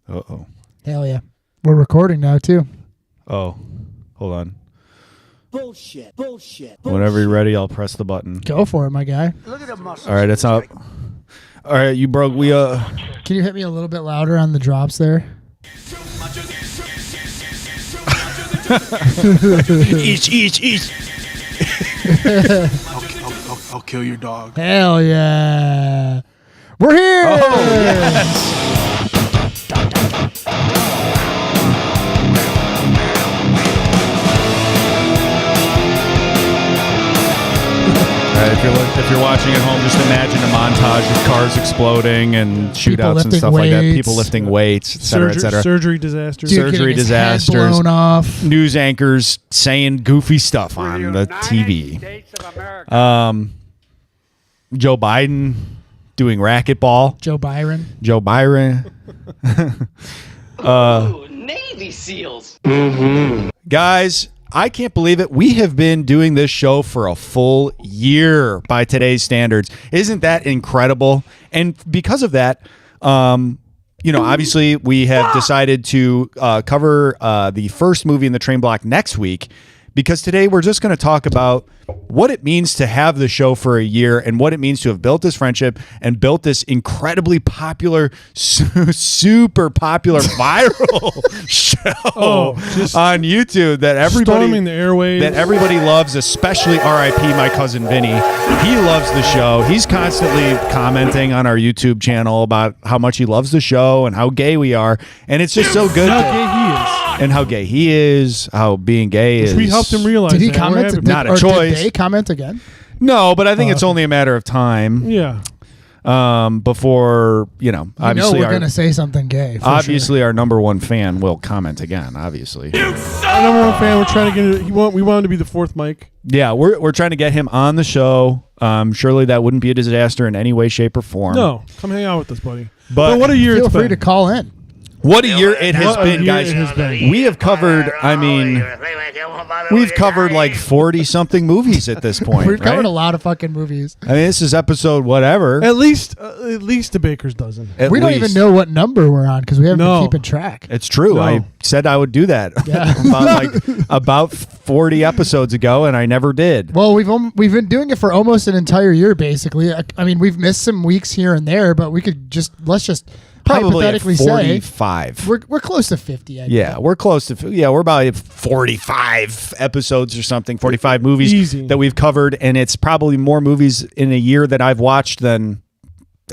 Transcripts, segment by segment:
Uh-oh. Hell yeah. We're recording now, too. Oh, hold on. Bullshit. Whenever you're ready, I'll press the button. Go for it, my guy. Look at the muscles. All right, it's up. All right, you broke. Can you hit me a little bit louder on the drops there? Each. I'll kill your dog. Hell yeah. We're here. Oh, yes. All right, if you're watching at home, just imagine a montage of cars exploding and shootouts and stuff like that. People lifting weights, et cetera, et cetera. Surgery disasters. Dude Surgery getting his head disasters. blown off. News anchors saying goofy stuff on the TV. Joe Biden doing racquetball. Joe Byron. Joe Byron. Ooh, Navy SEALs. Guys, I can't believe it. We have been doing this show for a full year by today's standards. Isn't that incredible? And because of that, obviously we have decided to cover the first movie in the train block next week, because today we're just going to talk about what it means to have the show for a year and what it means to have built this friendship and built this incredibly popular, super popular viral show on YouTube that Storming the airwaves. everybody loves, especially RIP my cousin Vinny. He loves the show. He's constantly commenting on our YouTube channel about how much he loves the show and how gay we are, and it's just so good. How gay he is. And how gay he is, how being gay is. We helped him realize. Did he that. comment? Not a or choice. Did they comment again? No, but I think it's only a matter of time. Yeah. Before obviously we're going to say something gay. For obviously our number one fan will comment again. Obviously, Our number one fan. We're trying to get. We want him to be the fourth mic. yeah, we're trying to get him on the show. Surely that wouldn't be a disaster in any way, shape, or form. No, come hang out with us, buddy. But what a year Feel it's free been. to call in. what a year it has What a been, year guys. it has been. We have covered. We've covered like 40 something movies at this point. We've covered right? a lot of fucking movies. I mean, this is episode whatever. At least a baker's dozen. At We don't least. even know what number we're on because we haven't No. been keeping track. It's true. No. I said I would do that Yeah. about 40 episodes ago, and I never did. Well, we've been doing it for almost an entire year, basically. I mean, we've missed some weeks here and there, but let's just Probably at hypothetically say 45. we're close to 50. I Yeah, we're close to. Yeah, we're about at 45 episodes or something. 45 movies Easy. that we've covered, and it's probably more movies in a year that I've watched than,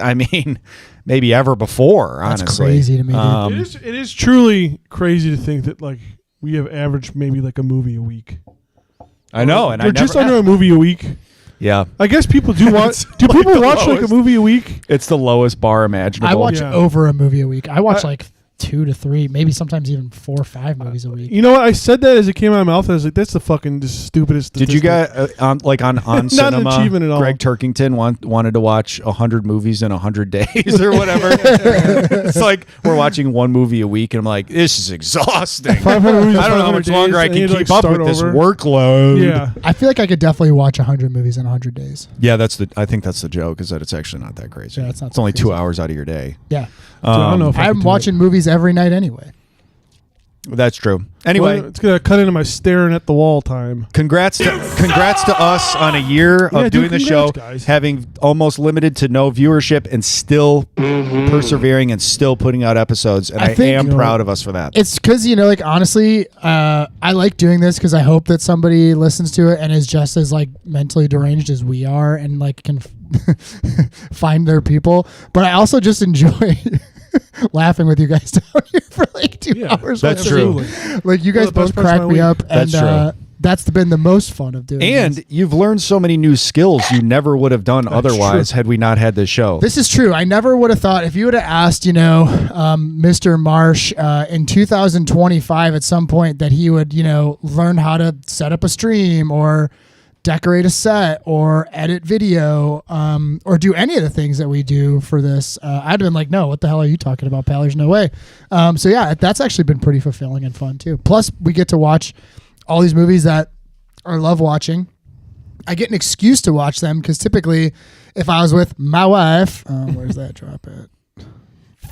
I mean, maybe ever before. That's honestly, crazy to me, dude. It is truly crazy to think that like we have averaged maybe like a movie a week. I know, and We're I just never under have. a movie a week. Yeah, I guess people do watch. Do like people the watch like a lowest. movie a week? it's the lowest bar imaginable. I watch Yeah. over a movie a week. I watch like 2 to 3, maybe sometimes even 4 or 5 movies a week. You know what? I said that as it came out of my mouth. I was like, "That's the fucking stupidest." Did you statistic. guys on Not an cinema? achievement at all. Greg Turkington wanted to watch 100 movies in 100 days or whatever. It's like we're watching one movie a week, and I'm like, this is exhausting. 500 movies in I don't know how 500 much longer I days, and can you had to, keep like, up with start this over? workload. Yeah. I feel like I could definitely watch 100 movies in 100 days. Yeah, I think that's the joke, is that it's actually not that crazy. Yeah, it's not it's that only crazy. 2 hours out of your day. Yeah. So I don't know if I I'm could do watching movies every night anyway. That's true. it. Anyway, Well, it's gonna cut into my staring at the wall time. congrats to us on a year Yeah, of doing the congrats, show, guys. having almost limited to no viewership, and still persevering and still putting out episodes. And I I, think- am You know, proud of us for that. It's because, like, honestly, I like doing this because I hope that somebody listens to it and is just as, like, mentally deranged as we are and, like, can find their people. But I also just enjoy laughing with you guys down here for, like, 2 hours. That's whatever. true. Like, you guys Well, the best both parts crack of my me week. up. And That's true. that's been the most fun of doing And this. you've learned so many new skills you never would have done otherwise had we not had this show. This is true. I never would have thought if you would have asked, Mr. Marsh in 2025 at some point that he would, learn how to set up a stream or decorate a set or edit video or do any of the things that we do for this, I'd have been like, no, what the hell are you talking about, pal? There's no way. So yeah, that's actually been pretty fulfilling and fun too. Plus, we get to watch all these movies that I love watching. I get an excuse to watch them because typically if I was with my wife, where's that drop at?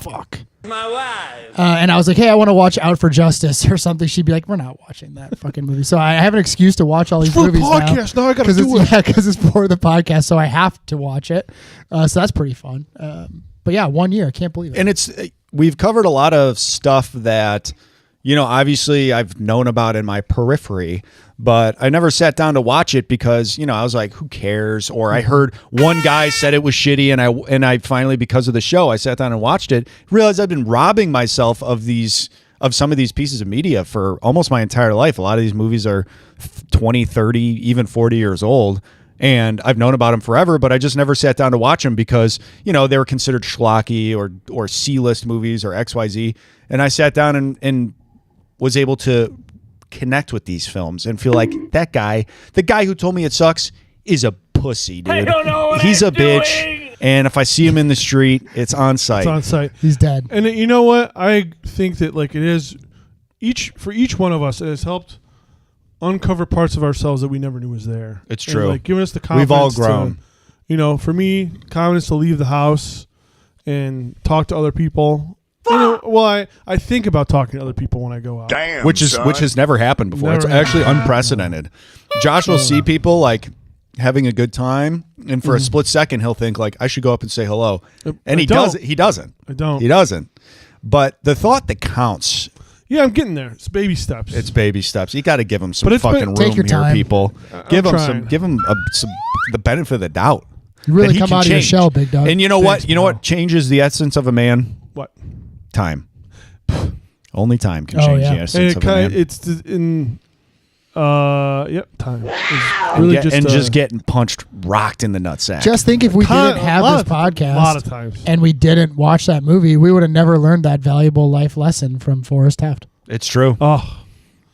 Fuck. My wife. And I was like, hey, I want to watch Out for Justice or something. She'd be like, we're not watching that fucking movie. So I have an excuse to watch all these for the movies podcast. Now I gotta do it. Yeah, because it's for the podcast, so I have to watch it. So that's pretty fun. But yeah, 1 year. I can't believe it. And we've covered a lot of stuff that, obviously I've known about in my periphery, but I never sat down to watch it because, I was like, who cares? Or I heard one guy said it was shitty, and I finally, because of the show, I sat down and watched it, realized I've been robbing myself of some of these pieces of media for almost my entire life. A lot of these movies are 20, 30, even 40 years old. And I've known about them forever, but I just never sat down to watch them because, they were considered schlocky or C-list movies or XYZ. And I sat down and was able to connect with these films and feel like that guy, the guy who told me it sucks, is a pussy, dude. I don't know what He's I'm a bitch. doing. And if I see him in the street, it's on site. It's on site. He's dead. And you know what? I think that like it is for each one of us, it has helped uncover parts of ourselves that we never knew was there. It's And, true. like giving us the confidence. We've all grown. For me, confidence to leave the house and talk to other people. I think about talking to other people when I go out. Damn, which son. has never happened before. Never It's actually unprecedented. Josh will see people like having a good time, and for a split second he'll think like I should go up and say hello, and he doesn't. He doesn't. I don't. He doesn't. But the thought that counts. Yeah, I'm getting there. It's baby steps. It's baby steps. You got to give him some But it's been- fucking Take room your here, time. people. Give him trying. some the benefit of the doubt. You really that he come can out of your change. shell, big dog. And you know what? Thanks, You know pal. what changes the essence of a man? what? Time. Only time can Oh, change yeah. the And essence it of a kind man. of it's in time. It's really just getting punched, rocked in the nutsack. Just think if we Con- didn't have a lot this of- podcast a lot of times. and we didn't watch that movie, we would have never learned that valuable life lesson from Forrest Taft. It's true. Oh,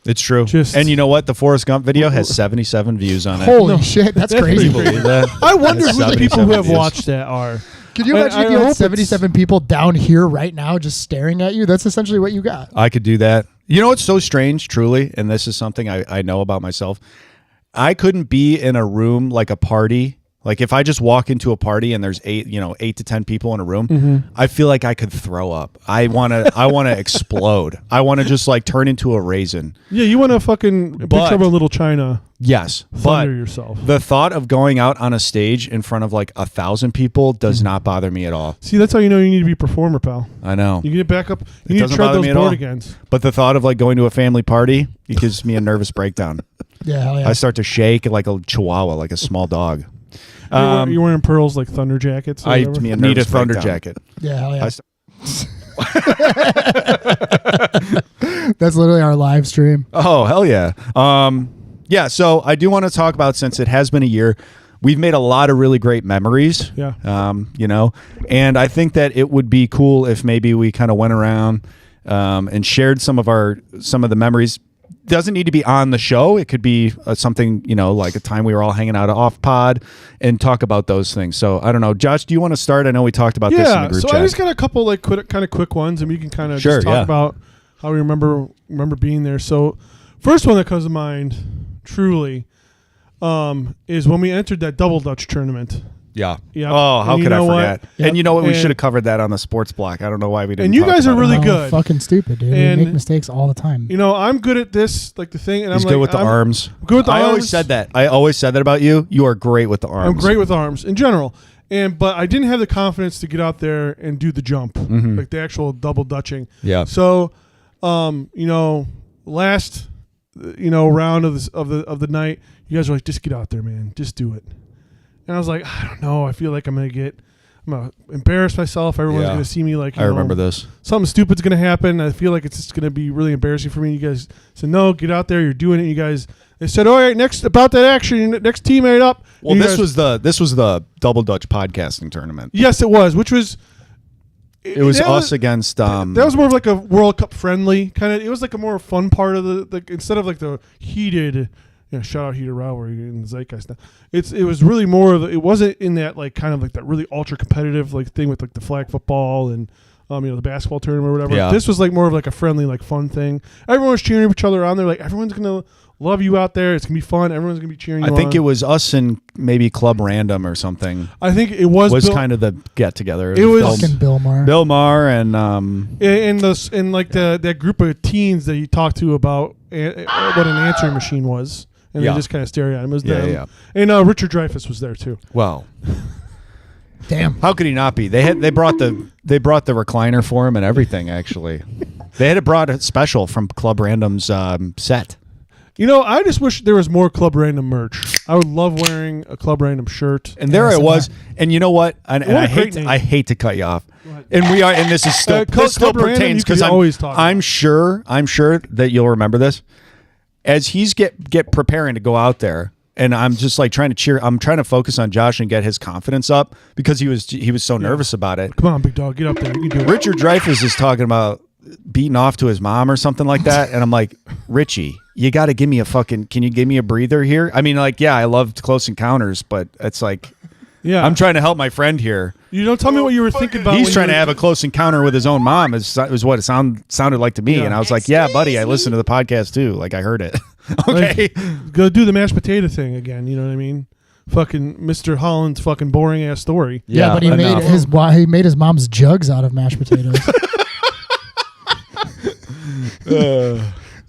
It's true. Just- And you know what? The Forrest Gump video has 77 views on it. Holy No. shit, that's That's crazy. pretty Believe that? I wonder who the people who 77 have views. watched that are. Could you imagine I if you hope had it's- 77 people down here right now just staring at you? That's essentially what you got. I could do that. You know what's so strange, truly, and this is something I know about myself. I couldn't be in a room like a party. Like if I just walk into a party and there's 8 to 10 people in a room, I feel like I could throw up. I wanna explode. I wanna just like turn into a raisin. Yeah, you want to fucking Big But- Trouble in Little China Yes, but thunder yourself. the thought of going out on a stage in front of like 1,000 people does not bother me at all. See, that's how you know you need to be a performer, pal. I know. You get back up. You need to doesn't tread bother those me at all. board agains. But the thought of like going to a family party, it gives me a nervous breakdown. Yeah, hell yeah. I start to shake like a chihuahua, like a small dog. You're wearing pearls like thunder jackets. Or I whatever? need a nervous thunder breakdown. jacket. Yeah, hell yeah. I st- That's literally our live stream. Oh, hell yeah. Yeah, so I do want to talk about, since it has been a year, we've made a lot of really great memories. Yeah. And I think that it would be cool if maybe we kind of went around and shared some of the memories. Doesn't need to be on the show. It could be something, like a time we were all hanging out off pod and talk about those things. So I don't know. Josh, do you want to start? I know we talked about this in the Yeah, group so chat. I just got a couple like kind of quick ones, and we can kind of Sure, just talk yeah. about how we remember being there. So, first one that comes to mind, truly, is when we entered that Double Dutch tournament. Yeah. Yeah. Oh, how And you could I know what? forget? Yep. And you know what? We And- should have covered that on the sports block. I don't know why we didn't. And you talk guys are about really it. Oh, good. Fucking stupid, dude. And- we make mistakes all the time. I'm good at this, like the thing, and He's I'm good like, with the I'm arms. good with the I always arms. said that. I always said that about you. You are great with the arms. I'm great with arms in general, but I didn't have the confidence to get out there and do the jump, like the actual double dutching. Yeah. So, last, round of the night, you guys were like, just get out there, man, just do it. And I was like, I don't know. I feel like I'm gonna embarrass myself. Everyone's Yeah. gonna see me like, I remember this. something stupid's gonna happen. I feel like it's just gonna be really embarrassing for me. You guys said, no, get out there. You're doing it. You guys, they said, all right, next about that action, next teammate up. Well, And you this guys- was the Double Dutch podcasting tournament. yes, it was, which was. It was that us against. That was more of like a World Cup friendly kind of. It was like a more fun part of the instead of like the heated. Shout out heated rivalry in the zeitgeist now. It was really more of it wasn't in that like kind of like that really ultra competitive like thing with like the flag football and The basketball tournament or whatever. Yeah. This was like more of like a friendly, like fun thing. Everyone was cheering each other on. They're like, everyone's gonna love you out there. It's gonna be fun. Everyone's gonna be cheering you I think on. it was us and maybe Club Random or something. I think it was Kind of the get together. It was- Fucking Bill Maher. Bill Maher and in like that group of teens that he talked to about what an answering machine was, and Yeah. they just kind of stare at him. It was Yeah, them. yeah. And Richard Dreyfuss was there too. well, Damn. how could he not be? They brought the recliner for him and everything. Actually, they had brought a special from Club Random's set. I just wish there was more Club Random merch. I would love wearing a Club Random shirt. And there it was. And you know what? And What a I great name. hate to cut you off. And this is still Club Random, pertains you because could always talk I'm about. sure that you'll remember this. As he's get preparing to go out there, and I'm just like trying to focus on Josh and get his confidence up because he was so nervous about it. Come on, big dog, get up there. You can do it. Richard Dreyfuss is talking about beating off to his mom or something like that, and I'm like, Richie, you got to give me can you give me a breather here? I mean, like, yeah, I loved Close Encounters, but it's like, Yeah, I'm trying to help my friend here. You don't tell me what you were thinking about. He's when trying you to were- have a close encounter with his own mom. Is what it sounded like to me, Yeah. and I was like, "Yeah, buddy, I listened to the podcast too. Like, I heard it." Okay, Like, go do the mashed potato thing again. You know what I mean? Fucking Mr. Holland's fucking boring ass story. Yeah, but he enough. made his mom's jugs out of mashed potatoes.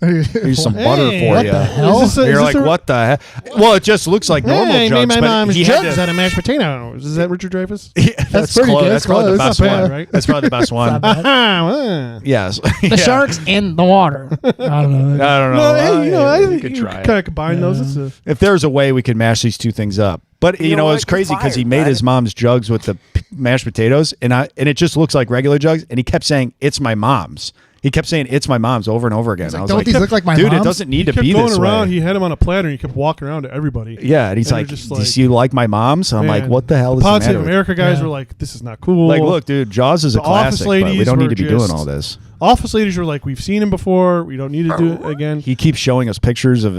Here's some butter Hey, for what you. the hell? Is this You're this like, what the heck? Well, it just looks like normal Hey, I jugs, made my but mom's he had jugs to- out of mashed potatoes. Is that Richard Dreyfuss? Yeah, That's pretty close. good. That's probably the Close. best Not bad, one. right? That's probably the best one. Ah, Yes. The shark's in the water. I don't know. I don't know. well, hey, I we think could you try it. kind of combine those. It's a, If there's a way we could mash these two things up. But you know, know it's what? You're crazy because he fired, made right? his mom's jugs with the mashed potatoes, and it just looks like regular jugs, and he kept saying it's my mom's. He kept saying it's my mom's over and over again. I was Don't like, these look like my dude, mom's? it doesn't he need to kept be going this around. way. He had him on a platter. and He kept walking around to everybody. Yeah, and he's And like, they're just "Do like, you like my mom's?" I'm like, Man, "What the hell is the the Pod Save matter with America guys Yeah. were like, "This is not cool." Like, look, dude, Jaws is a The Office classic, but we ladies don't need were to be doing just- all this. Office ladies were like, "We've seen him before. We don't need to do it again." He keeps showing us pictures of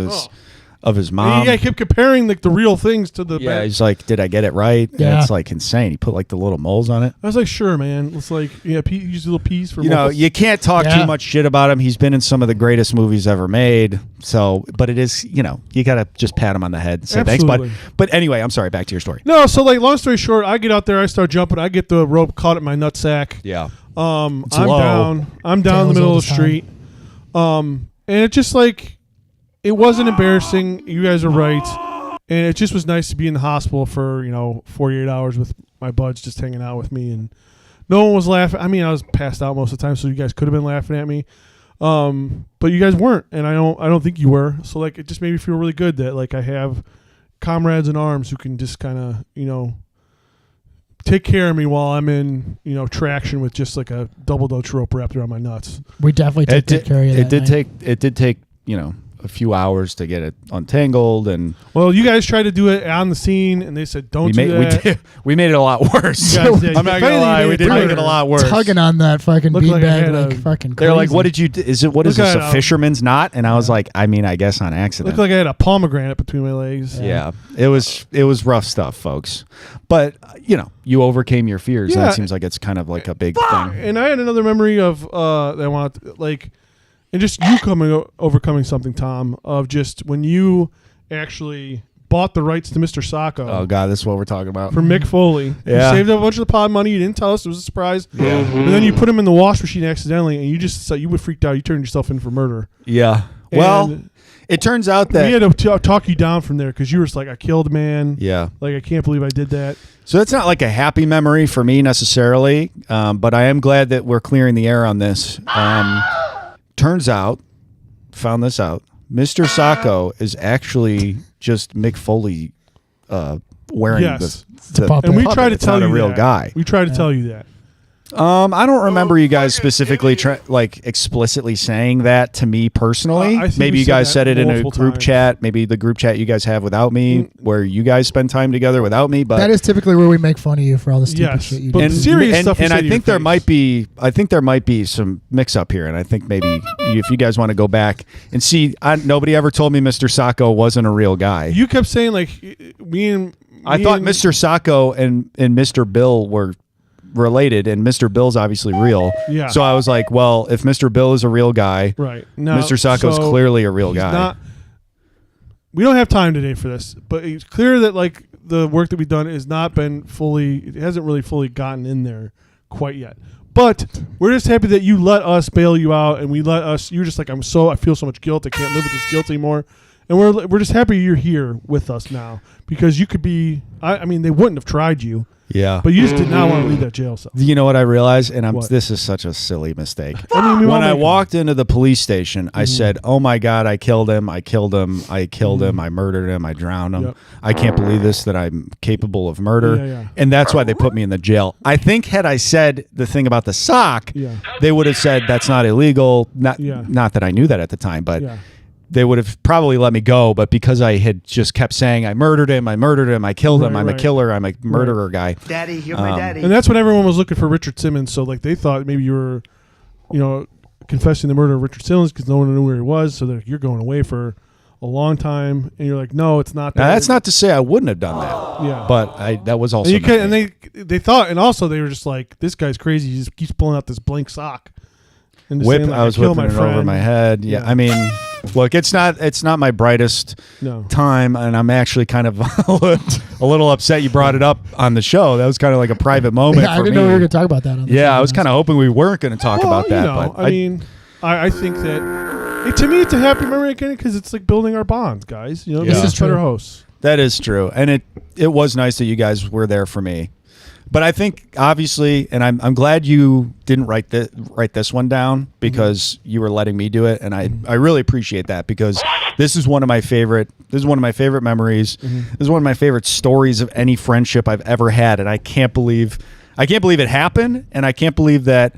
his mom. Yeah, he kept comparing like the real things to the. Yeah, he's like, "Did I get it right?" And Yeah. it's like insane. He put like the little moles on it. I was like, "Sure, man. Let's like, use little peas for." You know, moles." you can't talk Yeah. too much shit about him. He's been in some of the greatest movies ever made. So, but it is, you got to just pat him on the head and say thanks, bud. Absolutely. But anyway, I'm sorry. Back to your story. No, so like, long story short, I get out there, I start jumping, I get the rope caught at my nutsack. Yeah. I'm low. down. I'm down in the Tails middle all of the the street. And it just like, it wasn't embarrassing. You guys are right. And it just was nice to be in the hospital for 48 hours with my buds just hanging out with me, and no one was laughing. I mean, I was passed out most of the time, so you guys could have been laughing at me. But you guys weren't, and I don't think you were. So like, it just made me feel really good that like I have comrades in arms who can just kind of take care of me while I'm in traction with just like a double dutch rope wrapped around my nuts. We definitely took good care of you. It did take a few hours to get it untangled, and Well, you guys tried to do it on the scene, and they said don't do that. we made it a lot worse. You guys did. I'm not If gonna anything, lie, you we made did it make it better. a lot worse. tugging on that fucking Looked like I had beanbag like a- fucking crazy. They're like, "What did you? What is Look this? at, A fisherman's knot?" And I was like, "I mean, I guess on accident." Looked like I had a pomegranate between my legs. Yeah, it was rough stuff, folks. But you overcame your fears. Yeah. That seems like it's kind of like a big thing. And I had another memory of that I want like, and just you overcoming something, Tom, of just when you actually bought the rights to Mr. Sacco Oh God, this is what we're talking about. from Mick Foley. Yeah. You saved up a bunch of the pod money. You didn't tell us. It was a surprise. And then you put him in the wash machine accidentally, and you were freaked out. You turned yourself in for murder. Yeah. Well, And it turns out we that had to talk you down from there because you were just like, I killed a man. yeah. Like, I can't believe I did that. So it's not like a happy memory for me necessarily, but I am glad that we're clearing the air on this. Turns out, found this out, Mr. Sacco is actually just Mick Foley wearing Yes. the puppet. And we puppet. tried to It's tell not you a real that. guy. We tried to tell you that. I don't remember you guys specifically explicitly saying that to me personally. I think Maybe we you said guys that said it in a multiple group times. chat. Maybe the group chat you guys have without me, where you guys spend time together without me. But that is typically where we make fun of you for all the stupid Yes, shit you but do. and serious and, stuff we and say I to think your there might be some mix up here, and I think maybe if you guys want to go back and see, nobody ever told me Mr. Sacco wasn't a real guy. You kept saying like me and I thought Mr. Sacco and Mr. Bill were related, and Mr. Bill's obviously real. Yeah. So I was like, well, if Mr. Bill is a real guy, Right. No, Mr. Sacco's so clearly a real he's guy. not- we don't have time today for this, but it's clear that like the work that we've done has not been fully. It hasn't really fully gotten in there quite yet. But we're just happy that you let us bail you out, and we let us. You're just like, I feel so much guilt. I can't live with this guilt anymore. And we're just happy you're here with us now, because you could be. I mean, they wouldn't have tried you, Yeah. but you just did not want to leave that jail cell. You know what I realized? And What? this is such a silly mistake. I mean, we all When I make them. walked into the police station, I said, "Oh my God, I killed him! I killed him! I killed him! I murdered him! I drowned him! Yep. I can't believe this, that I'm capable of murder." Yeah. And that's why they put me in the jail. I think had I said the thing about the sock, Yeah. they would have said that's not illegal. Not Yeah. not that I knew that at the time, but Yeah. they would have probably let me go. But because I had just kept saying, "I murdered him! I murdered him! I killed him! Right, I'm a right. killer! I'm a murderer guy." Daddy, you're my daddy. And that's when everyone was looking for Richard Simmons. So like they thought maybe you were, confessing the murder of Richard Simmons because no one knew where he was. So that you're going away for a long time, and you're like, no, it's not. Now that. that's not to say I wouldn't have done that, Yeah. but that was also. And, you my can, and mistake. they thought, and also they were just like, this guy's crazy. He just keeps pulling out this blank sock. And just Whip. saying, like, I was killed whipping it my over friend. my head. Yeah, Yeah. I mean, look, it's not my brightest No. time, and I'm actually kind of a little upset you brought it up on the show. That was kind of like a private moment Yeah, I for didn't me. know we were going to talk about that. On the Yeah, show, I was kind of hoping we weren't going to talk Well, about that, but I mean, I think that to me it's a happy memory again because it's like building our bonds, guys. This This is is better true. hosts. that is true, and it was nice that you guys were there for me. But I think obviously, and I'm glad you didn't write this one down because you were letting me do it, and I really appreciate that because this is one of my favorite memories. This is one of my favorite stories of any friendship I've ever had, and I can't believe it happened, and I can't believe that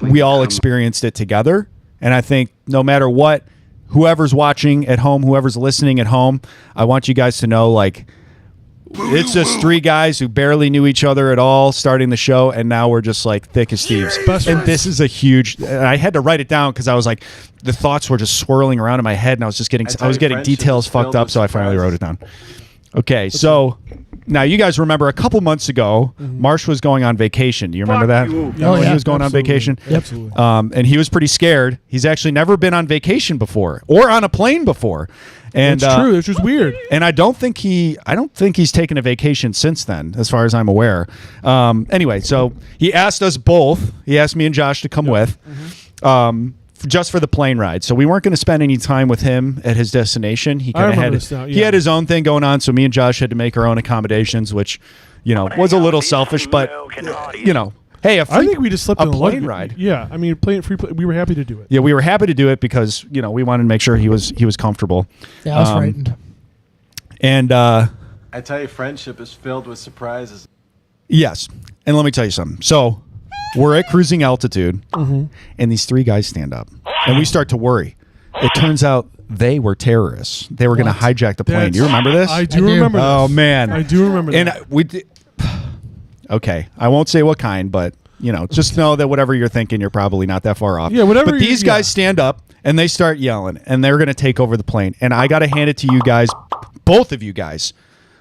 we all experienced it together. And I think no matter what, whoever's watching at home, whoever's listening at home, I want you guys to know, like, it's just three guys who barely knew each other at all starting the show, and now we're just like thick as thieves. Best And friends. this is a huge. And I had to write it down because I was like, the thoughts were just swirling around in my head, and I was just getting details fucked up. So I finally wrote it down. Okay, so now you guys remember a couple months ago, Marsh was going on vacation. Do you remember that? Oh, When yeah. he was going Absolutely. on vacation. Absolutely. And he was pretty scared. He's actually never been on vacation before or on a plane before. And It's true. It's just weird. and I don't think he's taken a vacation since then, as far as I'm aware. Anyway, so he asked us both. He asked me and Josh to come with, just for the plane ride. So we weren't going to spend any time with him at his destination. He kind of remember had this now, he yeah. had his own thing going on. So me and Josh had to make our own accommodations, which was a little selfish, but hey, a I free- think we just slept a in the plane luggage. ride. Yeah, I mean, we were happy to do it. Yeah, we were happy to do it because we wanted to make sure he was comfortable. Yeah, I was frightened. And I tell you, friendship is filled with surprises. yes, and let me tell you something. So we're at cruising altitude, and these three guys stand up, and we start to worry. It turns out they were terrorists. They were going to hijack the plane. Do you remember this? I do I do. remember this. Oh man, I do remember And that. we did. Okay, I won't say what kind, but just know that whatever you're thinking, you're probably not that far off. Yeah, whatever But you- these guys stand up and they start yelling, and they're going to take over the plane. And I got to hand it to you guys, both of you guys.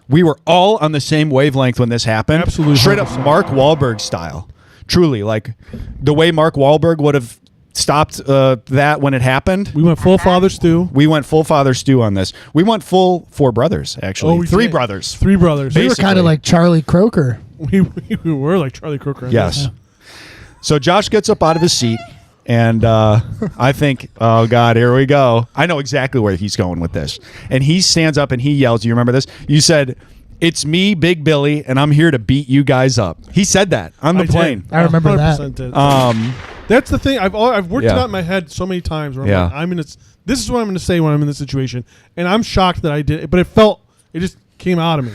We were all on the same wavelength when this happened. Absolutely, straight up 100%. Mark Wahlberg style. Truly, like the way Mark Wahlberg would have stopped that when it happened. We went full Father Stew. We went full Father Stew on this. We went full four brothers, actually. we Three did. brothers. Three brothers. We were kind of like Charlie Croker. we were like Charlie Croker. on Yes. this. So Josh gets up out of his seat, and I think, oh, God, here we go. I know exactly where he's going with this. And he stands up and he yells. Do you remember this? You said, "It's me, Big Billy, and I'm here to beat you guys up." He said that on the I plane. did. I remember that. 100% did. Um, That's the thing. I've worked it Yeah. out in my head so many times. Where I'm Yeah. like, this is what I'm going to say when I'm in this situation, and I'm shocked that I did it. But it just came out of me.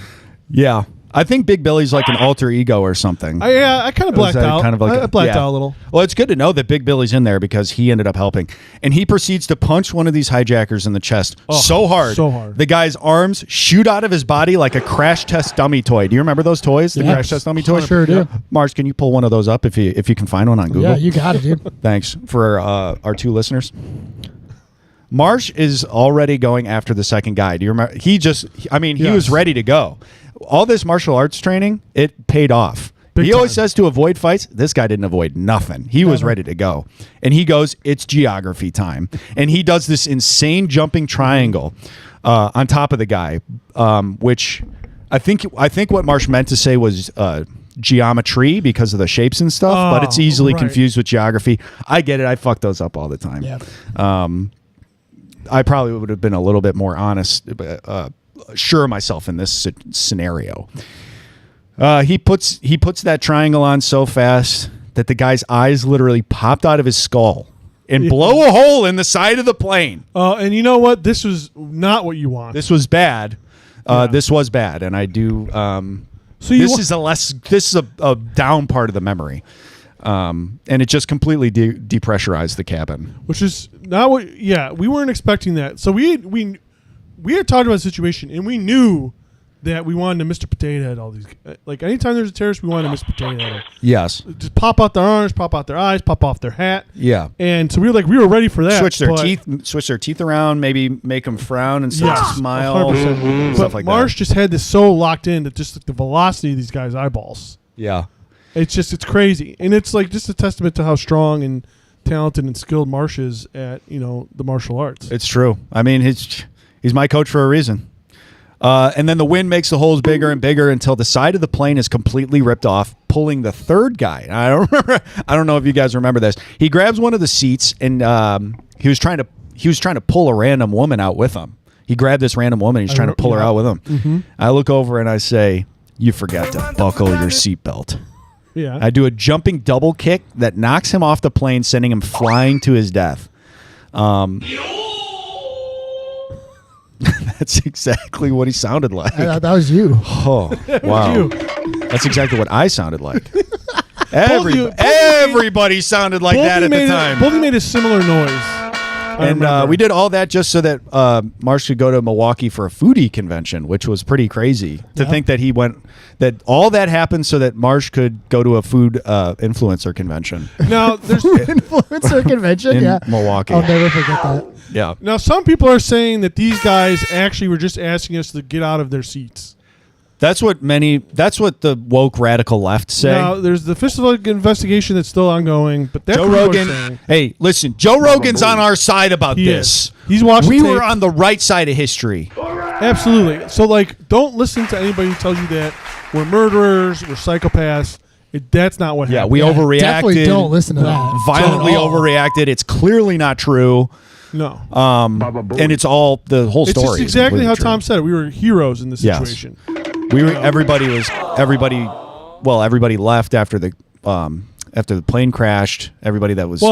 yeah. I think Big Billy's like an alter ego or something. I kind of blacked that out. kind of like I blacked yeah. out a little. Well, it's good to know that Big Billy's in there because he ended up helping. And he proceeds to punch one of these hijackers in the chest so hard. The guy's arms shoot out of his body like a crash test dummy toy. Do you remember those toys? The Yes. crash test dummy toys? Sure do. Mars, can you pull one of those up if you can find one on Google? Yeah, you got it, dude. Thanks for our two listeners. Marsh is already going after the second guy. Do you remember? He Yes. was ready to go. All this martial arts training, it paid off He always time. says to avoid fights. This guy didn't avoid nothing. He was ready to go. And he goes, it's geography time. And he does this insane jumping triangle on top of the guy, which I think what Marsh meant to say was geometry because of the shapes and stuff, but it's easily right. confused with geography. I get it. I fuck those up all the time. Yeah. I probably would have been a little bit more honest, sure of myself in this scenario. He puts that triangle on so fast that the guy's eyes literally popped out of his skull and blow a hole in the side of the plane. And you know what? This was not what you want. This was bad. This was bad, and I do. This is a down part of the memory, and it just completely depressurized the cabin. Which is not what. Yeah, we weren't expecting that. So we had talked about the situation, and we knew that we wanted to Mr. Potato Head all these. Like anytime there's a terrorist, we wanted to Mr. Potato Head. Yes. Just pop out their arms, pop out their eyes, pop off their hat. Yeah. And so we were ready for that. Switch their teeth around, maybe make them frown instead of smile, 100%. stuff But like Marsh that. just had this so locked in that just like the velocity of these guys' eyeballs. Yeah. It's crazy, and it's like just a testament to how strong and talented and skilled Marsh is at the martial arts. It's true. I mean, he's my coach for a reason. And then the wind makes the holes bigger and bigger until the side of the plane is completely ripped off, pulling the third guy. And I don't know if you guys remember this. He grabs one of the seats, and he was trying to pull a random woman out with him. He grabbed this random woman. He's trying to pull her out with him. Mm-hmm. I look over and I say, "You forgot to buckle your seatbelt." Yeah, I do a jumping double kick that knocks him off the plane, sending him flying to his death. That's exactly what he sounded like. That was you. Oh, wow. you. That's exactly what I sounded like. you- Everybody sounded like that at the time. Both made a similar noise. And we did all that just so that Marsh could go to Milwaukee for a foodie convention, which was pretty crazy to think that that all that happened so that Marsh could go to a food influencer convention Now there's Influencer convention. in Yeah. Milwaukee. I'll never forget that. Yeah. Now, some people are saying that these guys actually were just asking us to get out of their seats. That's what the woke radical left say. Now, there's the official investigation that's still ongoing, but that's Joe what people are Rogan. saying. Hey, listen, Joe Rogan's on our side about He this. is. He's watching We tape. were on the right side of history. Absolutely. So, don't listen to anybody who tells you that we're murderers, we're psychopaths. That's not what Yeah, happened. we overreacted. Definitely don't listen to that. Violently At all. overreacted. It's clearly not true. No. And it's all the whole It's story. just is exactly how completely Tom said it. We were heroes in this Yes. situation. true. Everybody left after the plane crashed. Everybody that was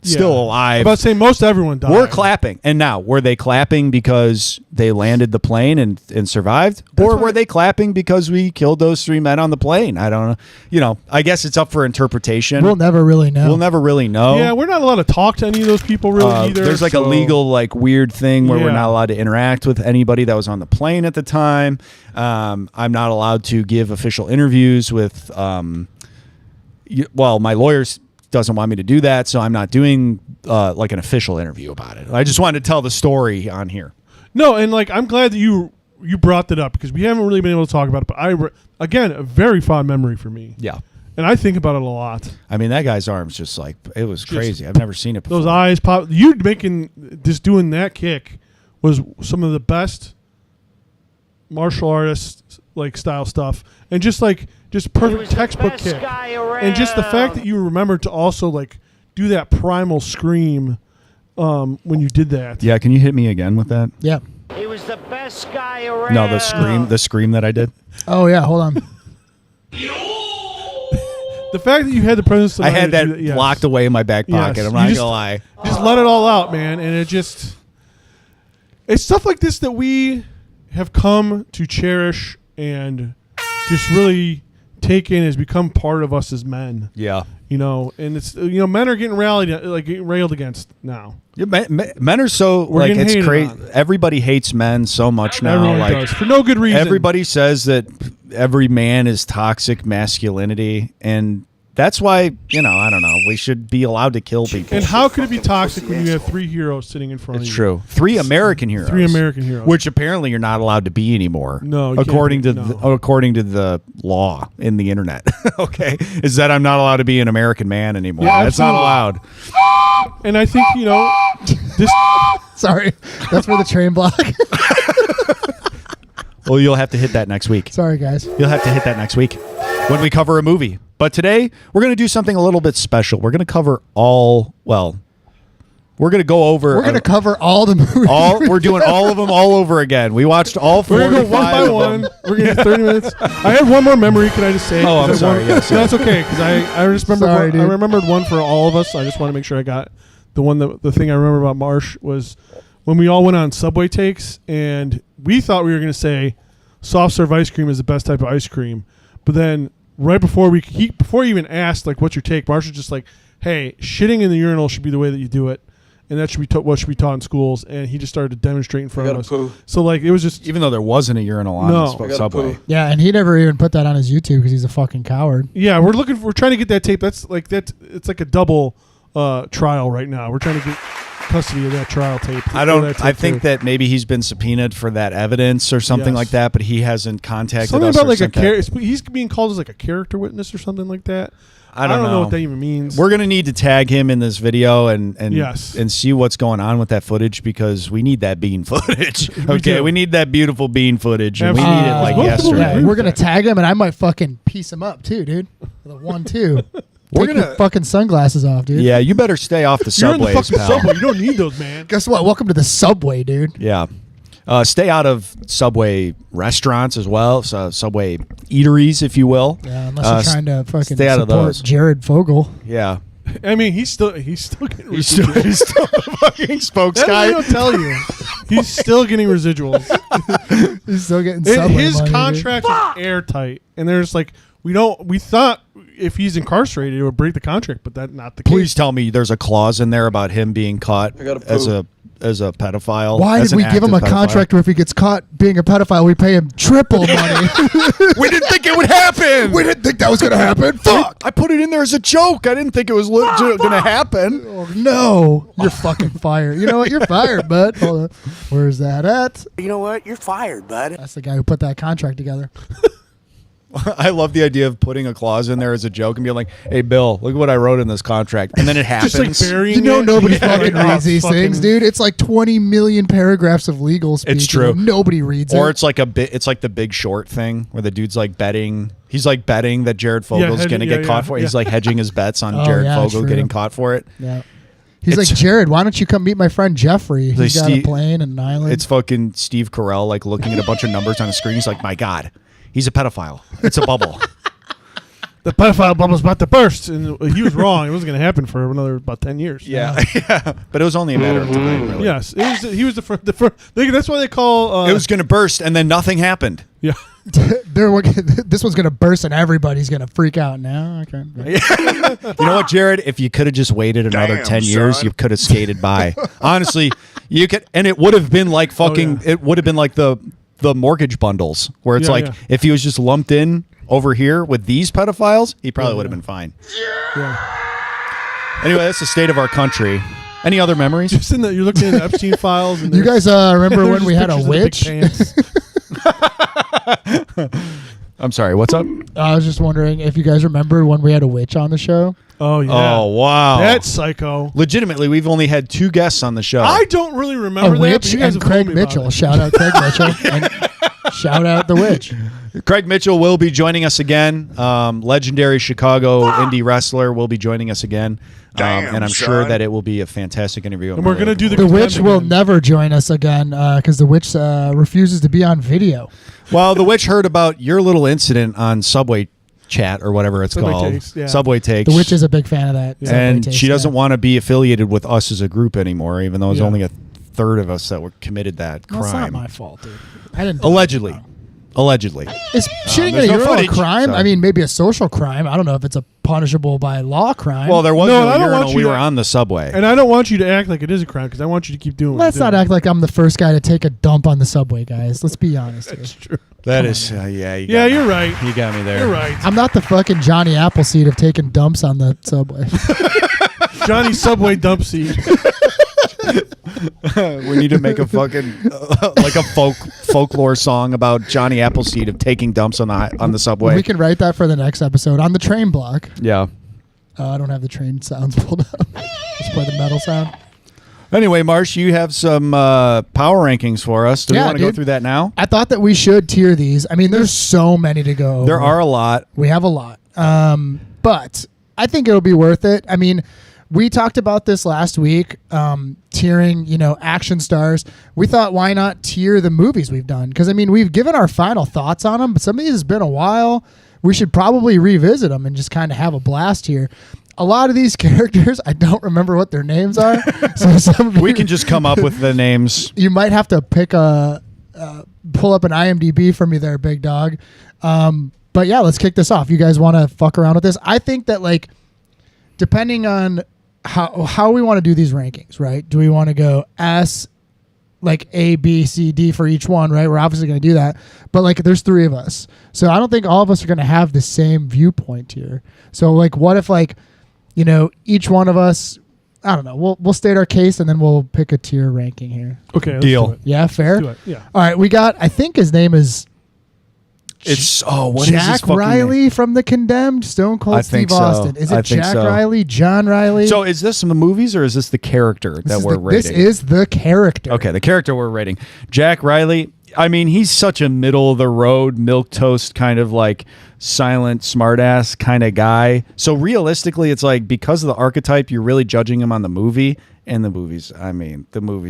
still alive. I'm about to say most everyone died. We're clapping. And now, were they clapping because they landed the plane and survived? Or were they clapping because we killed those 3 men on the plane? I don't know. I guess it's up for interpretation. We'll never really know. We'll never really know. Yeah, we're not allowed to talk to any of those people really either. There's like a so- legal weird thing where we're Yeah. not allowed to interact with anybody that was on the plane at the time. I'm not allowed to give official interviews with my lawyers doesn't want me to do that, so I'm not doing an official interview about it. I just wanted to tell the story on here. No, and I'm glad that you brought that up because we haven't really been able to talk about it. But again, a very fond memory for me. Yeah. And I think about it a lot. I mean, that guy's arms it was crazy. I've never seen it before. Those eyes pop. You doing that kick was some of the best martial artist style stuff, and just perfect textbook kick. And just the fact that you remembered to also do that primal scream when you did that. Yeah, can you hit me again with that? Yeah. He was the best guy around. No, the scream that I did. Oh yeah. Hold on. The fact that you had the presence of I mind had to that do yes. locked away in my back pocket. Yes, I'm you not just- gonna lie. Just let it all out, man. And it's stuff like this that we have come to cherish and just really take in has become part of us as men. Yeah. And it's men are getting railed against now. Yeah, men are so We're getting it's hated crazy. on. Everybody hates men so much now. Everyone does for no good reason. Everybody says that every man is toxic masculinity, and that's why I don't know. They should be allowed to kill people. And how could it be toxic when you have 3 heroes sitting in front It's of you? true. 3 American heroes. 3 American heroes. Which apparently you're not allowed to be anymore. No, you according can't to be, no. according to the law in the internet. Okay, is that I'm not allowed to be an American man anymore? Yeah, That's not allowed. And I think, this. Sorry, that's for the train block. Well, you'll have to hit that next week. Sorry, guys. You'll have to hit that next week when we cover a movie. But today we're going to do something a little bit special. We're going to cover we're going to go over. We're going to cover all the movies. We're doing all of them all over again. We watched all 45 We're going to go one by one. We're going to do 30 minutes. I have one more memory. Can I just say it? Oh, I'm 'Cause sorry. Yes, No, that's okay. Because I just remembered Sorry, dude. I remembered one for all of us. I just want to make sure I got the one the thing I remember about Marsh was when we all went on Subway takes and we thought we were going to say soft serve ice cream is the best type of ice cream. But then right before before he even asked like what's your take, Marsh was just like, hey, shitting in the urinal should be the way that you do it. And that should be what should be taught in schools. And he just started to demonstrate in front of us. poo. So like it was just even though there wasn't a urinal on No. this I gotta Subway. poo. Yeah, and he never even put that on his YouTube because he's a fucking coward. yeah, we're trying to get that tape. It's like a double trial right now. We're trying to get custody of that trial tape. I think that maybe he's been subpoenaed for that evidence or something Yes. like that, but he hasn't contacted something us. about or like sent that. he's being called as like a character witness or something like that. I don't know know what that even means. We're gonna need to tag him in this video and Yes. and see what's going on with that footage because we need that bean footage. Okay, do. we need that beautiful bean footage, and we need it like Most people yesterday. agree. We're gonna tag him, and I might fucking piece him up too, dude. The 1-2. We're Take gonna- your fucking sunglasses off, dude. Yeah, you better stay off the You're in the subways, fucking pal. subway. You don't need those, man. Guess what? Welcome to the Subway, dude. Yeah. Stay out of Subway restaurants as well, so Subway eateries, if you will. Yeah, unless you're trying to fucking stay out of support those. Jared Fogle. Yeah. I mean, he's still getting He's residuals. still the fucking spokes That's what guy. I don't tell you. He's still getting residuals. He's still getting Subway His money, dude. contract is airtight, and there's like we thought if he's incarcerated it would break the contract, but that's not the Please case. tell me there's a clause in there about him being caught gotta as a pedophile. Why as did an we give him a active pedophile. contract where if he gets caught being a pedophile, we pay him triple money? We didn't think it would happen. we didn't think that was gonna happen. Fuck! I put it in there as a joke. I didn't think it was legit going to happen. Oh, no, you're fucking fired. You know what? You're fired, bud. Hold on. Where's that at? You know what? You're fired, bud. That's the guy who put that contract together. I love the idea of putting a clause in there as a joke and being like, "Hey, Bill, look what I wrote in this contract," and then it happens. Just like burying You know it. nobody Yeah, fucking like, reads these fucking- things, dude. It's like 20 million paragraphs of legal speak. It's true. and nobody reads Or it. it's like it's like the Big Short thing where the dude's like betting. He's like betting that Jared Fogel's hedging- going to yeah, get caught yeah, for it. yeah. He's like hedging his bets on Oh, Jared yeah, Fogel true. getting caught for it. Yeah. He's It's- like, Jared, why don't you come meet my friend Jeffrey? Like He's got Steve- a plane and an island. It's fucking Steve Carell like looking at a bunch of numbers on a screen. He's like, "My God, he's a pedophile. It's a bubble." The pedophile bubble's about to burst, and he was wrong. It wasn't going to happen for another about 10 years. Yeah, but it was only a matter of time. Really. Yes, he was the first. That's why they call. It was going to burst, and then nothing happened. Yeah. This one's gonna burst and everybody's gonna freak out now. Okay. You know what, Jared? If you could have just waited another 10 years, son. you could have skated by. Honestly, you could, and it would have been like fucking. yeah. It would have been like the mortgage bundles, where it's Yeah, like yeah. if he was just lumped in over here with these pedophiles, he probably would have been fine. Yeah. Anyway, that's the state of our country. Any other memories? Just in that you're looking at the Epstein files, and You there's- guys remember there's when we just had a pictures of the big witch? pants. I'm sorry. What's up? I was just wondering if you guys remember when we had a witch on the show. Oh yeah. Oh wow, That's psycho. legitimately. We've only had 2 guests on the show. I don't really A remember that. witch But you guys and have told Craig me about Mitchell. it. Shout out Craig Mitchell. And shout out the witch. Craig Mitchell will be joining us again. Legendary Chicago indie wrestler will be joining us again. Damn, and I'm sure son. that it will be a fantastic interview. And we're gonna do the The witch condemn will again. never join us again because the witch refuses to be on video. Well, the witch heard about your little incident on Subway Chat or whatever it's Subway called. Takes, yeah. Subway Takes. The witch is a big fan of that. Subway and Taste, she doesn't yeah. want to be affiliated with us as a group anymore, even though it's Yeah. only a third of us that were committed that That's not crime. my fault, dude. I didn't. Allegedly. Allegedly. Is shitting in there's a no urinal footage, a crime? so- I mean, maybe a social crime. I don't know if it's a punishable by law crime. Well, there was No, no, I don't want urinal. you We to- were on the subway. And I don't want you to act like it is a crime because I want you to keep doing. Let's what not you're act like I'm the first guy to take a dump on the subway, guys. Let's be honest here. doing. It's true. That is, yeah. You got Yeah, me. you're right. You got me there. You're right. I'm not the fucking Johnny Appleseed of taking dumps on the subway. Johnny Subway dump seat. We need to make a fucking like a folklore song about Johnny Appleseed of taking dumps on the subway. We can write that for the next episode on the train block. Yeah. I don't have the train sounds pulled up. Let's play the metal sound. Anyway, Marsh, you have some power rankings for us. Do we Yeah, want to go dude. through that now? I thought that we should tier these. I mean, there's so many to go over. There are a lot. We have a lot. But I think it'll be worth it. I mean, we talked about this last week, tiering, action stars. We thought, why not tier the movies we've done? Because, I mean, we've given our final thoughts on them, but some of these has been a while. We should probably revisit them and just kind of have a blast here. A lot of these characters, I don't remember what their names are. So some of We you- can just come up with the names. you might have to pull up an IMDb for me there, big dog. But yeah, let's kick this off. You guys want to fuck around with this? I think that depending on how we want to do these rankings, right? Do we want to go S, like A, B, C, D for each one, right? We're obviously going to do that. But there's 3 of us. So I don't think all of us are going to have the same viewpoint here. So what if each one of us, I don't know, we'll state our case and then we'll pick a tier ranking here. Okay. Let's Deal. do it. Yeah, fair? Do it. Yeah. All right, we got, I think his name is It's what is his Jack fucking Riley name? from The Condemned, Stone Cold I Steve think so. Austin. Is I it think Jack so. Riley, John Riley? So is this from the movies or is this the character this that is we're this rating? is the character. Okay, the character we're rating. Jack Riley, I mean, he's such a middle of the road, milquetoast kind of silent smartass kind of guy. So realistically, it's because of the archetype, you're really judging him on the movie. And the movie's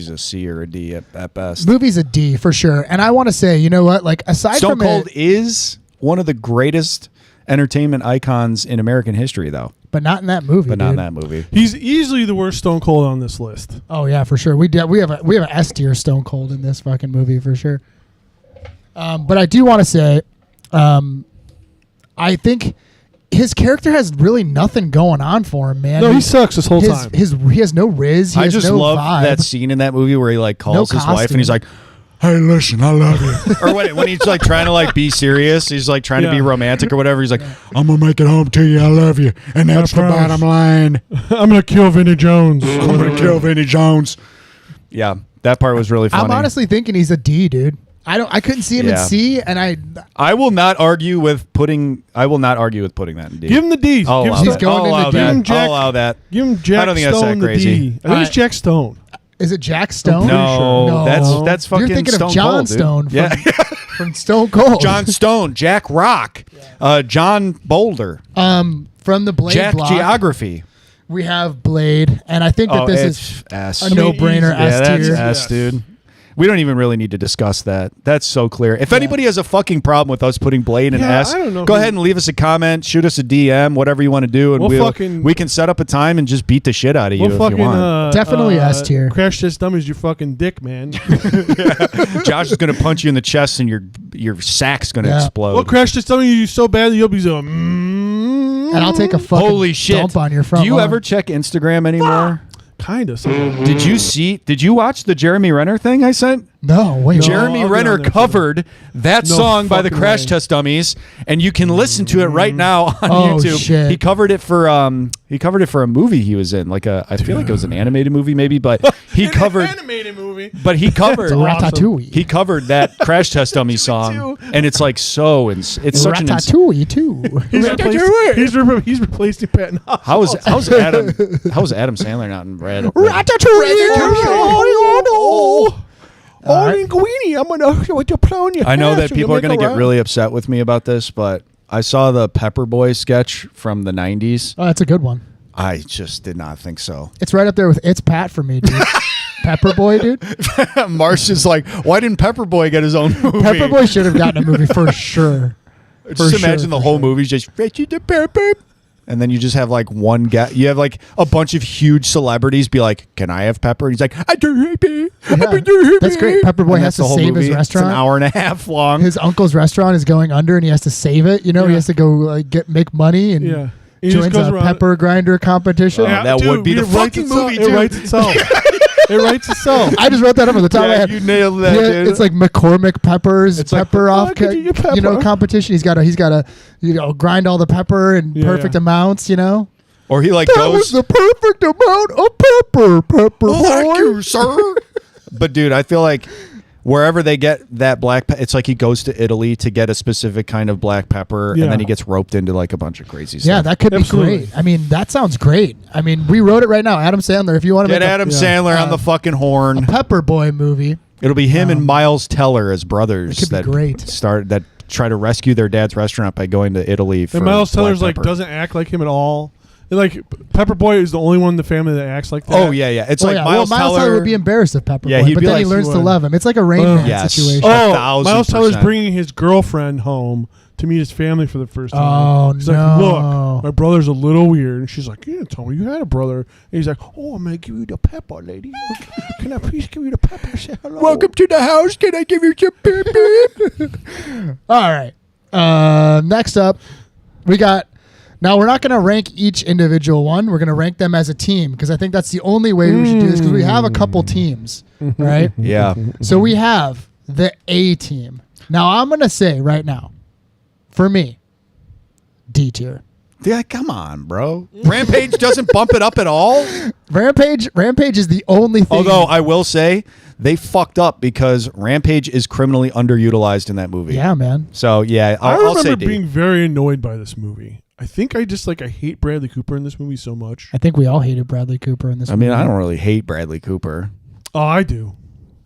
a C or a D at best. Movie's a D for sure. And I want to say, you know what? Aside Stone from Cold it, is one of the greatest entertainment icons in American history, though. but not in that movie. But not in dude. that movie. He's easily the worst Stone Cold on this list. Oh yeah, for sure. We have an S tier Stone Cold in this fucking movie for sure. But I do want to say, I think his character has really nothing going on for him, man. No, he sucks this whole time. He has no riz. He I has just no love vibe. that scene in that movie where he calls No his wife and he's costume. like, "Hey, listen, I love you." Or when he's trying to be serious, he's trying to be Yeah. romantic or whatever. He's like, I'm gonna make it home to you. I love you, and that's the promise. bottom line. I'm gonna kill Vinnie Jones. I'm gonna kill Vinnie Jones. yeah, that part was really funny. I'm honestly thinking he's a D, dude. I couldn't see him in Yeah. C, and I will not argue with putting that in D. Give him the D. I'll Give allow him, He's that. going I'll into allow D. that. Give him Jack- I'll allow that. give him Jack I don't think that's Stone that the crazy. D. I think it's Alright. Jack Stone. is it Jack Stone? No, No. that's fucking You're thinking Stone of John Cold, dude. Stone from, Yeah. from Stone Cold. John Stone, Jack Rock, John Boulder, From the Blade Jack block, Geography. we have Blade, and I think that this it's is S. a no-brainer easy. Yeah, S that's tier. S, dude. We don't even really need to discuss that. That's so clear. If anybody has a fucking problem with us putting Blade in Yeah, S, I don't know go who- ahead and leave us a comment, shoot us a DM, whatever you want to do, and We'll we can set up a time and just beat the shit out of you Well, if fucking you want. Definitely S tier. Crash Test Dummies, your fucking dick, man. Josh is going to punch you in the chest and your sack's going to Yeah. explode. Well, Crash Test Dummies, you so bad that you'll be so. And I'll take a fucking Holy shit! dump on your front Do you lawn. ever check Instagram anymore? Kind of. Did you watch the Jeremy Renner thing I sent? No, wait. No. Jeremy I'll get Renner on there. covered that No song by the fucking Crash way. Test Dummies, and you can listen to it right now on Oh, YouTube. shit. He covered it for a movie he was in, I feel like it was an animated movie maybe, but he covered animated movie. but he covered Ratatouille. he covered that Crash Test Dummies song, and it's it's such an Ratatouille too. He's replacing Patton Oswalt. how's Adam Sandler not in Red? All right. Linguini, I'm gonna what you're playing your I know ass that when you people are make going to a get rap. really upset with me about this, but I saw the Pepper Boy sketch from the 90s. Oh, that's a good one. I just did not think so. It's right up there with It's Pat for me, dude. Pepper Boy, dude. Marsh is like, why didn't Pepper Boy get his own movie? Pepper Boy should have gotten a movie for sure. Just for imagine sure, the for whole sure. movie's just Reggie the Pepper. And then you just have like one guy. You have like a bunch of huge celebrities be like, "Can I have pepper?" And he's like, "I do." That's great. Pepper Boy has to save his restaurant. It's an hour and a half long. His uncle's restaurant is going under, and he has to save it. You know, he has to go make money and Yeah. He just joins goes a around- pepper grinder competition. Yeah. that would be the it writes fucking itself- movie, It dude. writes itself. It writes itself. I just wrote that up at the top of my Yeah, head. you nailed that, Yeah, dude. it's like McCormick Peppers, It's like, pepper oh, off, I could eat your pepper. competition. He's got to grind all the pepper in Yeah. perfect amounts. Or he like That goes. was the perfect amount of pepper "Oh, boy. thank you, sir." But dude, I feel like wherever they get that black, it's like he goes to Italy to get a specific kind of black pepper, Yeah. and then he gets roped into like a bunch of crazy stuff. Yeah, that could Absolutely. be great. I mean, that sounds great. I mean, we wrote it right now. Adam Sandler, if you want to Get make Adam Sandler on the fucking horn. a Pepper Boy movie. It'll be him and Miles Teller as brothers That could be great. that try to rescue their dad's restaurant by going to Italy. For And Miles Teller's black like pepper. doesn't act like him at all. And like Pepper Boy is the only one in the family that acts like that. Oh yeah. It's like Miles Teller would be embarrassed of Pepper Yeah, Boy, he'd but be then he like- learns to He would. love him. It's like a Rain Man Yes. situation. Oh, Oh, Miles 1000%. Teller's bringing his girlfriend home to meet his family for the first time. Oh, He's no. like, look, my brother's a little weird. And she's like, you didn't tell me you had a brother. And he's like, oh, I'm going to give you the pepper, lady. Can I please give you the pepper? Say hello. Welcome to the house. Can I give you some pepper? All right. Next up, we got. Now we're not going to rank each individual one. We're going to rank them as a team because I think that's the only way we should do this because we have a couple teams, right? Yeah. So we have the A team. Now I'm going to say right now, for me, D tier. Yeah, come on, bro. Rampage doesn't bump it up at all. Rampage is the only thing. Although I will say they fucked up because Rampage is criminally underutilized in that movie. yeah, man. So yeah, I I'll say remember D. being very annoyed by this movie. I think I just I hate Bradley Cooper in this movie so much. I think we all hated Bradley Cooper in this I mean, movie. I don't really hate Bradley Cooper. Oh, I do.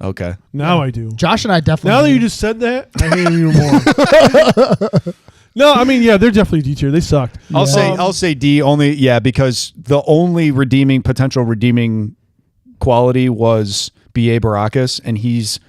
Okay. Now I do. Josh and I definitely. Now that you just said that, I hate him even more. No, I mean, yeah, they're definitely D tier. They sucked. I'll say D only. Yeah, because the only potential redeeming quality was B.A. Baracus, and he's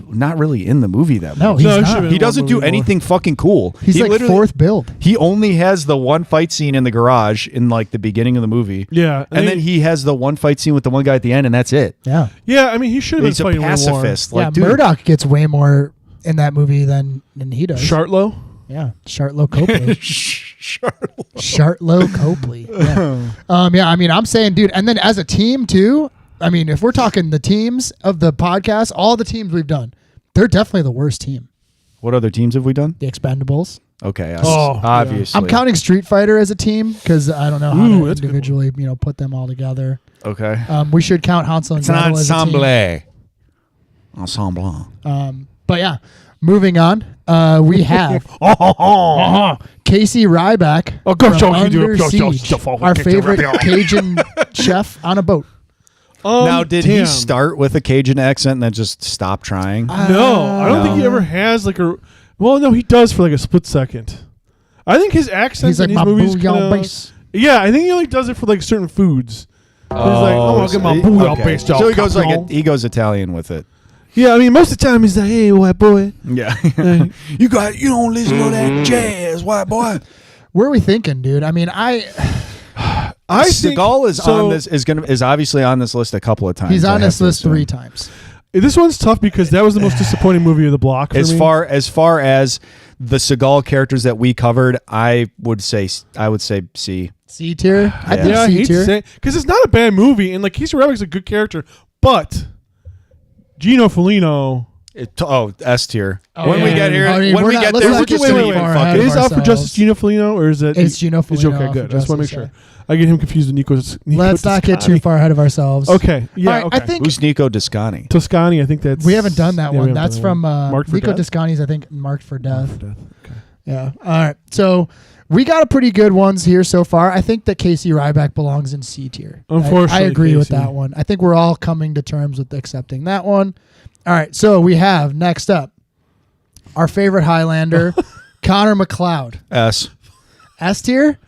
not really in the movie that much. No, he's No, he not. should've been. He doesn't do anything fucking cool. He's He like literally- fourth build. He only has the one fight scene in the garage in like the beginning of the movie. Yeah, And then he has the one fight scene with the one guy at the end, and that's it. Yeah. Yeah, I mean, he should have been He's a fighting way more. pacifist. Like, yeah, dude, Murdoch gets way more in that movie than he does. Shartlow. Yeah, Chartlow Copley. Chartlow Copley. Yeah. Yeah, I mean, I'm saying, dude, and then as a team too. I mean, if we're talking the teams of the podcast, all the teams we've done, they're definitely the worst team. What other teams have we done? The Expendables. Okay. Oh, obviously. I'm counting Street Fighter as a team because I don't know how Ooh, to that's a good individually, put them all together. Okay. We should count Hansel and It's an Gretel as a team. ensemble. But yeah, moving on. We have Casey Ryback Oh, go, from go, Under go, go, Siege, go, go, our go, favorite go. Cajun chef on a boat. Now, did he damn. start with a Cajun accent and then just stop trying? No, I don't think he ever has Well, no, he does for a split second. I think his accent He's like in my these movies bouillon kinda, base. Yeah, I think he only does it for certain foods. He's like, oh, I'll get my bouillon okay. based So he goes capron. he goes Italian with it. Yeah, I mean, most of the time he's like, hey, white boy. Yeah. You don't listen to that jazz, white boy. Where are we thinking, dude? I mean, I think Seagal is so- on this is obviously on this list a couple of times. he's I on have this to list assume. 3 times. This one's tough because that was the most disappointing movie of the block for As me. far as the Seagal characters that we covered, I would say C. C tier? I think yeah, I C hate to tier. say because it's not a bad movie, and Casey Ryback's a good character, but Gino Felino S tier. Oh, when we yeah. get here, I mean, when we're we not- get let's there, not we're get just too gonna far even ahead fucking. of is out for ourselves. Justice Gino Felino, or is it? It's Gino It's Felino okay, for good. I just want to make Justice, sure. I get him confused with Nico. Let's not get too far ahead of ourselves. Okay, yeah, All right, okay. I think Who's Nico Toscani? Toscani. I think that's we haven't done that yeah, we one. haven't That's done from that one. Marked for Nico Death? Toscani's, I think, Marked for Death. Okay. Yeah. All right. So we got a pretty good ones here so far. I think that Casey Ryback belongs in C tier. Unfortunately, I agree with Casey. that one. I think we're all coming to terms with accepting that one. All right. So we have next up our favorite Highlander, Connor McLeod. S. S tier?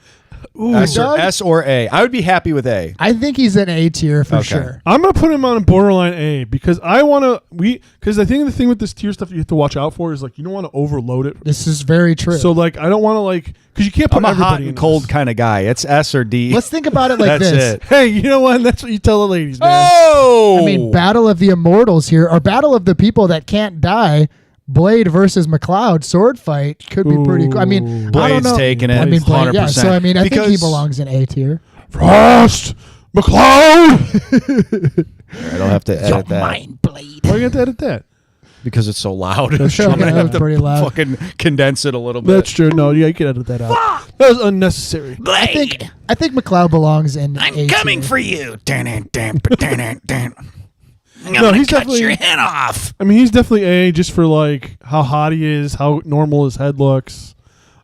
S or A. I would be happy with A. I think he's an A tier for Okay. sure. I'm gonna put him on a borderline A because I think the thing with this tier stuff you have to watch out for is like you don't want to overload it. This is very true. So like I don't want to like because you can't put I'm a everybody hot in and cold this. kind of guy. It's S or D. let's think about it like That's this. it. Hey, you know what? That's what you tell the ladies, man. Oh, I mean, Battle of the Immortals here, or Battle of the People That Can't Die. Blade versus McLeod sword fight could be pretty cool. I mean, I don't Blade's know. taking it. I mean, Blade, yeah. 100%. So I mean, I think he Because- belongs in A tier. Frost McCloud. I don't have to edit that Blade. Why you have to edit that? because it's so loud. That's true. I'm gonna That have was to pretty loud. fucking condense it a little bit. That's true. No, yeah, you can edit that out. That was unnecessary. I think McLeod belongs in A tier. you. No, he's definitely. head off. I mean, he's definitely A just for like how hot he is, how normal his head looks.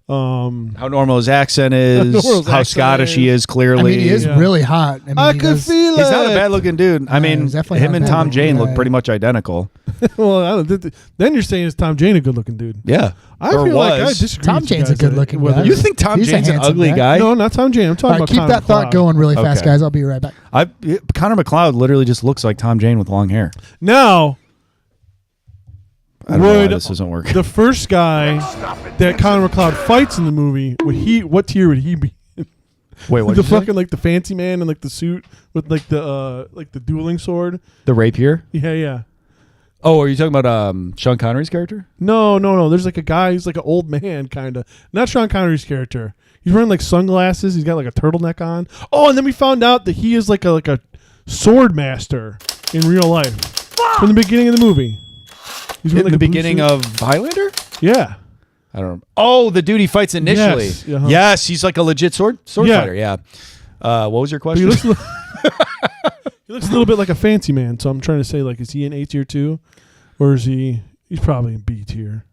How normal his accent is, normal his how accent Scottish he is. is. Clearly, I mean, he is Yeah. really hot. I mean, I he could does- feel He's it. not a bad looking dude. I mean, he's definitely him not and a Tom bad Jane looking look guy. pretty much identical. Well, I don't, then you're saying is Tom Jane a good looking dude? Yeah, I or feel like I was. disagree. Tom with you Jane's a guys good-looking whether- guy. You think Tom He's a Jane's an handsome ugly guy. guy? No, not Tom Jane. I'm All talking right, about keep Connor that thought McLeod. going really fast, Okay. guys. I'll be right back. Connor McLeod literally just looks like Tom Jane with long hair. Now, I don't know why Would this isn't working. the first guy that Connor McLeod fights in the movie, what tier would he be? Wait, what? The fucking like the fancy man and like the suit with like the dueling sword. The rapier? Yeah. Oh, are you talking about Sean Connery's character? No. There's like a guy. He's like an old man, kind of. Not Sean Connery's character. He's wearing like sunglasses. He's got like a turtleneck on. Oh, and then we found out that he is like a sword master in real life from the beginning of the movie. He's In wearing, like, the a blue beginning suit. of Highlander? Yeah. I don't know. Oh, the dude he fights initially. Yes, uh-huh. Yes, he's like a legit sword Yeah. fighter. Yeah. What was your But he question? looks, he looks a little bit like a fancy man. So I'm trying to say, like, is he in A tier too, or is he? He's probably in B tier.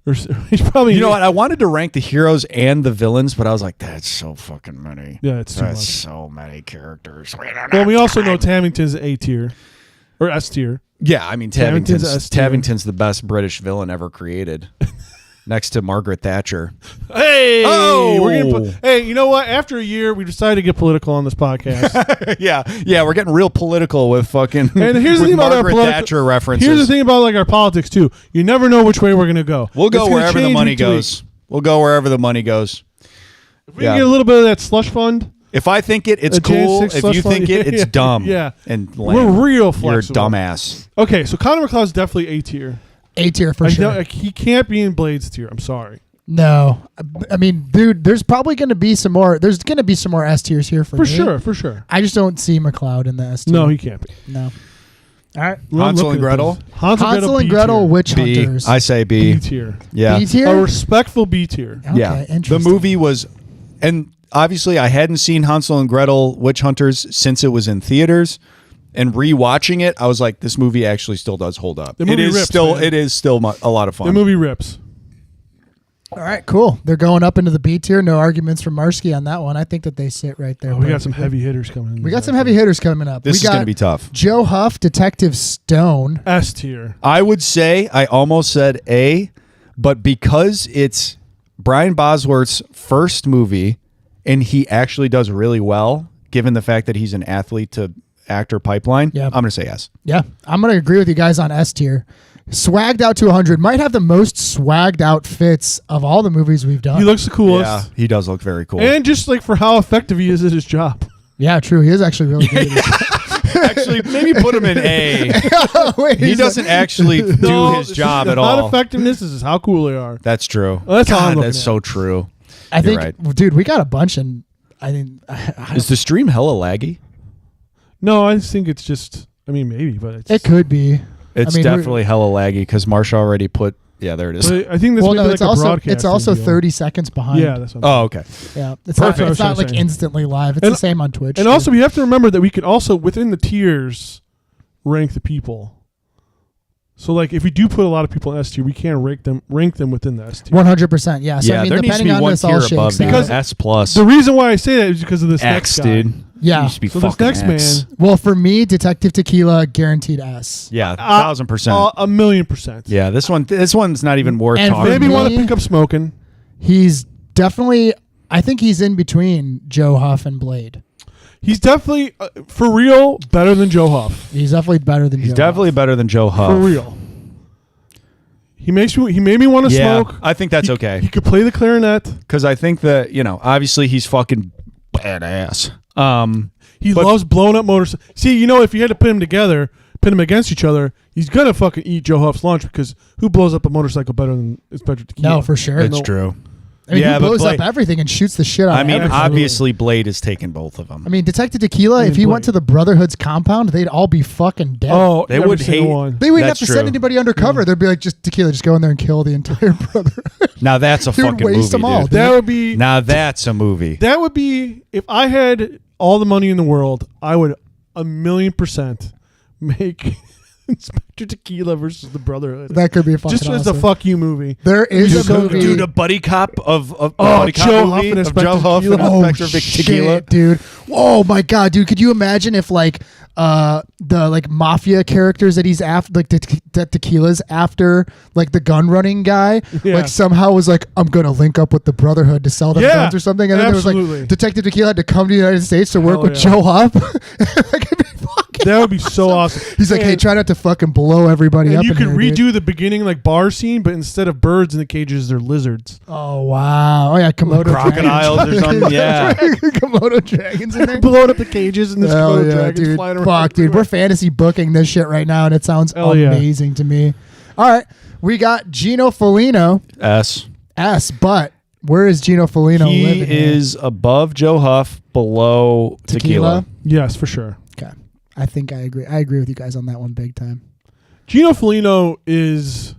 Or he's probably. You know what? I wanted to rank the heroes and the villains, but I was like, that's so fucking many. Yeah, it's too That's much. so many characters. Well, we also know Tavington's A tier or S tier. Yeah, I mean Tavington's S tier. Tavington's the best British villain ever created, next to Margaret Thatcher. Hey, Oh! we're gonna hey, you know what? After a year, we decided to get political on this podcast. yeah, we're getting real political with fucking. And here's the with thing about our Margaret political Thatcher references. Here's the thing about like our politics too. You never know which way we're gonna go. We'll go It's gonna wherever the change money week to week. goes. We'll go wherever the money goes. If we can get a little bit of that slush fund, If I think it's a Jan cool. 6 If slush you fund, think it's yeah, dumb. yeah. And we're lame. real You're a flexible. dumbass. Okay, so Connor McLeod's definitely A tier. A tier for sure. He can't be in Blade's tier. I'm sorry. No, I mean, dude, there's probably going to be some more. There's going to be some more S tiers here for For me. sure. I just don't see McLeod in the S tier. No, he can't be. No. All right. Hansel and Gretel? Hansel and B Gretel, tier. Witch B. Hunters. I say B B. tier. Yeah. B tier. A respectful B tier. Okay, Yeah. The interesting. movie was, and obviously I hadn't seen Hansel and Gretel Witch Hunters since it was in theaters. And rewatching it, I was like, this movie actually still does hold up. The movie it is rips, still man. it is still a lot of fun. The movie rips. All right, cool. They're going up into the B tier. No arguments from Marsky on that one. I think that they sit right there. We got some heavy hitters coming in. We got some heavy hitters coming up. This we is got going to be tough. Joe Huff, Detective Stone. S tier. I would say I almost said A, but because it's Brian Bosworth's first movie and he actually does really well, given the fact that he's an athlete to actor pipeline, Yeah. I'm going to say yes. Yeah, I'm going to agree with you guys on S tier. Swagged out to 100. Might have the most swagged outfits of all the movies we've done. He looks the coolest. Yeah, he does look very cool. And just like for how effective he is at his job. Yeah, true. He is actually really good at this. actually, maybe put him in A. Wait, He he's doesn't actually do his job at Not all. effectiveness. This is how cool they are. That's true. Well, that's how I'm God, looking that's at so it. true. I think, right. dude, we got a bunch, and I think Is the stream hella laggy? No, I just think it's just. I mean, maybe, but it's. it could be. It's I mean, definitely hella laggy because Marsha already put. Yeah, there it is. But I think this Well, may no, be like it's a also broadcast 30 seconds behind. Yeah, that's what I'm Oh, okay. yeah. It's Perfect. not, it's not That's what like I'm saying. instantly live. It's And- the same on Twitch. And also, we have to remember that we can also within the tiers rank the people. So, like, if we do put a lot of people in S tier, we can rank them within the S tier. 100%. Yeah. So Yeah, I mean, there needs to depending be on one this, all tier shakes above out. Because- S plus. The reason why I say that is because of this X, next guy. dude. Yeah. You should be So this fucking next X. man, Well, for me, Detective Tequila, guaranteed S. Yeah, 1,000%. 1,000,000%. Yeah, this one's not even worth And talking. Maybe me- want to pick up smoking. He's definitely, I think he's in between Joe Huff and Blade. He's definitely, for real, better than Joe Huff. He's definitely better than. He's Joe definitely Huff. better than Joe Huff. For real. He made me want to Yeah, smoke. I think that's He okay. could play the clarinet. Because I think that, obviously he's fucking badass. He But- loves blowing up motorcycles. See, if you had to put them against each other, he's gonna fucking eat Joe Huff's lunch because who blows up a motorcycle better than Inspector Tequila? No, for sure. It's true. I mean, Yeah, he but blows Blade- up everything and shoots the shit out. I of mean, everything. obviously Blade has taken both of them. I mean, Detective Tequila. If he went to the Brotherhood's compound, they'd all be fucking dead. Oh, They every would single hate- one. They wouldn't have That's to send true. anybody undercover. They'd be like, just Tequila, just go in there and kill the entire Brotherhood. Now that's a He would fucking waste movie, them all, dude. dude. That would be. Now that's a movie. That would be if I had all the money in the world. I would 1,000,000% make Inspector Tequila versus the Brotherhood. That could be fucking Just as a awesome. fuck you movie. There is a movie. Dude, a buddy cop of a Oh, buddy cop Joe movie Huff and of Inspector Joe Huff and Tequila. Inspector Tequila. Shit, dude. Oh my god, dude. Could you imagine if the like mafia characters that he's after, like that Tequila's after, like the gun running guy, Yeah. like somehow was like, I'm gonna link up with the Brotherhood to sell them Yeah, guns or something, and then there was absolutely. like Detective Tequila had to come to the United States to work Hell with yeah. Joe Huff. That could be fucking That would be so awesome. He's like, hey, And- try not to fucking blow everybody And up. you in could here, redo dude. the beginning like bar scene, but instead of birds in the cages, they're lizards. Oh wow! Oh yeah, Komodo Crocodiles or dragons. something, yeah. Komodo dragons in there. Blowing up the cages and this Hell Komodo yeah, dragon's dude! flying around. Fuck, dude, we're fantasy booking this shit right now, and it sounds Hell yeah. amazing to me. All right, we got Gino Foligno S. but where is Gino Foligno He living? here? is above Joe Huff, below Tequila. Yes, for sure. Okay, I think I agree. I agree with you guys on that one big time. Gino Foligno is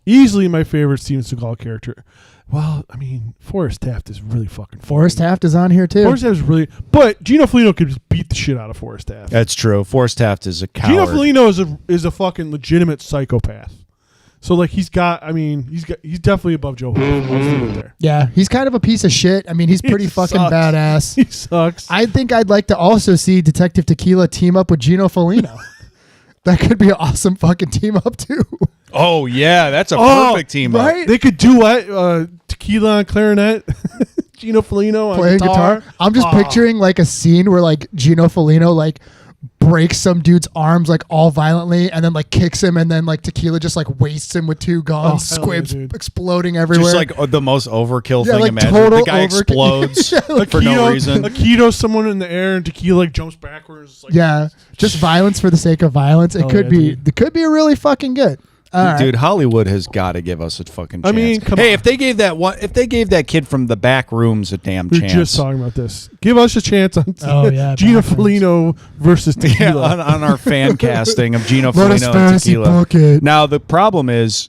easily my favorite Steven Seagal character. Well, I mean, Forrest Taft is really fucking funny. Forrest Taft is on here too. Forrest Taft is really, but Gino Foligno could just beat the shit out of Forrest Taft. That's true. Forrest Taft is a coward. Gino Foligno is a fucking legitimate psychopath. So like he's definitely above Joe Huff. I'll leave it there. Yeah, he's kind of a piece of shit. I mean, he's pretty fucking sucks. badass. He sucks. I think I'd like to also see Detective Tequila team up with Gino Foligno. That could be an awesome fucking team up too. Oh yeah, that's a Oh, perfect team right? up. They could duet Tequila on clarinet, Gino Foligno on Playing guitar. I'm just picturing like a scene where like Gino Foligno like breaks some dude's arms like all violently and then like kicks him and then like Tequila just like wastes him with two guns, Oh, hell yeah, squibs dude. exploding everywhere. Just like the most overkill Yeah, thing like imaginable. total The guy overkill. explodes Yeah, like for no reason. Aikido someone in the air and Tequila like jumps backwards. Like, yeah, just violence for the sake of violence. It Oh, could yeah, be dude. it could be really fucking good. All right. Dude, Hollywood has got to give us a fucking chance. I mean, come hey, on. if they gave that kid from the back rooms a damn we were chance. just talking about this. Give us a chance on Oh, yeah, Gino backwards. Foligno versus yeah, Tequila. on our fan casting of Gino Let us Foligno and fantasy Tequila. book it. Now the problem is,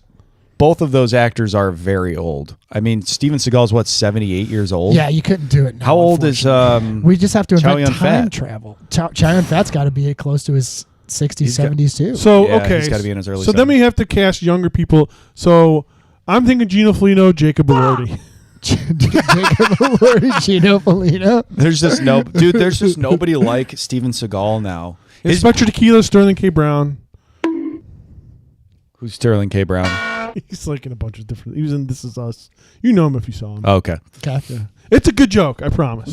both of those actors are very old. I mean, Steven Seagal's what, 78 years old? Yeah, you couldn't do it now. How old is We just have to Chow invent Yun time Fat? travel. Chow Yun Fat's got to be close to his 60s, got- 70s too. So Yeah, okay, he's gotta be in his early So then we 70s. have to cast younger people. So I'm thinking Gino Foligno, Jacob Elordi. Jacob Elordi, Gino Foligno. There's just there's just nobody like Steven Seagal now. Inspector Tequila, Sterling K. Brown. Who's Sterling K. Brown? He's like in a bunch of different. He was in This Is Us. You know him if you saw him. Okay. Okay. It's a good joke, I promise.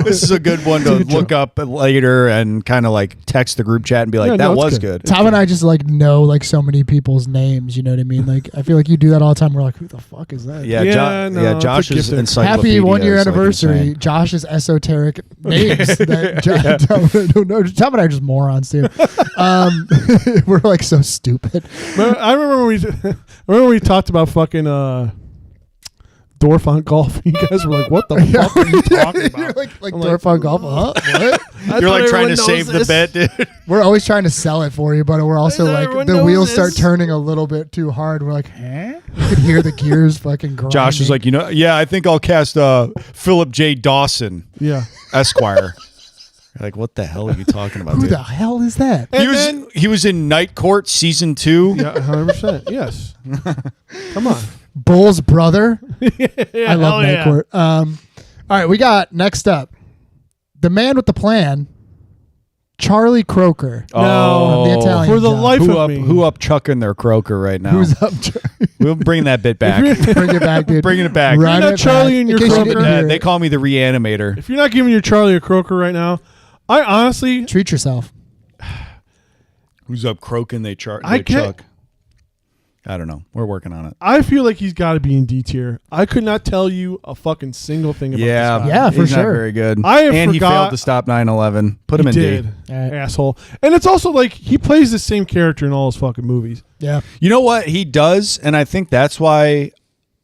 This is a good one to look up later and kind of like text the group chat and be like, Yeah, that no, it's was good. good. Tom and I just like know like so many people's names. You know what I mean? Like I feel like you do that all the time. We're like, who the fuck is that? Yeah, Yeah, no, it's a Josh's gift. encyclopedia. Happy 1 year is, like, anniversary. insane. Josh's esoteric names. That Tom and I are just morons too. We're like so stupid. I remember when we talked about fucking Dorf on golf. You guys were like, "What the fuck are you talking about?" You're like I'm Dorf on golf. Huh? What? You're like trying to save the bet, dude. We're always trying to sell it for you, but we're also I know like everyone the knows wheels start this. turning a little bit too hard. We're like, huh? You could hear the gears fucking grinding. Josh is like, yeah, I think I'll cast Philip J. Dawson, Yeah. Esquire. You're like, what the hell are you talking about, who dude? the hell is that? He was in Night Court season 2. Yeah, 100%. Yes. Come on. Bull's brother. Yeah, I love hell Night yeah. Court. All right, we got next up the man with the plan, Charlie Croker. Oh, The Italian for the Job. life who of up me. who up chucking their croaker right now? Who's up? We'll bring that bit back. Bring it back, dude. Bringing it back. Run You're not it Charlie back. and your In case you Croker. didn't hear They it. call me the reanimator. If you're not giving your Charlie a croaker right now, I honestly, Treat yourself. Who's up croaking they I can't- chuck? I don't know. We're working on it. I feel like he's got to be in D tier. I could not tell you a fucking single thing about Yeah, this guy. Yeah, for he's not sure. very good. I have and he forgot- failed to stop 9/11. Put him He in did. D. All right. Asshole. And it's also like he plays the same character in all his fucking movies. Yeah. You know what he does, and I think that's why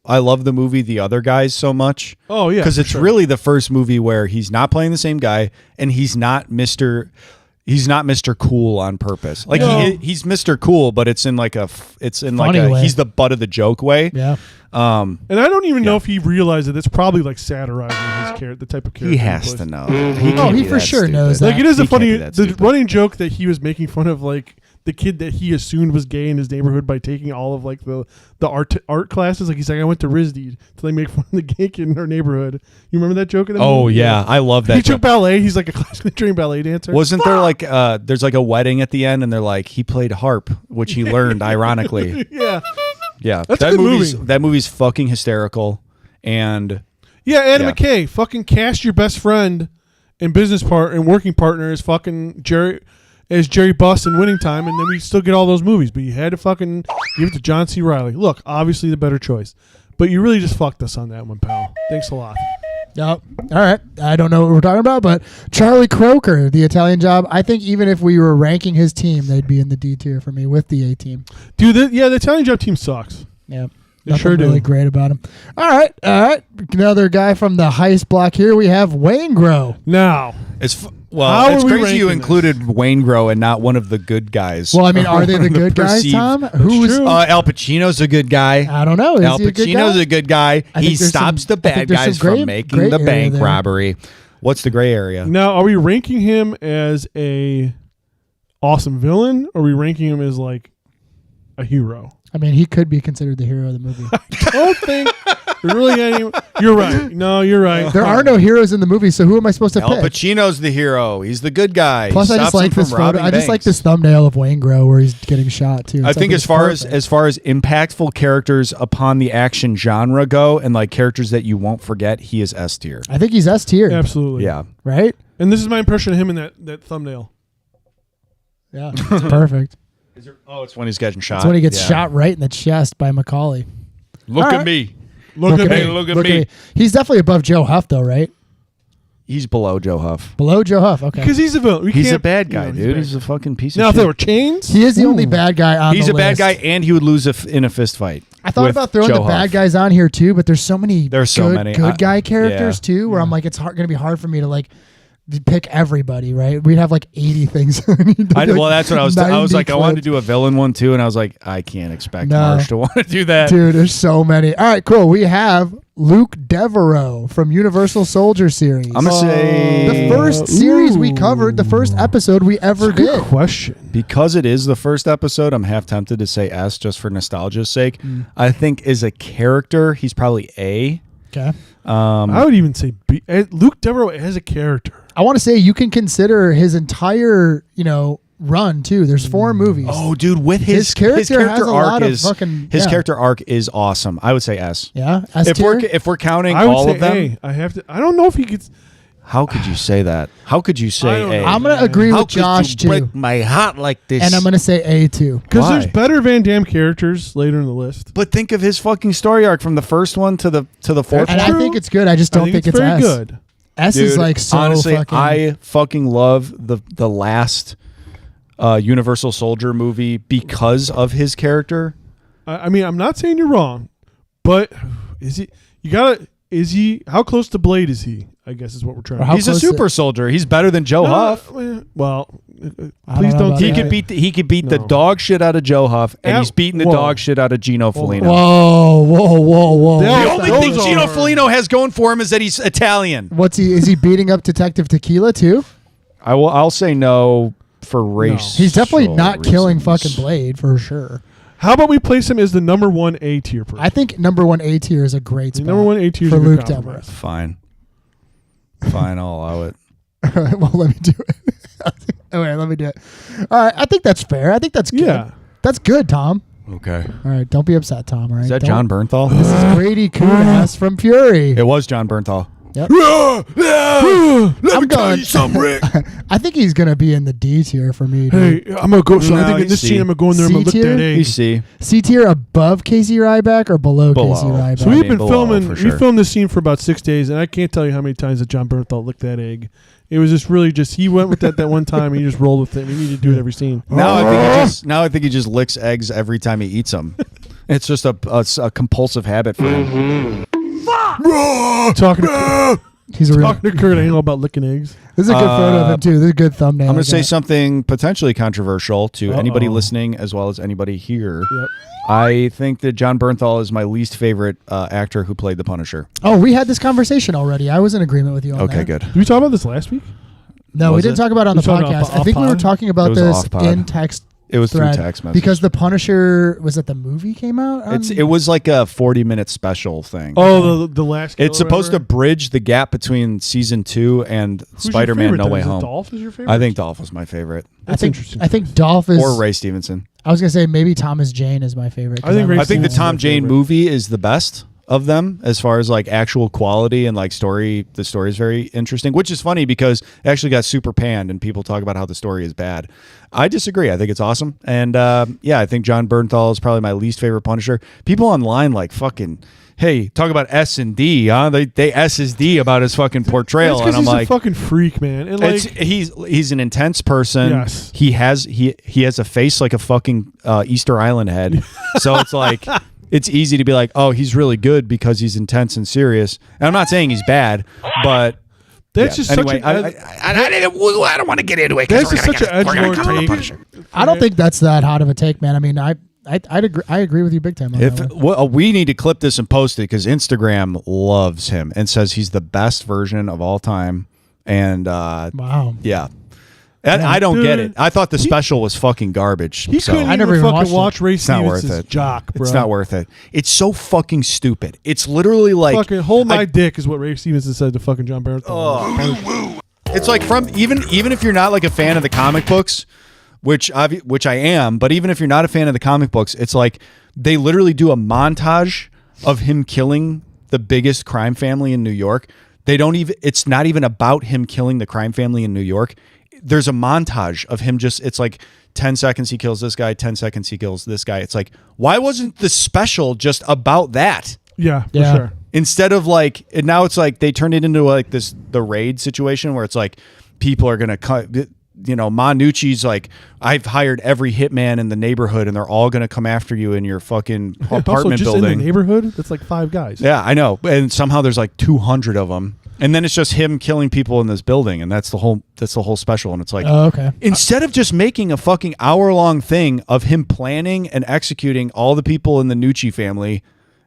I love the movie The Other Guys so much. Oh, yeah. Because for it's sure. really the first movie where he's not playing the same guy, and he's not Mr. Cool on purpose. Like No. he's Mr. Cool, but it's in like Funny way. he's the butt of the joke way. Yeah. Um, And I don't even know if he realized that it's probably like satirizing his the type of character he has plays. to know. Oh, can't he be for that sure stupid. knows that. Like it is He a can't funny be that the stupid. running joke that he was making fun of like the kid that he assumed was gay in his neighborhood by taking all of like the art classes. Like he's like, I went to RISD, so they make fun of the gay kid in our neighborhood. You remember that joke? In the Oh movie? yeah, I love that. He took joke. ballet. He's like a classically trained ballet dancer. Wasn't there like there's like a wedding at the end, and they're like he played harp, which he learned ironically. Yeah, Yeah, That's a that good movie's movie. that movie's fucking hysterical, and yeah. Adam Yeah. McKay, fucking cast your best friend and business partner and working partner as fucking Jerry Buss in Winning Time, and then we still get all those movies. But you had to fucking give it to John C. Reilly. Look, obviously the better choice, but you really just fucked us on that one, pal. Thanks a lot. Yep. All right. I don't know what we're talking about, but Charlie Croker, The Italian Job. I think even if we were ranking his team, they'd be in the D tier for me with the A team. Dude, the Italian Job team sucks. Yep. They Nothing sure do. really great about him. All right. Another guy from the heist block here. We have Waingro. Now, it's How it's are we crazy you ranking included Waingro and not one of the good guys. Well, I mean, are they the good guys, perceived- Tom? Who's? true. Al Pacino's a good guy. I don't know. Is Al he a good Pacino's guy? a good guy. I He think there's stops some- the I think bad there's some guys gray- from making gray the area bank there. robbery. What's the gray area? now are we ranking him as a awesome villain, or are we ranking him as like a hero? I mean, he could be considered the hero of the movie. I don't think there's really any. You're right. No, you're right. There are no heroes in the movie, so who am I supposed to Al pick? Pacino's the hero. He's the good guy. Plus, He I just stops him like this from photo. robbing I just like banks. this thumbnail of Waingro where he's getting shot too. I think as far as impactful characters upon the action genre go, and like characters that you won't forget, he is S tier. I think he's S tier. Absolutely. Yeah. Right? And this is my impression of him in that thumbnail. Yeah, it's perfect. It's when he's getting shot. That's when he gets Yeah. shot right in the chest by Macaulay. Look All at right. me. Look at me. Look at me. He's definitely above Joe Huff, though, right? He's below Joe Huff. Below Joe Huff. Okay. Because he's a villain. We He's a can't- bad guy, you know, dude. bad. He's a fucking piece Now, of if there shit. were chains, He is the only bad guy on He's the a bad list. guy, and he would lose in a fist fight. I thought with about throwing Joe the bad Huff. guys on here too, but there's so many There's so good, many. good guy characters yeah. too, where I'm like, it's going to be hard for me to like pick everybody, right? We'd have like 80 things. Well, that's what I was. I was 90 like, I wanted to clips. do a villain one too, and I was like, I can't expect No. Marsh to want to do that. Dude, there's so many. All right, cool. We have Luke Devereaux from Universal Soldier series. I'm gonna say the first series we covered, the first episode we ever good did. question. because it is the first episode. I'm half tempted to say S just for nostalgia's sake. I think as a character, he's probably A. Okay. I would even say B. Luke Devereaux as a character. I want to say you can consider his entire, run too. There's 4 movies. Oh, dude, with His character has a arc lot of is fucking- his yeah. character arc is awesome. I would say S. Yeah. S If tier? we're counting I would all say of them, A. I have to. I don't know if he gets. how could you say that? How could you I say don't A? know. I'm going to agree How with could Josh you too. break my heart like this? And I'm going to say A too. Because Why? there's better Van Damme characters later in the list. But think of his fucking story arc from the first one to the fourth And one. I think it's good. I just don't think it's very S. good. S is Dude, like so honestly, fucking. I fucking love the last Universal Soldier movie because of his character. I mean, I'm not saying you're wrong, but is he? You gotta. Is he? How close to Blade is he? I guess is what we're trying. Or to how He's a close super soldier. He's better than Joe Huff. Well, I please don't know don't. about He that. could beat the No. dog shit out of Joe Huff, and At- he's beating the whoa. dog shit out of Gino Felino. Whoa. That- The only Those thing Gino are- Felino has going for him is that he's Italian. What's he? Is he beating up Detective Tequila too? I'll say no for race. He's definitely not killing reasons. fucking Blade for sure. How about we place him as the number 1 A tier person? I think number 1 A tier is a great The spot. number 1 A tier is for a good Luke compromise. Devereaux. Fine, I'll allow it. All right, well, let me do it. All right, let me do it. All right, I think that's fair. I think that's good. Yeah. That's good, Tom. Okay. All right, don't be upset, Tom. All right. Is that Don't- John Bernthal? This is Grady Kunas from Fury. It was John Bernthal. Yep. Let I'm me tell going- you something, Rick. I think he's gonna be in the D tier for me. Dude. Hey, I'm gonna go. So I No, think in he's this C. scene, I'm gonna go in there. I'm gonna look C tier? that You egg. see. C tier above Casey Ryback or below, Below. Casey Ryback? So we've been below, filming. for sure. We filmed this scene for about 6 days, and I can't tell you how many times that John Bernthal licked that egg. It was just really just he went with that one time, and he just rolled with it. We need to do it every scene. Now I think he just licks eggs every time he eats them. It's just a compulsive habit for him. Talking to, He's a real. talking to Kurt Angle about licking eggs. This is a good photo of him too. This is a good thumbnail. I'm going I to say got. something potentially controversial to anybody Uh-oh. listening as well as anybody here. Yep. I think that John Bernthal is my least favorite actor who played the Punisher. Oh, we had this conversation already. I was in agreement with you on Okay, that. good. Did we talk about this last week? No, we Was didn't it? talk about it on the We talked about podcast. I think we were off-pod? talking It about was this off-pod. in text. It was through thread text message. because the Punisher was it the movie came out. It was like a 40-minute special thing. Oh, the last. It's kill or supposed to whatever? bridge the gap between season 2 and Who's your Spider-Man favorite No then? Way Is it Home. Dolph is your favorite? I think Dolph was my favorite. That's I think, interesting. I think Dolph is. Or Ray Stevenson. I was gonna say maybe Thomas Jane is my favorite. I think Ray I think the Stevenson's Tom my Jane favorite. movie is the best of them as far as like actual quality and like story. The story is very interesting, which is funny because it actually got super panned and people talk about how the story is bad. I disagree. I think it's awesome. And yeah, I think John Bernthal is probably my least favorite Punisher. People online like fucking, hey, talk about S&D, huh? They S&D about his fucking portrayal. That's And I'm he's like, a fucking freak, man. And like, he's an intense person. Yes. He has a face like a fucking Easter Island head. So it's like it's easy to be like, oh, he's really good because he's intense and serious. And I'm not saying he's bad, but that's yeah. just Anyway, such I don't want to get into it. that's just such an edgelord take. I don't think that's that hot of a take, man. I mean, I'd agree. I agree with you big time on If that one. we need to clip this and post it because Instagram loves him and says he's the best version of all time. And Wow. yeah. And I don't get Dude, it. I thought the special was fucking garbage. He so couldn't I never even even fucking watched it. watch Ray it's not worth Stevens' it. jock, bro. It's not worth it. It's so fucking stupid. It's literally like Fucking hold my I- dick is what Ray Stevenson said to fucking John Bernthal. It's like from even if you're not like a fan of the comic books, which I am, but even if you're not a fan of the comic books, it's like they literally do a montage of him killing the biggest crime family in New York. They don't even. It's not even about him killing the crime family in New York. There's a montage of him just. It's like 10 seconds he kills this guy, 10 seconds he kills this guy. It's like, why wasn't the special just about that? Yeah, for Yeah. sure. Instead of like, and now it's like they turned it into like the raid situation where it's like people are gonna cut. You know, Manucci's like, I've hired every hitman in the neighborhood, and they're all gonna come after you in your fucking Also, apartment just in building. the neighborhood, that's like 5 guys. Yeah, I know, and somehow there's like 200 of them, and then it's just him killing people in this building, and that's the whole special. And it's like, Oh, okay. instead of just making a fucking hour-long thing of him planning and executing all the people in the Nucci family,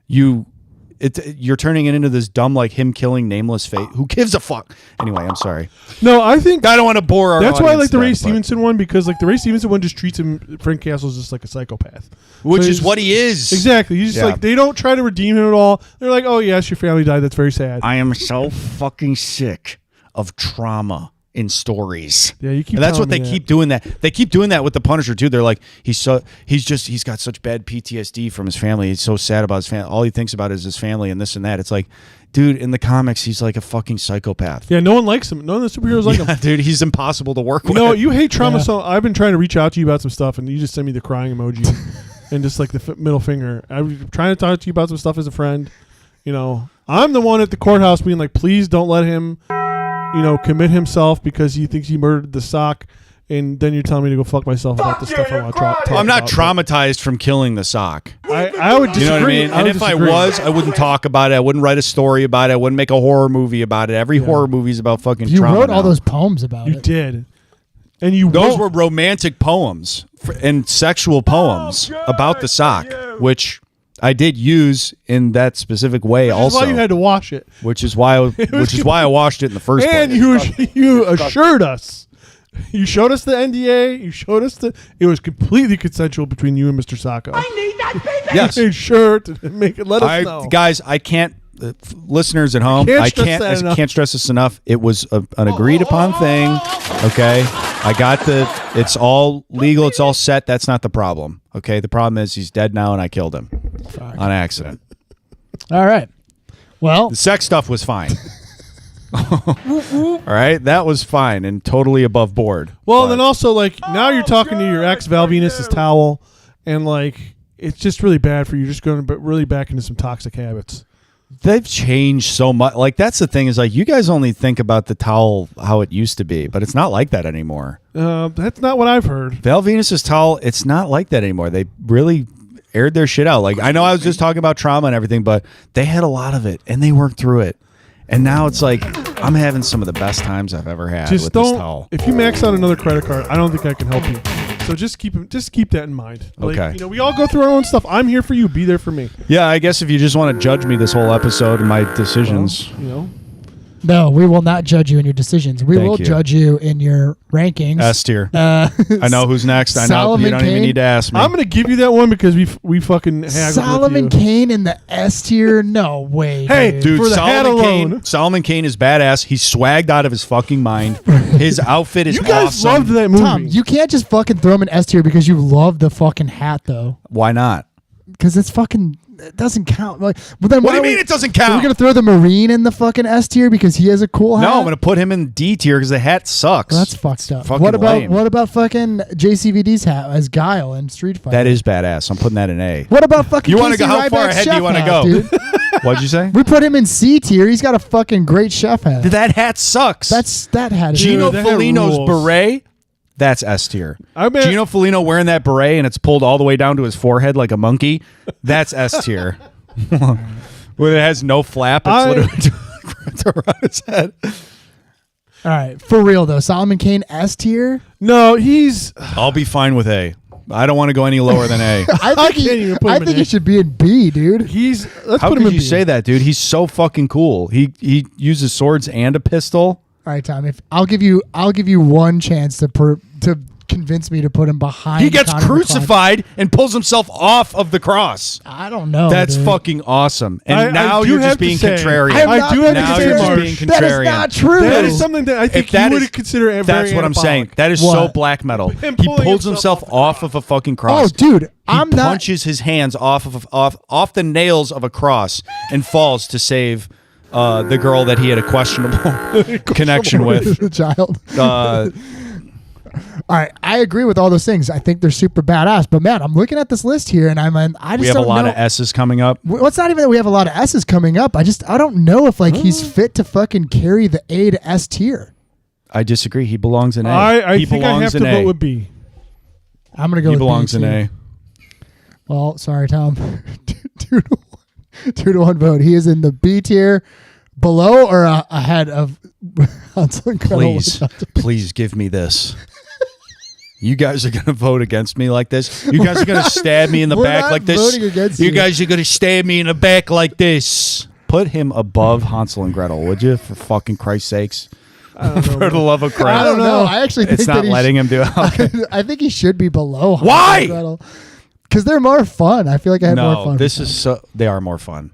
you're turning it into this dumb like him killing nameless fate. Who gives a fuck? Anyway, I'm sorry. No, I think I don't want to bore our that's why I audience like the to Ray death, but- Stevenson one because like the Ray Stevenson one just treats him Frank Castle's just like a psychopath, which So is he's- what he is. Exactly. He's just Yeah. like they don't try to redeem him at all. They're like, oh yes, your family died. That's very sad. I am so fucking sick of trauma in stories. Yeah, you keep And that's telling what they me that. keep doing that. They keep doing that with the Punisher too. They're like, he's got such bad PTSD from his family. He's so sad about his family. All he thinks about is his family and this and that. It's like, dude, in the comics, he's like a fucking psychopath. Yeah, no one likes him. None of the superheroes like him. Dude, he's impossible to work You with. know, you hate trauma Yeah. so I've been trying to reach out to you about some stuff, and you just send me the crying emoji and just like the middle finger. I'm trying to talk to you about some stuff as a friend. You know, I'm the one at the courthouse being like, please don't let him, commit himself because he thinks he murdered the sock. And then you're telling me to go fuck myself about the stuff I want to talk I'm not about. traumatized from killing the sock. I would disagree. You know what I mean? And would if I disagree. was, I wouldn't talk about it. I wouldn't write a story about it. I wouldn't make a horror movie about it. Every horror movie is about fucking You trauma wrote all now. those poems about You it. did. And you Those won't- were romantic poems and sexual poems about the sock, which I did use in that specific way That's also. why you had to wash it. which is why I washed it in the first And place. you assured us. You showed us the NDA. You showed us it was completely consensual between you and Mr. Sacco. Yes. Made sure to let us know. Guys, I can't listeners at home, I can't stress this enough. It was an agreed upon thing. Okay, I got it's all legal. It's all set. That's not the problem. Okay, the problem is he's dead now, and I killed him on accident. All right. Well, The sex stuff was fine. All right, that was fine and totally above board. Well, But- then also like now you're talking to your ex Val Venus's towel, and like it's just really bad for you. You're just going really back into some toxic habits. They've changed so much. Like that's the thing is like you guys only think about the towel how it used to be, but it's not like that anymore. That's not what I've heard. Val Venus's towel, it's not like that anymore. They really aired their shit out. Like I know I was just talking about trauma and everything, but they had a lot of it and they worked through it. And now it's like I'm having some of the best times I've ever had Just with this don't. towel. If you max out another credit card, I don't think I can help you. So just keep that in mind. Like, Okay. You know, we all go through our own stuff. I'm here for you. Be there for me. Yeah, I guess if you just want to judge me this whole episode and my decisions. You know. no, we will not judge you in your decisions. We Thank will you. judge you in your rankings. S tier. I I know who's next. I know Solomon you don't even Kane. need to ask me. I'm gonna give you that one because we fucking haggled Solomon with you. Kane in the S tier? No way. Hey, Dude, for the hat alone. Solomon Kane is badass. He's swagged out of his fucking mind. His outfit is You guys awesome. loved that movie. Tom, you can't just fucking throw him in S tier because you love the fucking hat, though. Why not? Because it's fucking. It doesn't count. Like, but then What do why you mean it doesn't Are we count? gonna throw the Marine in the fucking S tier because he has a cool hat? No, I'm going to put him in D tier because the hat sucks. Well, that's fucked up. Fucking What about lame. what about fucking JCVD's hat as Guile in Street Fighter? That is badass. I'm putting that in A. What about fucking? You wanna Casey go- how far Ryback's ahead do chef you wanna hat, go? dude? What'd you say? We put him in C tier. He's got a fucking great chef hat. That hat sucks. That hat. Is Gino Dude, that hat Felino's rules. beret. That's S tier. I bet- Gino Felino wearing that beret and it's pulled all the way down to his forehead like a monkey. That's S tier. When it has no flap, it's literally wrapped around his head. All right, for real though. Solomon Kane S tier. No, he's. I'll be fine with A. I don't want to go any lower than A. I think can't even put him in think A. he should be in B, dude. Let's How put him could in you B. say that, dude? He's so fucking cool. He uses swords and a pistol. All right, Tom. If I'll give you one chance to convince me to put him behind. He gets Conor McGregor. crucified and pulls himself off of the cross. I don't know. That's dude. fucking awesome. And I now do you're have just to being say- contrarian. I'm not do have to now say, you're just Marsh, being That is contrarian. not true. That is something that I think If that you is- would consider very That's what I'm saying. That is so What? black metal. Him He pulling pulls himself himself off of a fucking Oh, cross. dude, He I'm not. punches his hands off the nails of a cross and falls to save the girl that he had a questionable connection with. the child. Uh, All right, I agree with all those things. I think they're super badass. But man, I'm looking at this list here, and I just we have a don't lot know. of S's coming up. Well, it's not even that we have a lot of S's coming up. I don't know if like he's fit to fucking carry the A to S tier. I disagree. He belongs in A. I he think I have belongs in to A. vote with B. I'm gonna go. He with belongs B in too. A. Well, sorry, Tom. 2-1 vote. He is in the B tier, below or ahead of Hansel and Gretel. Please, please give me this. You guys are going to vote against me like this? You guys are going to stab me in the We're back not like this? voting against you. guys are going to stab me in the back like this. Put him above Hansel and Gretel, would you? For fucking Christ's sakes. For the love of Christ. I don't know. I actually think It's not that letting him do it. Okay. I think he should be below. Why? Because they're more fun. I feel like I had more No, fun. this is so. They are more fun.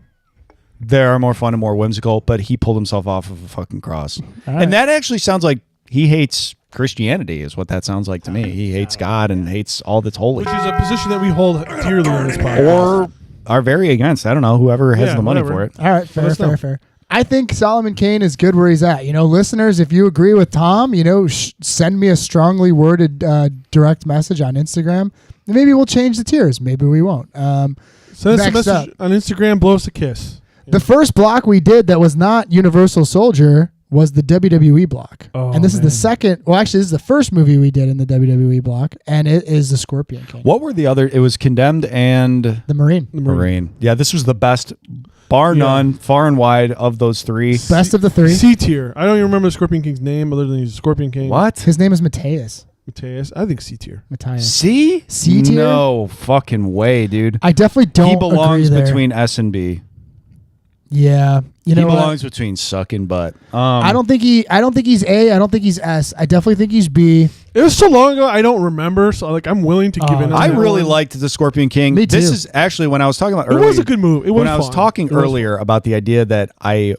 They are more fun and more whimsical, but he pulled himself off of a fucking cross. right. And that actually sounds like he hates Christianity, is what that sounds like to me. He hates God and hates all that's holy. Which is a position that we hold dearly on this podcast. Or are very against. I don't know. Whoever has Yeah, the money whatever. for it. All right, fair, Let us know. fair. I think Solomon Kane is good where he's at. You know, listeners, if you agree with Tom, you know, send me a strongly worded direct message on Instagram. And maybe we'll change the tiers. Maybe we won't. Send us a Next message up. on Instagram. Blow us a kiss. The first block we did that was not Universal Soldier was the WWE block. Oh, and this is man. the second, well, actually, this is the first movie we did in the WWE block, and it is the Scorpion King. What were the other? It was Condemned and The Marine. Marine. Yeah, this was the best, bar Yeah. none, far and wide of those three. Best of the three. C tier. I don't even remember the Scorpion King's name other than he's Scorpion King. What? His name is Mateus. Mateus. I think C tier. Matthias. C? C tier? No fucking way, dude. I definitely don't He belongs agree there. between S and B. Yeah, you He know what? belongs between suck and butt. I don't think he's A. I don't think he's S. I definitely think he's B. It was so long ago, I don't remember. So like, I'm willing to give in. On I that really one. liked the Scorpion King. Me too. This is actually when I was talking about It earlier. was a good move. It was when I was fun. talking It was earlier about the idea that I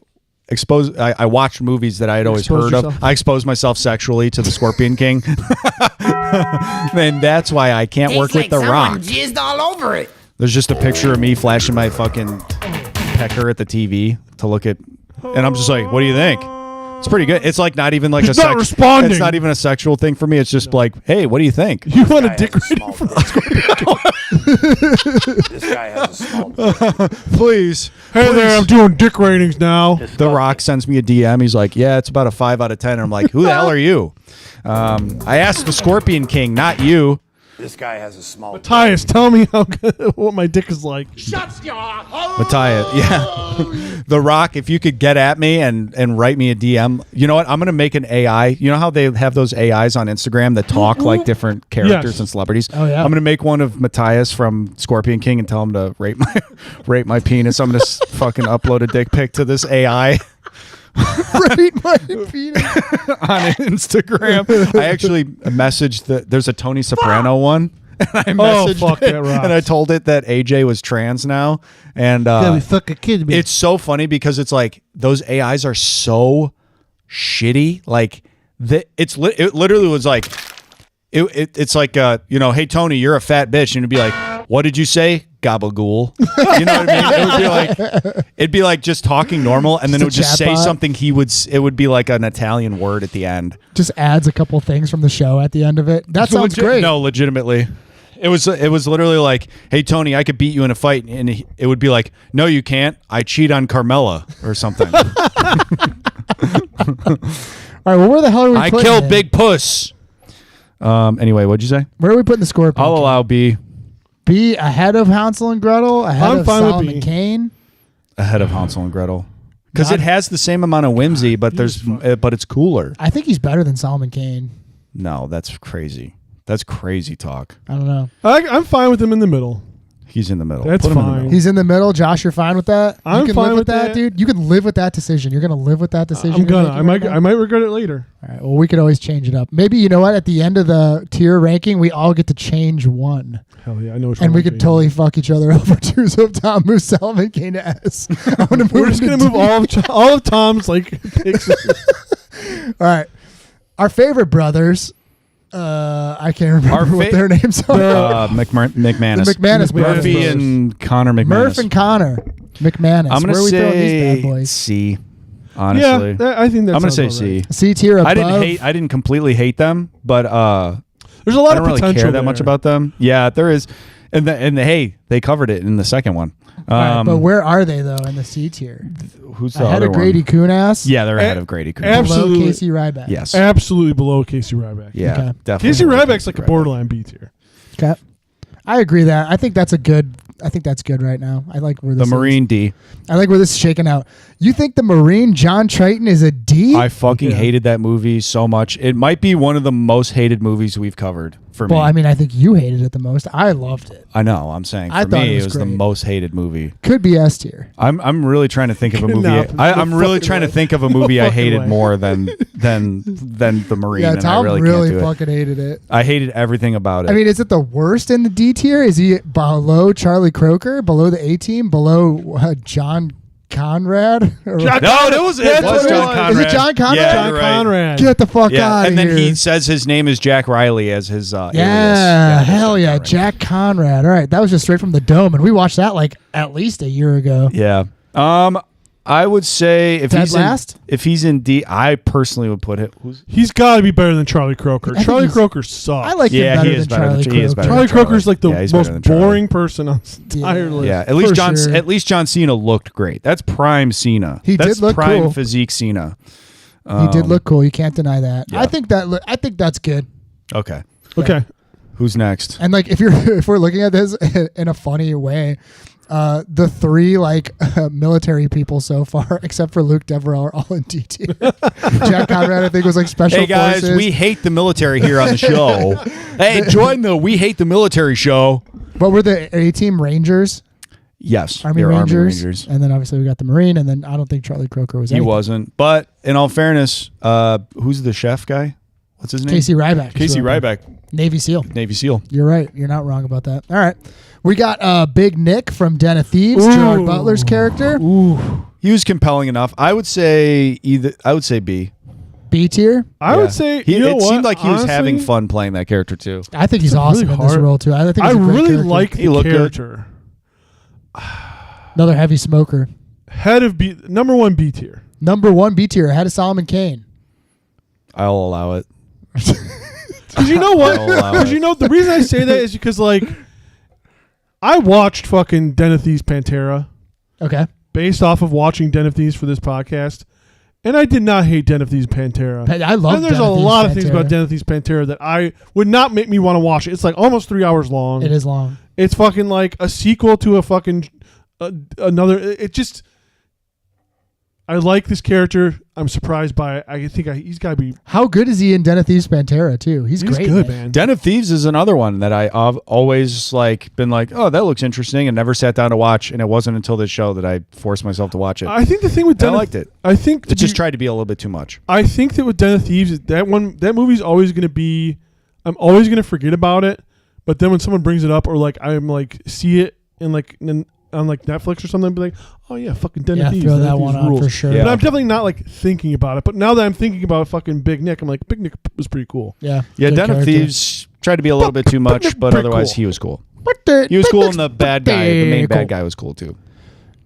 watched movies that I had always Exposed heard of. yourself. I exposed myself sexually to the Scorpion King. And that's why I can't work with The Rock. Jizzed all over it. There's just a picture of me flashing my fucking pecker at the TV to look at, and I'm just like, what do you think? It's pretty good. It's like not even like He's a not responding. It's not even a sexual thing for me. It's just like, hey, what do you think? You want a dick rating for This guy has a small dick. Please. Hey there, I'm doing dick ratings now. The Rock sends me a DM. He's like, yeah, it's about a 5 out of 10. And I'm like, who the hell are you? I asked the Scorpion King, not you. This guy has a small dick. Matthias, tell me how good, what my dick is like. Matthias, yeah. The Rock, if you could get at me and write me a DM, you know what? I'm going to make an AI. You know how they have those AIs on Instagram that talk like different characters Yes. and celebrities? Oh, yeah. I'm going to make one of Matthias from Scorpion King and tell him to rate my penis. I'm going to fucking upload a dick pic to this AI. Rate my penis. On Instagram. I actually messaged there's a Tony Soprano one. And I messaged fuck, it, that rocks. and I told it that AJ was trans now. And fuck a kid. it's so funny because it's like those AIs are so shitty. Like it literally was like it's like hey Tony, you're a fat bitch, and it'd be like, what did you say? Gabagool. You know what I mean? It'd be like just talking normal, and then it would Just a just say chatbot. something it would be like an Italian word at the end. Just adds a couple things from the show at the end of it. That sounds great. No, legitimately. It was literally like, hey Tony, I could beat you in a fight, and it would be like, no, you can't. I cheat on Carmella or something. All right, well, where the hell are we I putting killed it? Big Puss. Anyway, what'd you say? Where are we putting the Scorpion I'll King? allow B B ahead of Hansel and Gretel, ahead I'm of fine with Solomon B. Kane. ahead of Hansel and Gretel because Not- it has the same amount of whimsy, but but it's cooler. I think he's better than Solomon Kane. No, that's crazy. That's crazy talk. I don't know. I'm fine with him in the middle. He's in the middle. That's Put him in the fine. middle. He's in the middle. Josh, you're fine with that? I'm you can fine live with that, that. dude. You can live with that decision. You're gonna live with that decision. I'm you're gonna. making right I might regret it later. now? All right. Well, we could always change it up. Maybe you know what? At the end of the tier ranking, we all get to change one, Hell yeah, I know. and we could totally fuck each other over too. So if Tom moves Solomon Kane to S, I'm gonna move. We're just him gonna to move D. all of Tom's like picks. All right. Our favorite brothers. I can't remember Our what their names are. McManus. The McManus brothers. Murphy and Connor McManus. Murph and Connor McManus. I'm Where gonna are we throwing these bad say boys? C. Honestly, Yeah, I think that's. I'm gonna say C. C tier above. I didn't completely hate them, but There's a I lot don't of really potential care that much there. about them. Yeah, there is, and hey, they covered it in the second one. All right, but where are they though in the C tier? Who's the Ahead other of Grady one? Kunas. Yeah, they're ahead of Grady Cooper. Below Absolutely. Casey Ryback. Yes. Absolutely below Casey Ryback. Yeah, Okay. definitely. Casey below Ryback's like a Ryback. borderline B tier. Okay. I agree that. I think that's good right now. I like where The this Marine D. I like where this is shaking out. You think the Marine John Triton is a D? I fucking Yeah. hated that movie so much. It might be one of the most hated movies we've covered for me. Well, I mean, I think you hated it the most. I loved it. I know. I'm saying for I thought me, it it was was the great. most hated movie. Could be S tier. I'm really trying to think of a movie. No, I'm no really fucking trying way. to think of a movie I fucking hated way. more than the Marine. Yeah, and Tom I really, really can't do it. fucking hated it. I hated everything about it. I mean, is it the worst in the D tier? Is he below Charlie Croker, below the A Team, below John Conrad? Or- John- no, it was That's what it John was. Conrad. Is it John Conrad? Yeah, John you're right. Conrad. Get the fuck Yeah, out and of then here. he says his name is Jack Riley as his alias. Yeah, that's hell John yeah, Conrad. Jack Conrad. All right, that was just straight from the dome, and we watched that like at least a year ago. Yeah. I would say if Dead he's last? if he's in D, I personally would put it. He's got to be better than Charlie Croker. I think Charlie he's- Croker sucks. I like Yeah, him better he is than better than- Charlie he is Croker. better Charlie than Croker's like the Yeah, he's better most than Charlie. boring person on this entire Yeah. list. Yeah, at least For John. sure. At least John Cena looked great. That's prime Cena. He That's did look prime cool. physique Cena. He did look cool. You can't deny that. yeah. I think that's good. Okay. Okay. Who's next? And like if we're looking at this in a funny way, the three military people so far, except for Luke Devereaux, are all in D tier. Jack Conrad, I think, was like special Hey guys, forces. we hate the military here on the show. Hey, join the We Hate the Military show. What were the A Team Rangers? Yes, Army they were Rangers. And then obviously we got the Marine, and then I don't think Charlie Croker was He anything. wasn't. But in all fairness, who's the chef guy? What's his name? Casey Ryback. Casey Ryback, Navy SEAL. Navy SEAL. You're right. You're not wrong about that. All right. We got Big Nick from Den of Thieves, Gerard Butler's character. Ooh. He was compelling enough. I would say B. B tier. I would say It what? seemed like he was Honestly, having fun playing that character too. I think he's It's awesome really in this hard. role too. I think I he's a great really character. like He the looked good. character. Another heavy smoker. Head of B, number 1 B tier. Number 1 B tier ahead of Solomon Kane. I'll allow it. Because you know what? I'll allow Because it. you know the reason I say that is because like I watched fucking Den of Thieves Pantera Okay. based off of watching Den of Thieves for this podcast, and I did not hate Den of Thieves Pantera. I love. And there's Den a of Thieves lot of things Pantera. about Den of Thieves Pantera that I would not make me want to watch it. It's like almost 3 hours long. It is long. It's fucking like a sequel to a fucking another. It just. I like this character. I'm surprised by it. I think he's got to be. How good is he in Den of Thieves Pantera too? He's great. good, man. Den of Thieves is another one that I've always like been like, oh, that looks interesting, and never sat down to watch. And it wasn't until this show that I forced myself to watch it. I think the thing with I Den liked it. I think It just tried to be a little bit too much. I think that with Den of Thieves, that movie's always going to be. I'm always going to forget about it, but then when someone brings it up or like I'm like see it in like on like Netflix or something, I'd be like, oh yeah, fucking Den of Thieves. throw Den that of Thieves one on rules. for sure. Yeah. But I'm definitely not like thinking about it. But now that I'm thinking about fucking Big Nick, I'm like, Big Nick was pretty cool. Yeah. Yeah, good Den of character. Thieves tried to be a little bit too much, but Pretty otherwise cool. he was cool. He was cool, and the bad guy, the main bad guy, was cool too.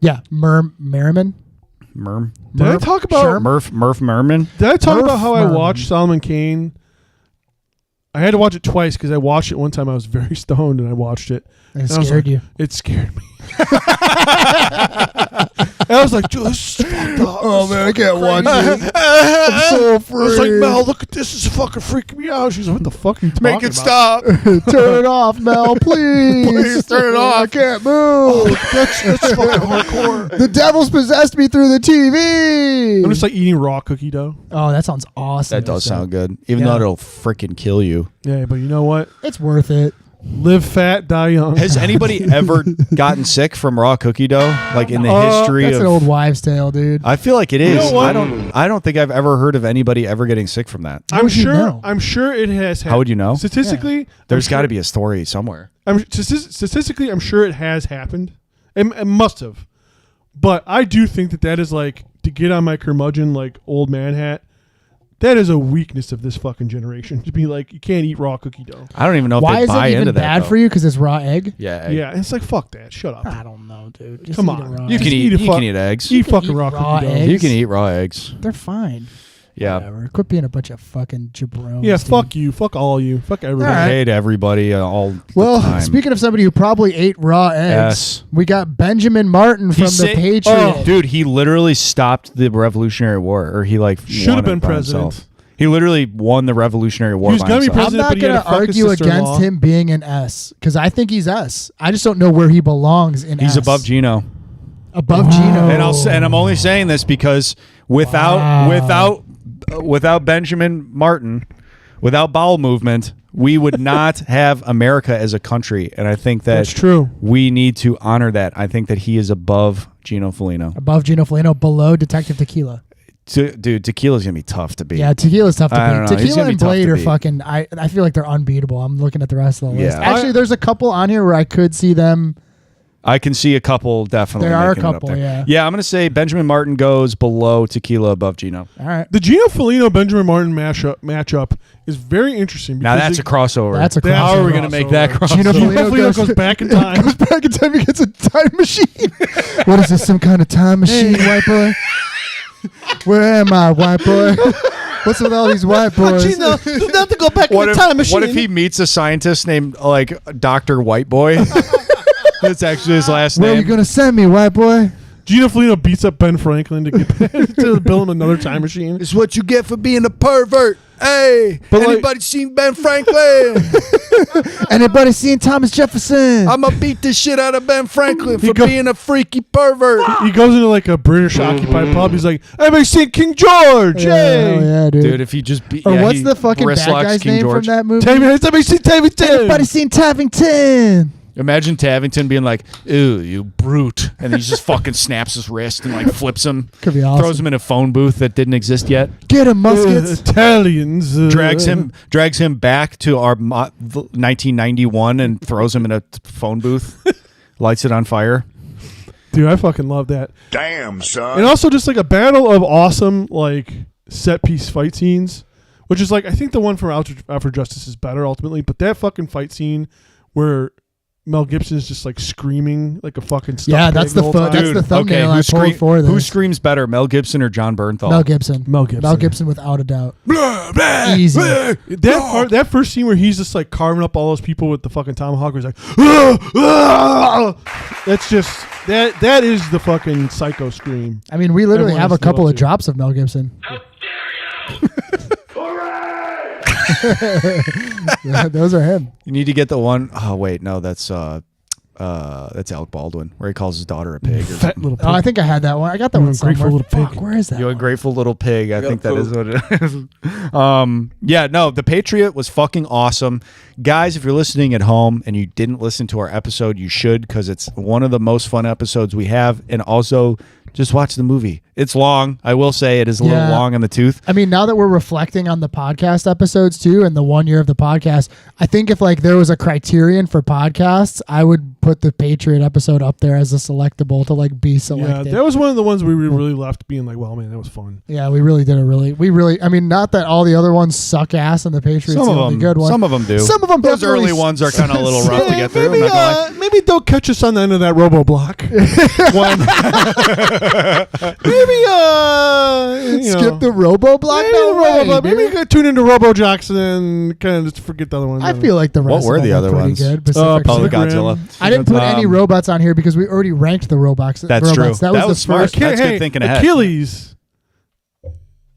Yeah, Merriman. Merm, Did I talk about? Murph Merman. Did I talk Murph about how I Merman. watched Solomon Kane? I had to watch it twice because I watched it one time. I was very stoned and I watched it. It And I was scared like- you. It scared me. And I was like, dude, this is fucked up. Oh man, I can't watch this. I'm so I was like, afraid. Mel, look at this. This is fucking freaking me out. She's like, what the fuck are you talking Make it about? stop. Turn it off, Mel, please. Please turn it off. I can't move. That's fucking hardcore. The devil's possessed me through the TV. I'm just like eating raw cookie dough. Oh, that sounds awesome. That does sound good, even Yeah. though it'll freaking kill you. Yeah, but you know what? It's worth it. Live fat, die young. Has anybody ever gotten sick from raw cookie dough? Like in the history That's of an old wives' tale, dude. I feel like it You is. know what? I don't think I've ever heard of anybody ever getting sick from that. How I'm would you sure. know? I'm sure it has. How would you know? Statistically, There's got to be a story somewhere. Statistically, I'm sure it has happened. It must have. But I do think that is like to get on my curmudgeon like old man hat. That is a weakness of this fucking generation to be like you can't eat raw cookie dough. I don't even know if Why they is buy it even into that. bad though. for you? Because it's raw egg? Yeah. Yeah, and it's like fuck that. Shut up. I don't know, dude. Just Come eat on. it raw. You can Just eat. eat a You fu- can eat eggs. Eat can fucking eat raw raw cookie dough. eggs. You can eat raw eggs. They're fine. Yeah. Whatever. Quit being a bunch of fucking jabrones. Yeah, dude. fuck you. Fuck all you. Fuck everybody. All right. Hate everybody all Well, the time. speaking of somebody who probably ate raw eggs, Yes. we got Benjamin Martin from the Patriot. Oh, dude, he literally stopped the Revolutionary War, or he like Should won have it been by president. himself. He literally won the Revolutionary War. He was by gonna be himself. I'm president, not but he had going to to fuck his argue sister-in-law. against him being an S because I think he's S. I just don't know where he belongs in He's S. above Gino. Above Gino. And I'm only saying this because without Benjamin Martin, without bowel movement, we would not have America as a country. And I think that That's true. we need to honor that. I think that he is above Gino Felino. Above Gino Felino, below Detective Tequila. Dude, Tequila's gonna be tough to beat. Yeah, Tequila's tough to I don't beat. know. He's Tequila gonna be and tough Blade to are beat. fucking. I feel like they're unbeatable. I'm looking at the rest of the list. Yeah. Actually, there's a couple on here where I could see them. I can see a couple definitely. There are a making it up couple, there. yeah. Yeah, I'm gonna say Benjamin Martin goes below Tequila, above Gino. All right, The Gino Felino Benjamin Martin matchup is very interesting. Now because that's a crossover. that's a That's How are we crossover. gonna make that crossover? Gino Gino Felino Felino goes- goes back in time. Goes back in time. He gets a time machine. What is this? Some kind of time machine, white boy? Where am I, white boy? What's with all these white boys? Gino, you have to go back What in if, the time machine. what if he meets a scientist named like Dr. White Boy? That's actually his last Where are you name. gonna send me, white boy? Gino Felino beats up Ben Franklin to get to build him another time machine. It's what you get for being a pervert. Hey, But like- anybody seen Ben Franklin? Anybody seen Thomas Jefferson? I'm gonna beat the shit out of Ben Franklin He for go- being a freaky pervert. He goes into like a British occupied pub. He's like, "Everybody seen King George? yeah, Hey, hell yeah, dude. Dude, if he just beat. Or yeah, what's he the fucking bad wristlocks guy's King name George. from that movie? Everybody seen David Anybody seen Tavington? Imagine Tavington being like, "Ew, you brute," and then he just fucking snaps his wrist and like flips him. Could be awesome. Throws him in a phone booth that didn't exist yet. Get him, muskets. Italians. Drags him back to our 1991 and throws him in a phone booth. Lights it on fire. Dude, I fucking love that. Damn, son. And also just like a battle of awesome like set piece fight scenes, which is like I think the one from Out for Justice is better ultimately, but that fucking fight scene where Mel Gibson is just like screaming like a fucking stuffed Yeah, that's pig the whole time. that's the thumbnail I pulled scream- for this. who screams better, Mel Gibson or John Bernthal? Mel Gibson. Mel Gibson. Mel Gibson, without a doubt. Easy. That first scene where he's just like carving up all those people with the fucking tomahawk, where he's like, that's just that is the fucking psycho scream. I mean, we literally Everyone have a has to couple love of it. drops of Mel Gibson. Those are him. You need to get the one oh wait, no, that's Alec Baldwin, where he calls his daughter a pig. Or Fat something. little pig. Oh, I think I had that one. I got that one Grateful somewhere. Little Pig. Fuck, where is that? You a one? grateful little pig. I think that is what it is. Yeah, no, The Patriot was fucking awesome. Guys, if you're listening at home and you didn't listen to our episode, you should, because it's one of the most fun episodes we have. And also, just watch the movie. It's long. I will say it is a little Yeah. long on the tooth. I mean, now that we're reflecting on the podcast episodes too, and the 1 year of the podcast, I think if like there was a criterion for podcasts, I would put the Patriot episode up there as a selectable to like be Yeah, selected. that was one of the ones we really left being like, well, man, that was fun. Yeah, we really did I mean, not that all the other ones suck ass and the Patriots Some the of only them, good one. some of them do. Some of them Those definitely early ones are kind of a little rough to get through. I'm Maybe, not gonna lie. maybe don't catch us on the end of that Robo Block. Maybe Skip the Robo Block. maybe, No the Robo way, Block. Maybe you dude. could tune into Robo Jocks and kind of just forget the other ones. I feel like the rest What were of them the other pretty ones? good. Pacific Probably Rim. Godzilla. I didn't put any Um, robots on here because we already ranked the robots. That's true. That That was was the smart. first. That's good thinking ahead. Achilles.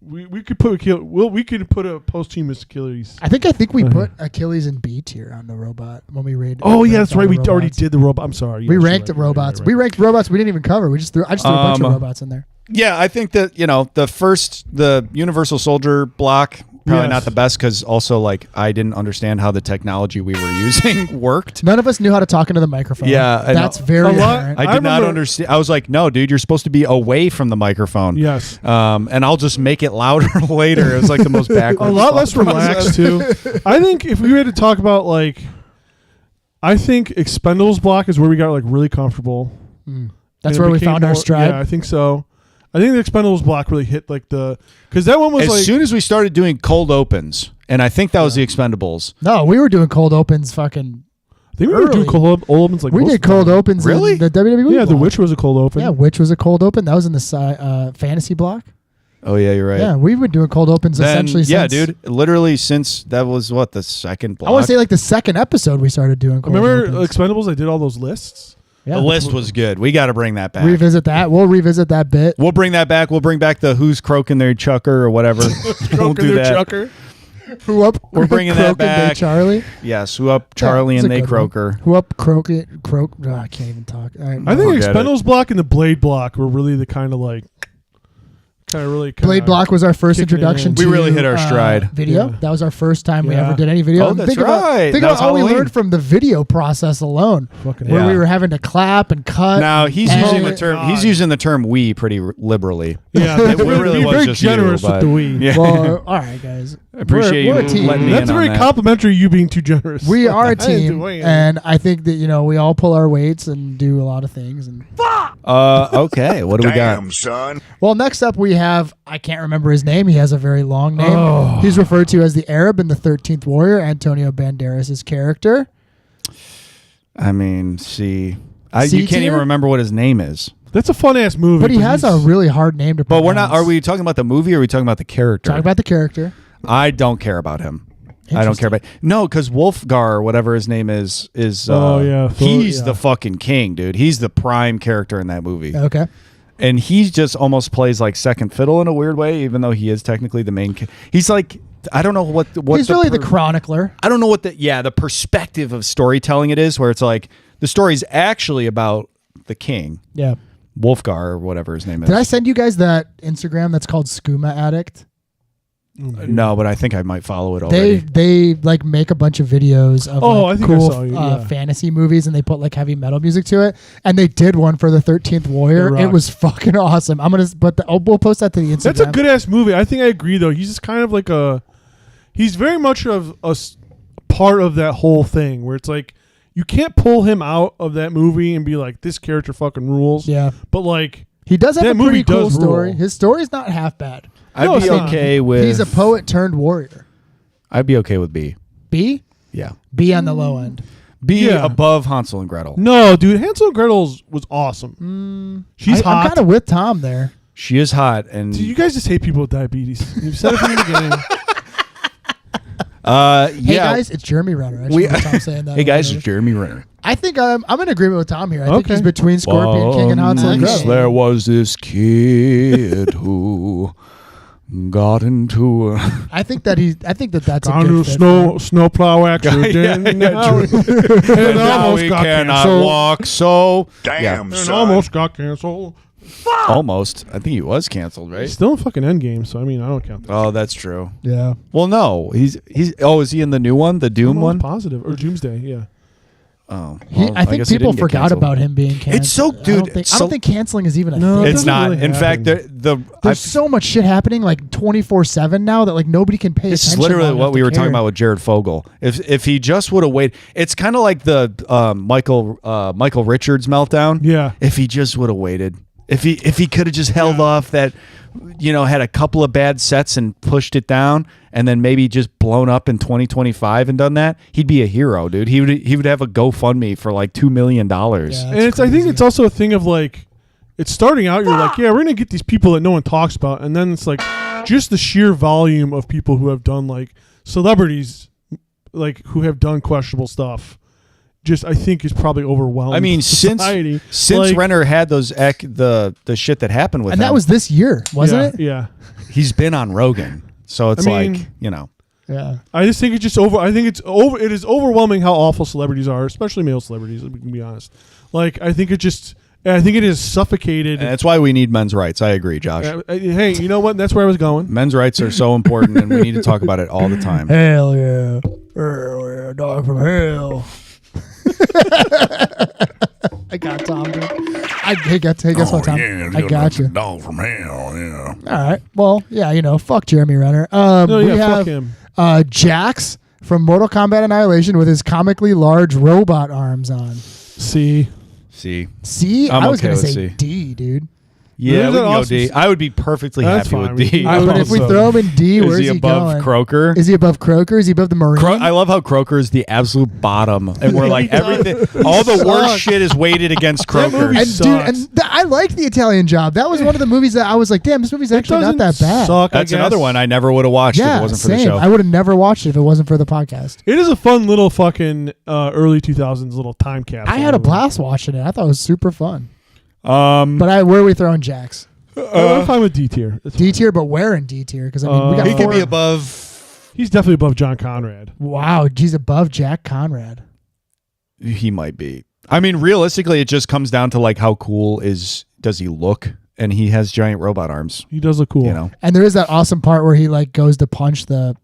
We could put we could put a posthumous Achilles. I think we put Achilles and B tier on the robot when we rated. Oh yeah, ranked that's all right. the We already robots. did the robot. I'm sorry. We Yes, ranked you're right, robots. right. We ranked robots. We didn't even cover. I just threw a bunch of robots in there. Yeah, I think that, the Universal Soldier block, probably Yes. not the best, because also, like, I didn't understand how the technology we were using worked. None of us knew how to talk into the microphone. Yeah, I that's know. very A lot- apparent. I did not remember- understand. I was like, no, dude, you're supposed to be away from the microphone. Yes. And I'll just make it louder later. It was like the most backwards. A lot less thought relaxed process. too. I think if we had to talk about like, I think Expendables block is where we got like really comfortable. That's And it where we became found our more- stride. Yeah, I think so. I think the Expendables block really hit like because that one was As like soon as we started doing cold opens, and I think that was the Expendables. No, we were doing cold opens. Fucking, I think we were doing early. cold opens like we most did of the cold time. opens. Really? In the WWE. Yeah, The block. Witch was a cold open. Yeah, Witch was a cold open. That was in the fantasy block. Oh yeah, you're right. Yeah, we've been doing cold opens Then, essentially. yeah, since, dude. Literally since that was what, the second block. I want to say like the second episode we started doing. Cold Remember opens. Expendables? I did all those lists. Yeah, the list was good. We got to bring that back. revisit that. We'll revisit that bit. We'll bring that back. We'll bring back the who's croaking their chucker or whatever. we'll do that. Chucker. Who up? We're bringing that Croak and They back. Charlie. Yes, who up Charlie it's and a they good one. croaker. Who up? Croak. Oh, I can't even talk. All right, I think Forget it. Expendables block and the Blade block were really the kind of like, Blade Block was our first kicking it introduction in. to We really hit our stride. Video. Yeah. That was our first time we Yeah. ever did any video. Oh, And that's think about, right. think That about was all we Halloween. learned from the video process alone, Fucking where Yeah. we were having to clap and cut. Now he's and- using the term. He's using the term "we" pretty liberally. Yeah, It really be was very just generous you, with but- the we. Yeah. Well, all right, guys. I appreciate we're a you team. letting me That's in on very that. complimentary. You being too generous. We are a I didn't team, do anything. and I think that we all pull our weights and do a lot of things. And Okay, what do we got? Damn, son. well, next up we have I can't remember his name. He has a very long name. Oh. He's referred to as the Arab in the 13th Warrior. Antonio Banderas' character. I mean, C you can't tier? even remember what his name is. That's a fun ass movie. But he has a he's- really hard name to pronounce. But we're not. Are we talking about the movie or are we talking about the character? Talk about the character. I don't care about him. I don't care about no, because Wolfgar or whatever his name is. Oh, yeah. he's Yeah. the fucking king, dude. He's the prime character in that movie, Okay. and he just almost plays like second fiddle in a weird way, even though he is technically the main. He's like, I don't know what He's really the chronicler. I don't know what the perspective of storytelling it is, where it's like the story's actually about the king, Yeah. Wolfgar or whatever his name is. Did I send you guys that Instagram that's called Skooma Addict? No, but I think I might follow it They already. like make a bunch of videos of I think I cool saw you, yeah. fantasy movies, and they put like heavy metal music to it. And they did one for the 13th Warrior. It It rocks. was fucking awesome. I'm gonna we'll post that to the Instagram. That's a good ass movie. I think I agree though. He's just kind of like he's very much of a part of that whole thing where it's like you can't pull him out of that movie and be like, this character fucking rules. Yeah, But like he does have that a pretty movie cool does story. rule. His story's not half bad. I'd No, be it's not. okay with. He's a poet turned warrior. I'd be okay with B. B Yeah. B on the low end. B Yeah. above Hansel and Gretel. no, dude, Hansel and Gretel's was awesome. She's I'm hot. kind of with Tom there. She is hot, and Dude, you guys just hate people with diabetes. You've said it from the beginning. Hey yeah. guys, it's Jeremy Renner. I just We- remember Tom saying that. Hey guys, earlier. it's Jeremy Renner. I think I'm in agreement with Tom here. I think Okay. he's between Scorpion King and Hansel and Once Gretel. there was this kid who got into a I think that's a Got good into fit. snowplow accident. and now almost he got cannot canceled. walk. So Damn, And son. almost got canceled. almost. I think he was canceled, right? Still in fucking Endgame, so I mean, I don't count that. Oh, that's true. Yeah. Well, no, he's. Oh, is he in the new one, the Doom I'm one? Positive or Doomsday, yeah. Oh, I think guess he people didn't get forgot canceled. about him being canceled. It's so- dude, I so- don't think canceling is even a No, thing. It's doesn't not. really In fact, happen. There's so much shit happening like 24/7 now that like nobody can pay This attention. is literally long what enough we to were talking care. about with Jared Fogle. If he just would have waited, it's kind of like the Michael Richards meltdown. Yeah. If he just would have waited, if he could have just held off that, had a couple of bad sets and pushed it down, and then maybe just blown up in 2025 and done that, he'd be a hero, dude. He would have a GoFundMe for like $2 million. Yeah. And I think it's also a thing of like, it's starting out, you're like, yeah, we're going to get these people that no one talks about. And then it's like just the sheer volume of people who have done like celebrities, like who have done questionable stuff. Just I think is probably overwhelming. I mean, society. since Like, Renner had those the shit that happened with And him, that was this year, wasn't it? Yeah. he's been on Rogan, so it's I mean- like Yeah. I just think it's just over. I think it is overwhelming how awful celebrities are, especially male celebrities. We can be honest. Like I think it is suffocated. And that's why we need men's rights. I agree, Josh. Hey, you know what? That's where I was going. Men's rights are so important, and we need to talk about it all the time. Hell yeah. Hell yeah. Dog from hell. I got Tom, dude. Hey, guess what, Tom? I got you. Dog from hell, yeah. All right. Well, yeah, fuck Jeremy Renner. No, We yeah, have fuck him. Jax from Mortal Kombat Annihilation with his comically large robot arms on. See, See, C? I'm I was okay going to with say C. D, dude. yeah, There's we an can go awesome D. I would be perfectly That's happy fine. with D. I But if we also- throw him in D, where's Is he he above going? Croker? Is he above Croker? Is he above the Marine? I love how Croker is the absolute bottom, and we're like He does. everything. All the worst sucks. shit is weighted against That Croker. movie and sucks. I liked the Italian Job. That was one of the movies that I was like, damn, this movie's actually not that doesn't bad. suck, I That's guess. another one I never would have watched if Yeah, it wasn't for same. the show. I would have never watched it if it wasn't for the podcast. It is a fun little fucking early 2000s little time capsule. I had a blast watching it. I thought it was super fun. Um, But where are we throwing Jax? I'm fine with D tier. That's D tier, but where in D tier? Because I mean, we got he four. could be above. He's definitely above John Conrad. Wow, he's above Jack Conrad. He might be. I mean, realistically, it just comes down to like how cool does he look, and he has giant robot arms. He does look cool. You know, And there is that awesome part where he like goes to punch the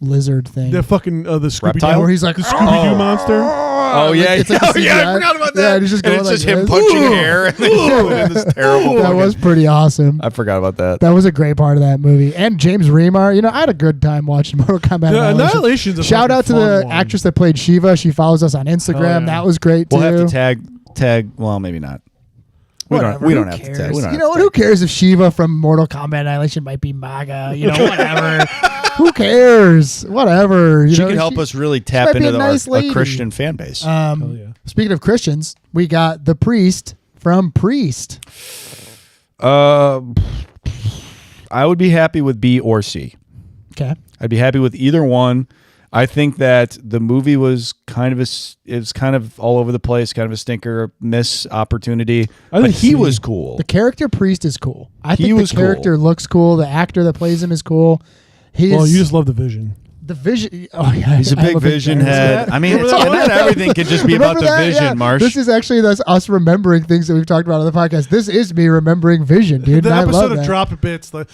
lizard thing. That fucking the Scooby Reptile? where he's like, the Scooby Doo monster. Oh yeah, it's like a yeah, I CGI. forgot about Yeah, that. and he's just And going it's like just him this. punching hair. And then he's doing this terrible. that fucking- was pretty awesome. I forgot about that. That was a great part of that movie. And James Remar, I had a good time watching Mortal Kombat. Yeah, Annihilation. Annihilation's a Shout out to fucking the fun one. actress that played Shiva. She follows us on Instagram. Oh, yeah. That was great too. We'll have to tag. Well, maybe not. We don't Who have to cares? tag. We don't You have know what? to Who cares if Shiva from Mortal Kombat Annihilation might be MAGA? Whatever. Who cares? Whatever. She could help us really tap might be into a nice our lady. Christian fan base. Hell yeah. Speaking of Christians, we got the priest from Priest. I would be happy with B or C. Okay. I'd be happy with either one. I think that the movie was kind of all over the place, kind of a stinker, miss opportunity. I But think he C. was cool. The character Priest is cool. I He think was the character cool. looks cool. The actor that plays him is cool. Well, you just love the vision. The Vision. Oh yeah, He's a big Vision head. I mean, not everything can just be about Remember the that? Vision, Yeah. Marsh. This is actually us remembering things that we've talked about on the podcast. This is me remembering Vision, dude. The and I episode love of that. Drop Bits, like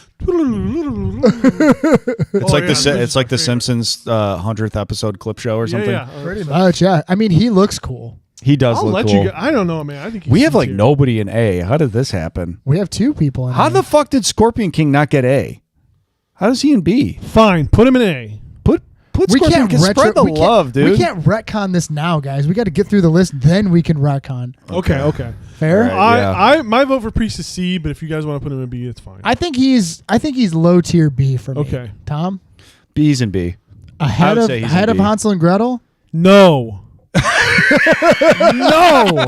It's like the Simpsons 100th episode clip show or something. Yeah, Pretty much, yeah. I mean, he looks cool. He does I'll look let cool. you. I don't know, man. I think he's We have like sincere. nobody in A. How did this happen? We have two people in How it. the fuck did Scorpion King not get A? How does he in B? Fine. Put him in A. Put we Scorpion can't King. Spread the we can't- love, dude. We can't retcon this now, guys. We got to get through the list, then we can retcon. Okay. Fair? All right. My vote for Priest is C, but if you guys want to put him in B, it's fine. I think he's low tier B for me. Okay. Tom, B's and B. ahead would of say he's ahead in of B. Hansel and Gretel. No. No.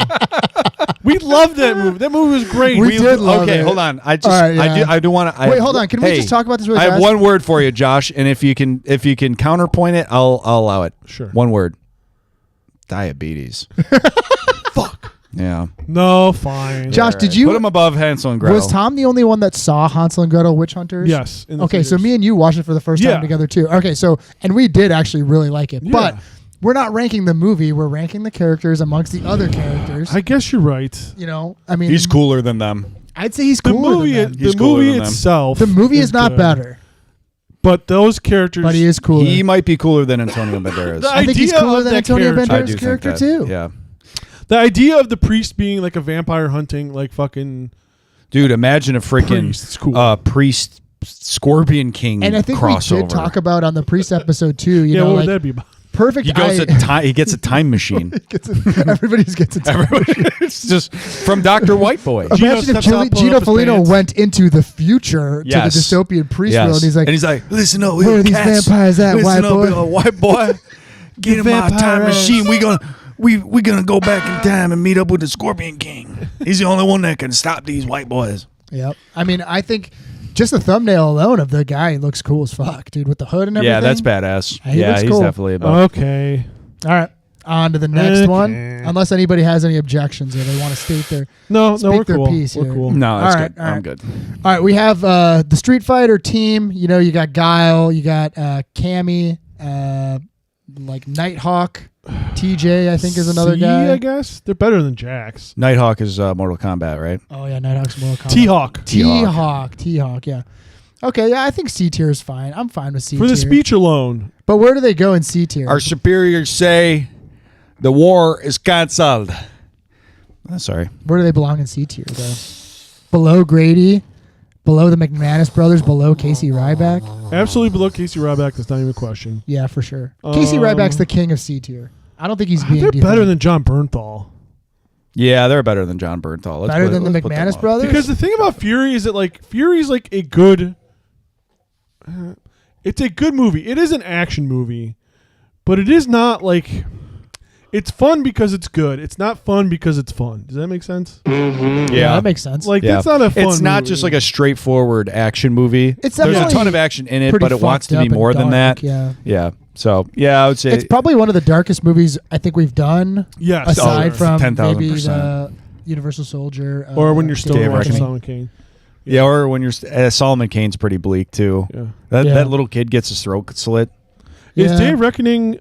We loved that movie. That movie was great. We did love Okay, it. hold on. I just All right, yeah. I do want to. Wait, hold on. Can we just talk about this really I have fast? one word for you, Josh, and if you can counterpoint it, I'll allow it. Sure. One word. Diabetes. Fuck. Yeah. No, fine. Josh, did you? Put him above Hansel and Gretel? Was Tom the only one that saw Hansel and Gretel Witch Hunters? Yes. in the Okay, so theaters. me and you watched it for the first Yeah. time together too. Okay, so and we did actually really like it, Yeah. but we're not ranking the movie. We're ranking the characters amongst the other characters. I guess you're right. You know, I mean, He's cooler than them. I'd say he's The cooler movie, than them. He's the cooler movie than them. itself. The movie is not good. better, But those characters. but he is cooler. He might be cooler than Antonio Banderas. The I think he's idea cooler of than that Antonio character- I Banderas' do think character that. too. Yeah. The idea of the priest being like a vampire hunting, like fucking. Dude, imagine a freaking Priest, it's cool. priest Scorpion King And I think crossover. we did talk about on the priest episode too. You Yeah, know, what like would that be about? perfect. He goes eye- to time. He gets a time machine. Everybody gets a time. It's just from Dr. Whiteboy. Imagine if steps out, pulling Gino up his Foligno pants. went into the future Yes. to the dystopian priest Yes. world, and he's like, listen up, where are these vampires at, white boy? white boy, get in my vampire time ass. machine. We gonna go back in time and meet up with the Scorpion King. He's the only one that can stop these white boys. Yep. I mean, I think just the thumbnail alone of the guy looks cool as fuck, dude, with the hood and everything. Yeah, that's badass. He Yeah, looks he's cool. definitely above. Okay. All right. On to the next one. Okay. Unless anybody has any objections or they want to state their No, speak we're their cool. piece We're here. cool. No, that's All right, good. all I'm right. good. All right, we have the Street Fighter team. You know, you got Guile, you got Cammy, like Nighthawk, TJ, I think is another C, guy. I guess they're better than Jax. Nighthawk is Mortal Kombat, right? Oh yeah, Nighthawk's Mortal Kombat. T-Hawk. T-Hawk, yeah. Okay, yeah, I think C tier is fine. I'm fine with C tier. For the speech alone. But where do they go in C tier? Our superiors say the war is cancelled. Sorry. Where do they belong in C tier though? Below Grady, below the McManus brothers, below Casey Ryback? Absolutely below Casey Ryback. That's not even a question. Yeah, for sure. Casey Ryback's the king of C tier. I don't think he's being They're better defended. than John Bernthal. Yeah, they're better than John Bernthal. Let's Better put- than the let's put them McManus up. brothers? Because the thing about Fury is that like Fury's like a good. It's a good movie. It is an action movie, but it is not like. It's fun because it's good. It's not fun because it's fun. Does that make sense? Yeah, that makes sense. Like Yeah. that's not a fun. It's not movie. just like a straightforward action movie. It's There's a definitely ton of action in it, pretty but it wants to fucked be up and more than dark, that. Yeah. Yeah. So yeah, I would say It's probably one of the darkest movies I think we've done, Yes. aside Oh, from 10,000%. maybe the Universal Soldier. or when you're still Day of watching Reckoning. Solomon Kane. yeah, or when you're Solomon Kane's pretty bleak too. Yeah. Yeah. That little kid gets his throat slit. Is Yeah. Day of Reckoning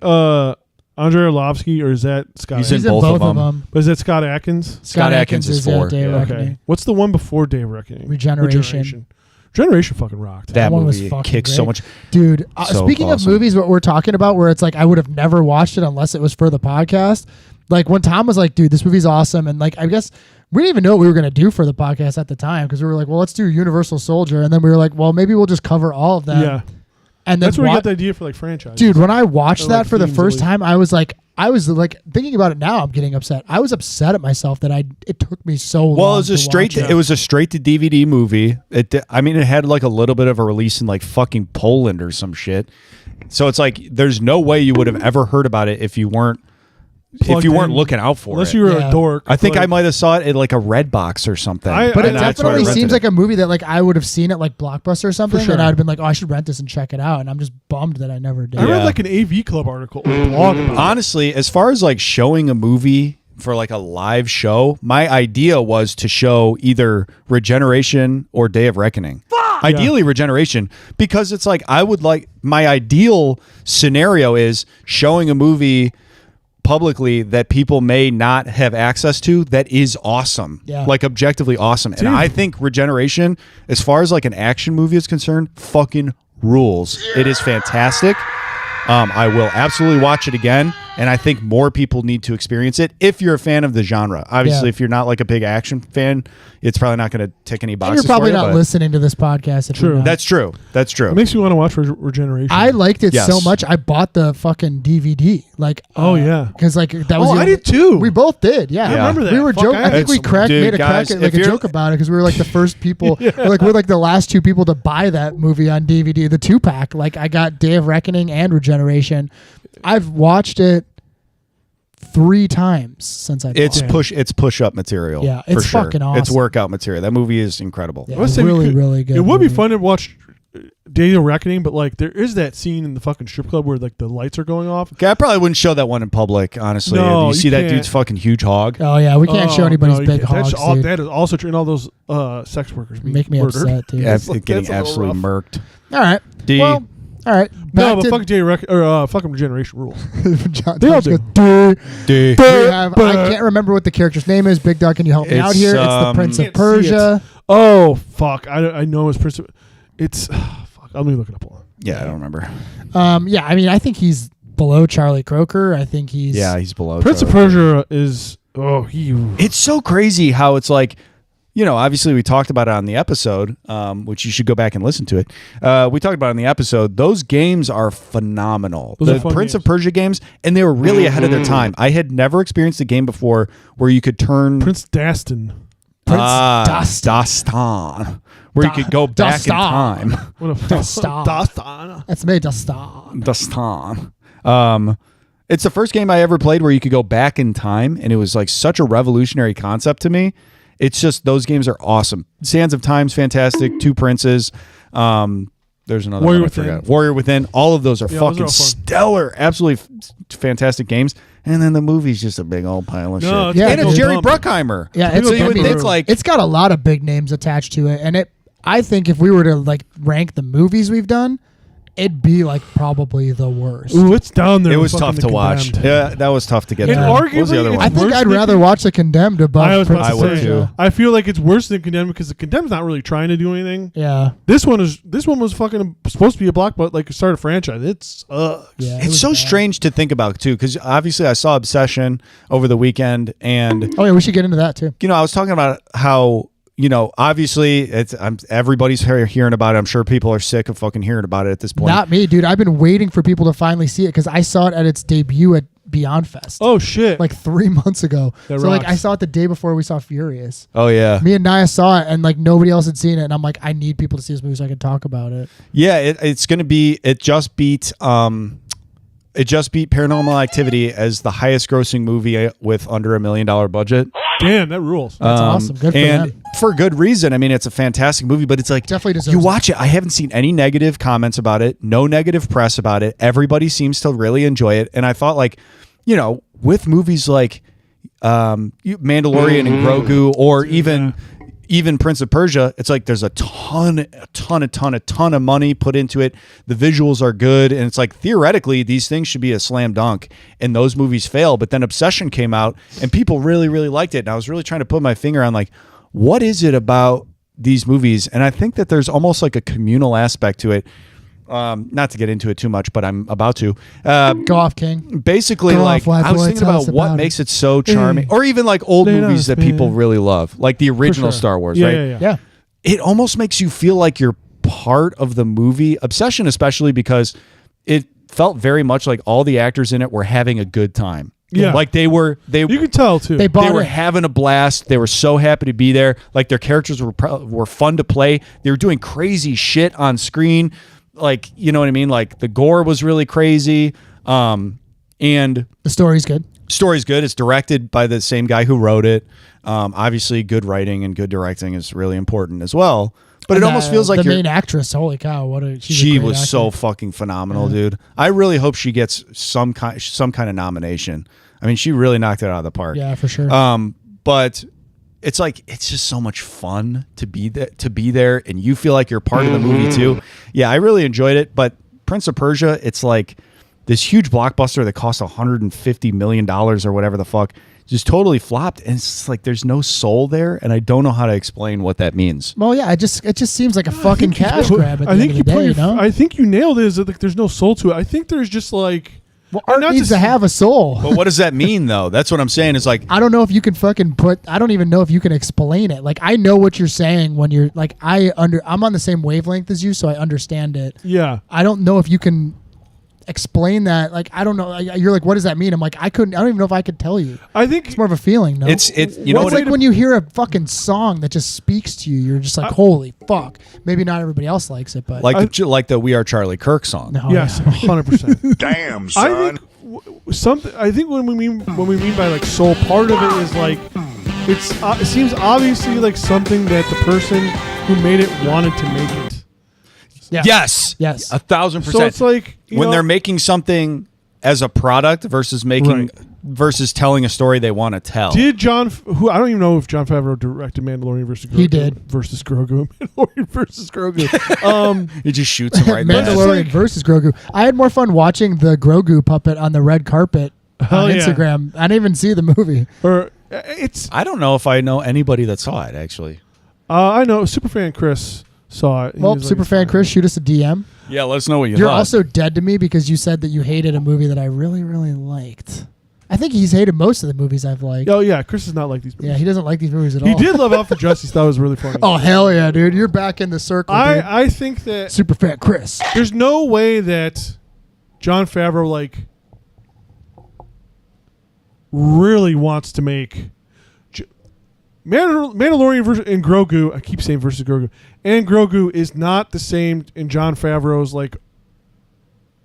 Andrei Arlovsky or is that Scott? He's Atkins? in both of them. But is that Scott Atkins? Scott Atkins is yeah, four. Day of Yeah. Reckoning. Okay. What's the one before Day of Reckoning? Regeneration. Generation fucking rocked. That one was movie fucking kicks great. so much. Dude, So speaking awesome. of movies, what we're talking about, where it's like I would have never watched it unless it was for the podcast. Like when Tom was like, "Dude, this movie's awesome," and like I guess we didn't even know what we were gonna do for the podcast at the time because we were like, "Well, let's do Universal Soldier," and then we were like, "Well, maybe we'll just cover all of them." Yeah. and then That's where we wa- got the idea for like franchise. Dude, when I watched Or, that like, for the themes, at first least. time, I was like thinking about it now. I'm getting upset. I was upset at myself that it took me so long. Well, it was to a straight. watch It was a straight to DVD movie. I mean, it had like a little bit of a release in like fucking Poland or some shit. So it's like there's no way you would have ever heard about it if you weren't Plugged in. looking out for Unless it. you were Yeah. a dork. I think but- I might have saw it at like a Redbox or something. But it And that's where I definitely rented seems it. like a movie that like I would have seen at like Blockbuster or something, sure. and I'd been like, "Oh, I should rent this and check it out." And I'm just bummed that I never did. I read Yeah. like an AV Club article or blog about it. Honestly, as far as like showing a movie for like a live show, my idea was to show either Regeneration or Day of Reckoning. Ideally, regeneration, because it's like I would like my ideal scenario is showing a movie publicly that people may not have access to that is awesome, like objectively awesome. And I think regeneration, as far as like an action movie is concerned, fucking rules. It is fantastic. I will absolutely watch it again, and I think more people need to experience it if you're a fan of the genre. Obviously, if you're not like a big action fan, it's probably not going to tick any boxes. And you're probably for you, not but listening to this podcast. If you're not. That's true. That's true. It makes me want to watch Regeneration. I liked it Yes. so much. I bought the fucking DVD. Like, Oh, yeah. because like that was. Oh, the I only- did too. We both did. Yeah, I remember that. We were Fuck, joking. I think we It's- dude, made a guys, crack like if a you're- joke about it because we were like the first people. We're like the last two people to buy that movie on DVD, the 2-pack. Like I got Day of Reckoning and Regeneration. I've watched it 3 times since I bought It's it. it's push up material. Yeah, for it's sure. fucking It's awesome. workout material. That movie is incredible. Yeah, I was saying really, you could- really good. It would be movie. fun to watch Day of Reckoning, but like there is that scene in the fucking strip club where like the lights are going off. Okay, I probably wouldn't show that one in public, honestly. No, you see you that can't. dude's fucking huge hog. Oh yeah, we can't show anybody's no, you big can't. hogs, dude. That is also true. And all those sex workers being Make me murdered. upset, dude. Yeah, It's like- getting that's a little absolutely rough. murked. All right. D. Well, all right. No, Back but to fucking Day of fucking Regeneration rules. John They all Thomas do. goes, D. We have, I can't remember what the character's name is. Big Dog, can you help me out It's, here? It's the Prince of Can't see Persia. Oh fuck! I know it's Prince. It's fuck. Let me look it up. Hold on. Yeah, I don't remember. Yeah, I mean, I think he's below Charlie Croker. I think he's Yeah, he's below. Prince of Charlie. Persia is he. It's so crazy how it's like, you know, obviously we talked about it on the episode, which you should go back and listen to it. We talked about it in the episode. Those games are phenomenal. Those are The fun Prince of games. Persia games, and they were really ahead of their time. I had never experienced a game before where you could turn Prince Dastan. Prince Dastan, where you could go back in Dastan. time. What a Dastan. Dastan. That's me, Dastan. Dastan. It's the first game I ever played where you could go back in time, and it was like such a revolutionary concept to me. It's just those games are awesome. Sands of Time's fantastic. Two Princes. There's another Warrior one I Within. forgot. Warrior Within. All of those are Yeah, those are fucking all fun. stellar, absolutely fantastic games. And then the movie's just a big old pile of No, shit. it's Yeah, and it's dude. Jerry Bruckheimer. Yeah, so it's you would I mean, think like it's got a lot of big names attached to it, and I think if we were to like rank the movies we've done, it'd be like probably the worst. Ooh, it's down there. it with was tough fucking to The watch. Condemned. Yeah, that was tough to get And through. What was the arguably other it's one? I think worse I'd than rather the- watch The Condemned above I was about Prince to of I would Persia. too. I feel like it's worse than Condemned because the Condemned's not really trying to do anything. Yeah, This one was fucking supposed to be a blockbuster, like start a franchise. It sucks. yeah. it It's was so bad. strange to think about too, because obviously I saw Obsession over the weekend, and Oh yeah, we should get into that too. I was talking about how obviously everybody's hearing about it. I'm sure people are sick of fucking hearing about it at this point. Not me, dude. I've been waiting for people to finally see it because I saw it at its debut at Beyond Fest. Oh shit! Like 3 months ago. That So like rocks. I saw it the day before we saw Furious. Oh yeah, Me and Naya saw it and like nobody else had seen it, and I'm like, I need people to see this movie so I can talk about it. yeah. It's gonna be. It just beat Paranormal Activity as the highest grossing movie with under $1 million budget. Damn, that rules. That's awesome. Good for and them. for good reason. I mean, it's a fantastic movie, but it's like Definitely deserves you it. watch it. I haven't seen any negative comments about it, no negative press about it. Everybody seems to really enjoy it, and I thought like, with movies like Mandalorian and Grogu, or even Prince of Persia, it's like there's a ton of money put into it. The visuals are good, and it's like theoretically these things should be a slam dunk, and those movies fail. But then Obsession came out, and people really, really liked it. And I was really trying to put my finger on like, what is it about these movies? And I think that there's almost like a communal aspect to it. Not to get into it too much, but I'm about to. Go off, King. Basically, Go like off, white I was boy, thinking tell us about what about makes it so charming, Hey. or even like old Let movies us that people be. really love, like the original sure. Star Wars, Yeah, right? yeah. Yeah. It almost makes you feel like you're part of the movie. Obsession, especially because it felt very much like all the actors in it were having a good time. Yeah. Like they You could tell too. They bought they were it. having a blast. They were so happy to be there. Like their characters were fun to play. They were doing crazy shit on screen. Like, you know what I mean? Like the gore was really crazy. And The story's good. story's good. It's directed by the same guy who wrote it. Obviously, good writing and good directing is really important as well. But it And, almost feels like the main actress. Holy cow! She's a she great was actor. so fucking phenomenal, dude. I really hope she gets some kind of nomination. I mean, she really knocked it out of the park. Yeah, for sure. But it's like it's just so much fun to be there, and you feel like you're part of the movie too. Yeah, I really enjoyed it. But Prince of Persia, it's like this huge blockbuster that cost $150 million or whatever the fuck, just totally flopped, and it's just like there's no soul there, and I don't know how to explain what that means. Well, yeah, it just seems like a fucking cash grab at the end of the day, you know? I think you nailed it. Is that like there's no soul to it? I think there's just like art needs to have a soul. But what does that mean, though? That's what I'm saying. Is like I don't know if you can I don't even know if you can explain it. Like I know what you're saying when you're like I'm on the same wavelength as you, so I understand it. Yeah. I don't know if you can explain that. Like I don't know. You're like, what does that mean? I'm like, I don't even know if I could tell you. I think it's more of a feeling. No, you know it's like when you hear a fucking song that just speaks to you. You're just like, holy fuck. Maybe not everybody else likes it, but like the We Are Charlie Kirk song. No, yes, 100%. Damn, son. I think when we mean by like soul, part of it is like it seems obviously like something that the person who made it wanted to make it. Yeah. Yes. 1,000%. So it's like when they're making something as a product versus versus telling a story they want to tell. Did I don't even know if Jon Favreau directed Mandalorian versus Grogu. He did. Versus Grogu. Mandalorian versus Grogu. He just shoots him right in the head. Mandalorian versus Grogu. I had more fun watching the Grogu puppet on the red carpet on Instagram. I didn't even see the movie. I don't know if I know anybody that saw it, actually. I know. Superfan Chris saw it. Well, Superfan Chris, shoot us a DM. Yeah, let us know what you You're thought. also dead to me because you said that you hated a movie that I really, really liked. I think he's hated most of the movies I've liked. Oh, yeah. Chris does not like these movies. Yeah, he doesn't like these movies at all. He did love Out for Justice. That was really funny. Oh, hell yeah, dude. You're back in the circle, dude. I think that Superfan Chris. there's no way that Jon Favreau, like, really wants to make Mandalorian and Grogu. I keep saying versus Grogu. And Grogu is not the same in Jon Favreau's, like,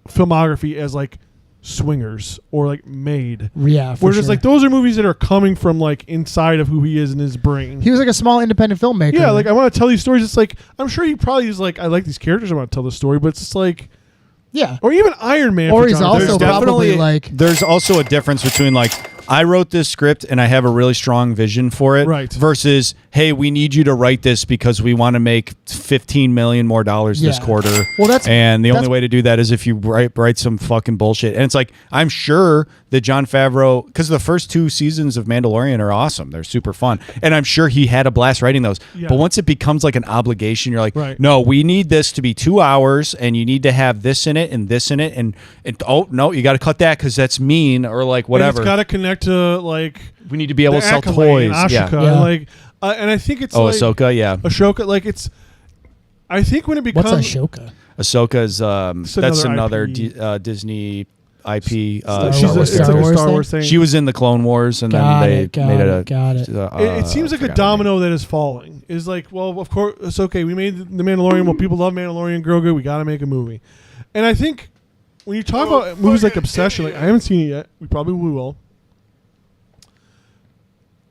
filmography as, like, Swingers or, like, Made. Yeah, for Whereas, sure. like, those are movies that are coming from, like, inside of who he is in his brain. He was like a small independent filmmaker. Yeah, like, I want to tell these stories. It's like, I'm sure he probably is like, I like these characters, I want to tell this story, but it's just like, yeah. or even Iron Man. Or for he's Jon also Favreau. probably like, there's also a difference between like I wrote this script and I have a really strong vision for it, Right. versus hey, we need you to write this because we want to make $15 million more this Yeah. quarter. Well, and the only that's- way to do that is if you write some fucking bullshit. And it's like I'm sure that Jon Favreau, because the first 2 seasons of Mandalorian are awesome, they're super fun, and I'm sure he had a blast writing those. Yeah. But once it becomes like an obligation, you're like, Right. no, we need this to be 2 hours, and you need to have this in it and this in it, and oh no, you got to cut that because that's mean or like And whatever. it's got to connect to, like, We need to be able the to sell Acolyte toys. and Yeah. Ashoka. Yeah. Like, and I think it's Oh, like Ahsoka. Yeah. Ashoka. Like, it's. I think when it becomes what's Ashoka? Ahsoka is that's another another IP. Disney IP. Star she's Wars. it's like Star a Wars Star thing? Wars thing. She was in the Clone Wars, and Got then it, they made it. got it. It seems like a domino that is falling. Is like, well, of course, it's okay. We made the Mandalorian. Well, people love Mandalorian, Grogu. We got to make a movie. And I think when you talk about movies like Obsession, like I haven't seen it yet. We probably will.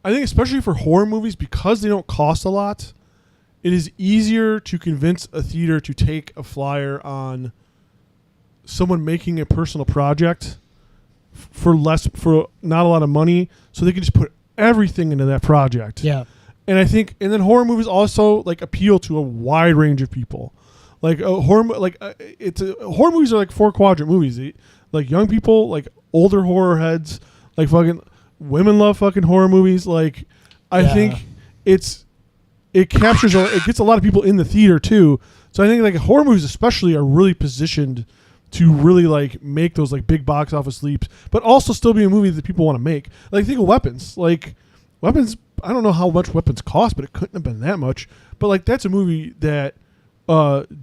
I think especially for horror movies, because they don't cost a lot, it is easier to convince a theater to take a flyer on someone making a personal project for not a lot of money, so they can just put everything into that project. Yeah. And I think, and then horror movies also like appeal to a wide range of people. Like horror movies are like 4-quadrant movies. Like young people, like older horror heads, like fucking women love fucking horror movies. Like I think it captures it gets a lot of people in the theater too. So I think like horror movies especially are really positioned to really like make those like big box office leaps, but also still be a movie that people want to make. Like think of Weapons. Like Weapons, I don't know how much Weapons cost, but it couldn't have been that much. But like that's a movie that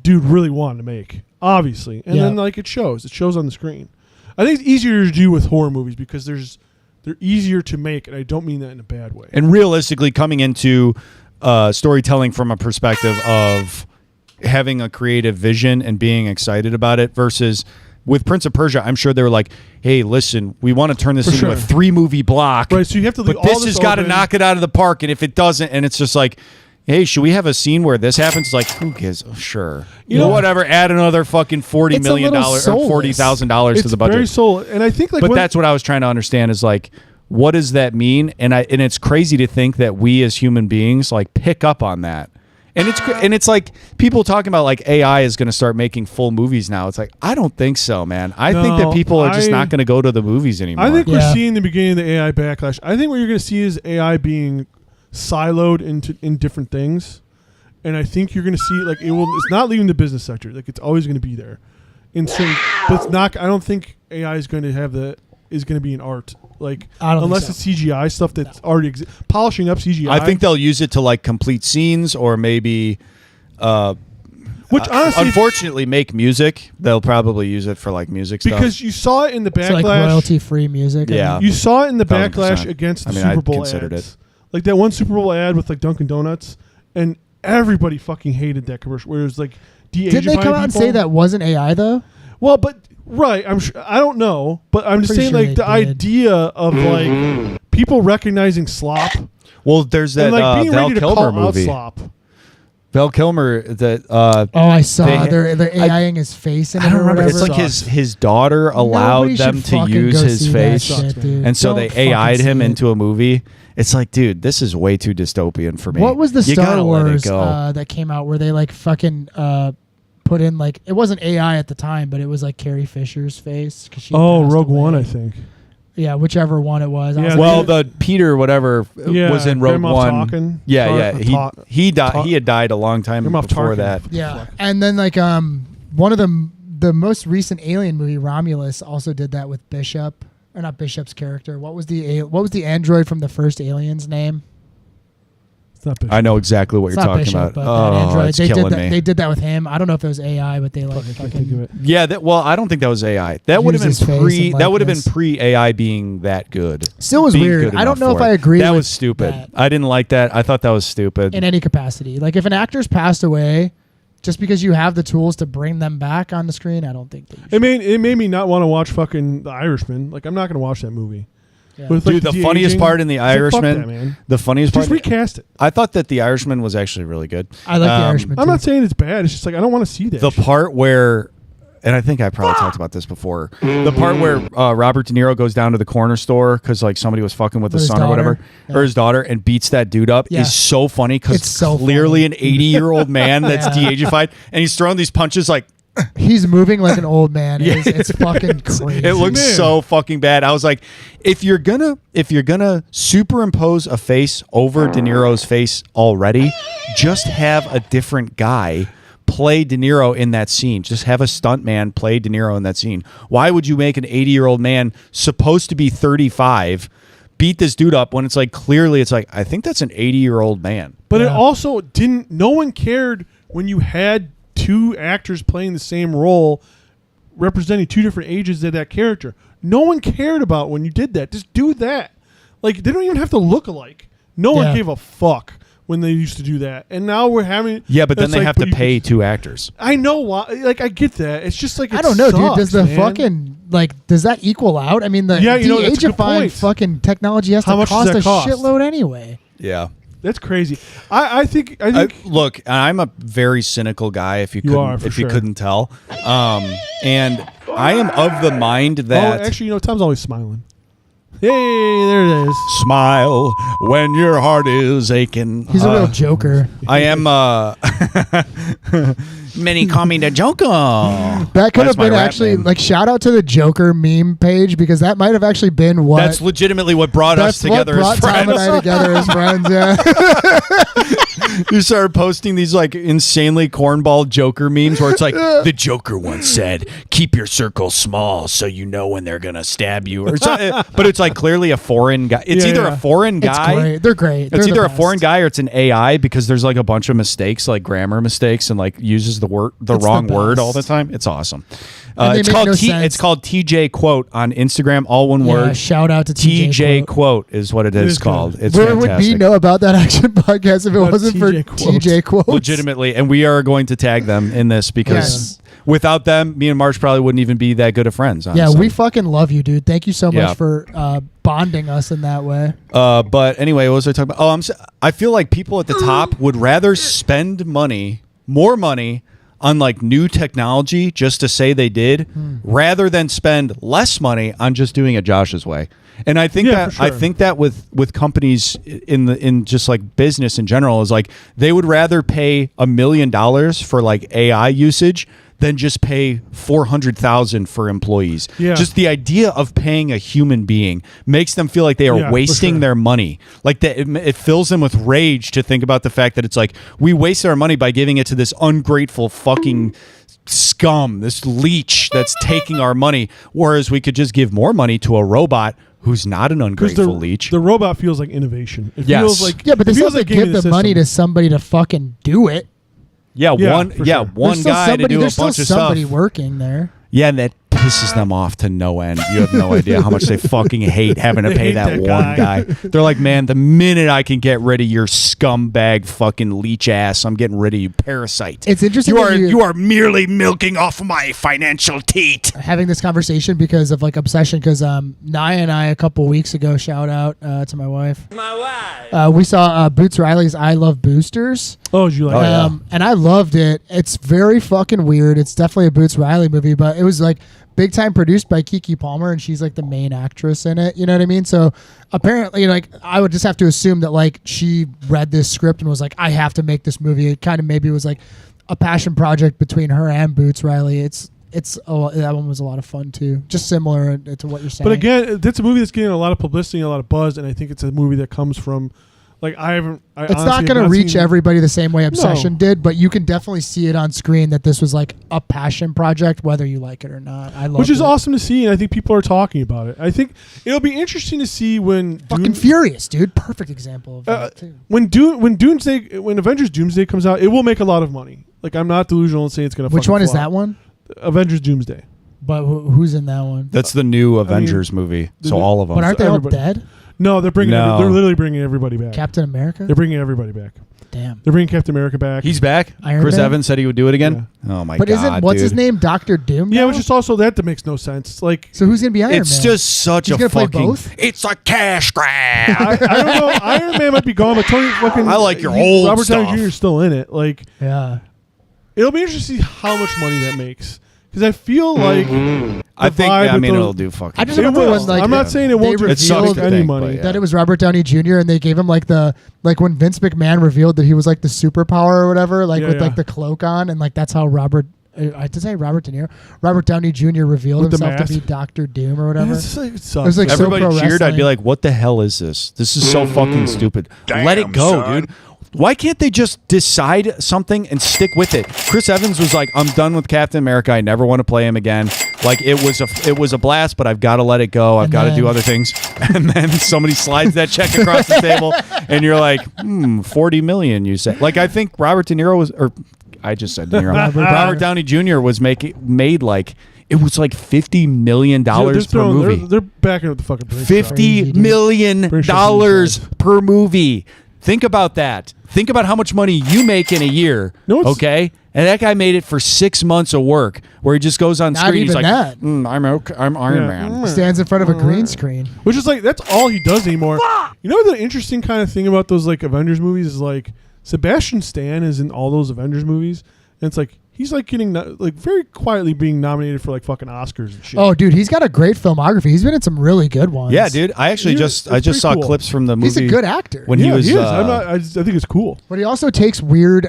dude really wanted to make, obviously. And then like it shows on the screen. I think it's easier to do with horror movies because they're easier to make, and I don't mean that in a bad way. And realistically, coming into storytelling from a perspective of having a creative vision and being excited about it versus with Prince of Persia, I'm sure they were like, hey, listen, we want to turn this into a 3-movie block. Right, so you have to leave but all this has this got to open. knock it out of the park. And if it doesn't, and it's just like, hey, should we have a scene where this happens? It's like, who gives? Oh, sure. You know, whatever. Add another fucking $40 million or $40,000 to the It's budget. very soul, and I think like but that's what I was trying to understand is like, what does that mean? And it's crazy to think that we as human beings like pick up on that. And it's like people talking about like AI is going to start making full movies now. It's like, I don't think so, man. I think that people are just not going to go to the movies anymore. I think we're seeing the beginning of the AI backlash. I think what you're going to see is AI being siloed in different things. And I think you're going to see like it's not leaving the business sector. Like it's always going to be there. But it's not. I don't think AI is going to be an art. Like unless it's CGI stuff that's already polishing up CGI. I think they'll use it to like complete scenes or maybe which honestly unfortunately make music. They'll probably use it for like music stuff. Because you saw it in the backlash. So like royalty-free music. Yeah. You saw it in the 100%. backlash against the Super Bowl ads. it. Like that one Super Bowl ad with like Dunkin' Donuts, and everybody fucking hated that commercial. Where it was like Didn't they come out and say that wasn't AI though? Well, but right, I'm sure. I don't know, but I'm just saying Pretty like sure the they did. idea of like people recognizing slop. Well, there's that and like being Val ready to Kilmer call movie. out slop. Val Kilmer, that I saw they- they're AIing his face in I it don't or remember. whatever. It's like his daughter allowed Nobody them should to fucking use go his see that face, shit, dude. and so Don't they AI'd fucking him see it. into a movie. It's like, dude, this is way too dystopian for me. What was the You Star gotta let it Wars go. that came out where they like fucking put in like it wasn't AI at the time, but it was like Carrie Fisher's face? 'Cause she Oh, passed Rogue away. One, I think. Yeah, whichever one it was. I Yeah, was Well, like, the Peter whatever Yeah, was in Rogue Grand Moff One. Tarkin. Yeah, Tarkin, yeah. Ta- He died. Ta- He had died a long time Grand Moff before Tarkin. that. yeah, and then like one of the most recent Alien movie, Romulus, also did that with Bishop, or not Bishop's character. What was the android from the first Alien's name? It's not I know exactly what It's you're not talking Bishop, about. but Oh, that android. it's They killing did that. me. They did that with him. I don't know if it was AI, but they like I can't think of it. Yeah, well, I don't think that was AI. That would have been Used his face pre. and That would have been likeness. pre AI being that good. Still was Being weird. good I don't enough know if for I it. agree That with was stupid. that. I didn't like that. I thought that was stupid. In any capacity. Like if an actor's passed away, just because you have the tools to bring them back on the screen, I don't think that you should. It made me not want to watch fucking The Irishman. Like I'm not going to watch that movie. Yeah. With, like, Dude, the funniest de-aging, part in The it's like, fuck Irishman, that, man. the funniest part. Just recast it. I thought that The Irishman was actually really good. I like the Irishman. I'm too. not saying it's bad. It's just like I don't want to see that. The shit. part where, and I think I probably talked about this before, the part where Robert De Niro goes down to the corner store because like somebody was fucking with his his son or whatever, daughter. Yeah. or his daughter, and beats that dude up Yeah. is so funny because It's so clearly funny. an 80-year-old man that's Yeah. de-agified, and he's throwing these punches like. He's moving like an old man. Yeah. It's fucking crazy. It looks Man. so fucking bad. I was like, if you're gonna superimpose a face over De Niro's face already, just have a different guy play De Niro in that scene. Just have a stuntman play De Niro in that scene. Why would you make an 80-year-old man supposed to be 35 beat this dude up when it's like clearly it's like I think that's an 80-year-old man. But it Yeah. also didn't. No one cared when you had two actors playing the same role, representing two different ages of that character. No one cared about when you did that. Just do that. Like they don't even have to look alike. No one Yeah. gave a fuck when they used to do that. And now we're having. Yeah, but then it's they like, have but to you pay can- two actors. I know why. Like I get that. It's just like it I don't know, dude. sucks, Does the man. fucking does that equal out? I mean, the Yeah, you know, that's a good de-agifying point. fucking technology has How to much does cost that a cost? shitload anyway. Yeah. That's crazy. I think. Look, I'm a very cynical guy. If you are, for sure. couldn't tell, and I am of the mind that actually, Tom's always smiling. Hey, there it is. smile when your heart is aching. He's a real joker. I am. Many call me the Joker. That could That's have my been rap actually name. like shout out to the Joker meme page because that might have actually been what That's legitimately what brought us that's what together brought as Tom and friends. I together as friends. Yeah. You started posting these like insanely cornball Joker memes where it's like the Joker once said, "Keep your circle small so you know when they're gonna stab you." Or something. But it's like clearly a foreign guy. It's Yeah, either yeah. a foreign It's guy. great. They're great. They're It's the either a best. foreign guy or it's an AI because there's like a bunch of mistakes, like grammar mistakes, and like uses the It's the wrong word all the best. time. It's awesome. And they It's make called no sense. It's called TJ Quote on Instagram, all one Yeah, word. shout out to TJ Quote is what it is is good. called. It's Where fantastic. would we know about that action podcast if it About wasn't for TJ Quotes. TJ Quotes? Legitimately, and we are going to tag them in this because without them, me and Marsh probably wouldn't even be that good of friends. Yeah, Honestly. we fucking love you, dude. Thank you so much Yeah. for bonding us in that way. But anyway, what was I talking about? Oh, I feel like people at the top would rather spend more money on like new technology just to say they did, rather than spend less money on just doing it Josh's way. And I think Yeah, for I sure. think that with companies in just like business in general is like they would rather pay $1 million for like AI usage than just pay 400,000 for employees. Yeah. Just the idea of paying a human being makes them feel like they are Yeah, for wasting sure. their money. Like that, it fills them with rage to think about the fact that it's like we wasted our money by giving it to this ungrateful fucking scum, this leech that's taking our money, whereas we could just give more money to a robot who's not an Because ungrateful leech. the robot feels like innovation. It Yes. feels like Yeah, but they it still feels have to gaming give the money system. to somebody to fucking do it. Yeah, Yeah, one for yeah, sure. one There's still guy to somebody, do a there's bunch still of stuff. somebody working there. Yeah, and that pisses them off to no end. You have no idea how much they fucking hate having to They pay hate that that one guy. guy. They're like, man, the minute I can get rid of your scumbag fucking leech ass, I'm getting rid of you, parasite. It's interesting You that are you- you are merely milking off my financial teat. Having this conversation because of like obsession. Because Naya and I a couple weeks ago, shout out to my wife. We saw Boots Riley's "I Love Boosters." Oh, did you like? Oh, yeah. And I loved it. It's very fucking weird. It's definitely a Boots Riley movie, but it was like big time produced by Keke Palmer, and she's like the main actress in it. You know what I mean? So apparently, like, I would just have to assume that like she read this script and was like, I have to make this movie. It kind of maybe was like a passion project between her and Boots Riley. That one was a lot of fun too. Just similar to what you're saying. But again, that's a movie that's getting a lot of publicity, and a lot of buzz, and I think it's a movie that comes from, like, it's not going to reach everybody the same way Obsession did, but you can definitely see it on screen that this was like a passion project, whether you like it or not. I love which is it. awesome to see, and I think people are talking about it. I think it'll be interesting to see when Fucking Furious, dude. Perfect example of that too. when Avengers Doomsday comes out, it will make a lot of money. Like, I'm not delusional and saying it's going to. Which one is that one? Avengers Doomsday. But who's in that one? That's the new Avengers movie. So all of them. But aren't they all everybody- dead? No, they're bringing. No. They're literally bringing everybody back. Captain America? They're bringing everybody back. Damn. They're bringing Captain America back. He's back. Iron Chris Man? Evans said he would do it again. Oh my But god! isn't what's his dude. name? Doctor Doom? yeah, now? which is also that makes no sense. Like, So who's gonna be Iron Man? It's just such He's a gonna play fucking. both? It's a cash grab. I don't know. Iron Man might be gone, but Tony fucking. I like your old Robert Downey stuff. Jr. is still in it. Like, Yeah. it'll be interesting to see how much money that makes. Because I feel like I think. vibe I with mean, those- it'll do fucking. I just It remember will. when like I'm not saying it they won't It sucks revealed to any think, money. but yeah. that it was Robert Downey Jr. and they gave him like when Vince McMahon revealed that he was like the superpower or whatever, like Yeah, with yeah. like the cloak on, and like that's how Robert Downey Jr. revealed With the himself to be mask? Doctor Doom or whatever. It's like, it sucks. It was like so Everybody pro cheered. I'd be wrestling. like, "What the hell is this? This is so fucking stupid. Let it go, dude." Why can't they just decide something and stick with it? Chris Evans was like, "I'm done with Captain America. I never want to play him again." Like it was a blast, but I've got to let it go. I've And got to do then- other things. And then somebody slides that check across the table, and you're like, 40 million. You said, like, I think Robert De Niro was, or I just said De Niro. Robert Downey Jr. was made like it was like $50 million per movie. They're backing up the fucking Brinks $50 truck. Crazy, dude. million Pretty sure dollars he's per movie. Think about that. Think about how much money you make in a year. No, it's- okay, and that guy made it for 6 months of work, where he just goes on Not screen. He's even like, that. I'm Iron Yeah. Man." Stands in front of a green screen. Which is like, that's all he does anymore. You know, the interesting kind of thing about those like Avengers movies is like Sebastian Stan is in all those Avengers movies, and it's like he's like getting like very quietly being nominated for like fucking Oscars and shit. Oh, dude, he's got a great filmography. He's been in some really good ones. Yeah, dude. I actually Yeah, just it's pretty saw cool. clips from the movie. He's a good actor. when yeah, he was. he is. I think it's cool. But he also takes weird.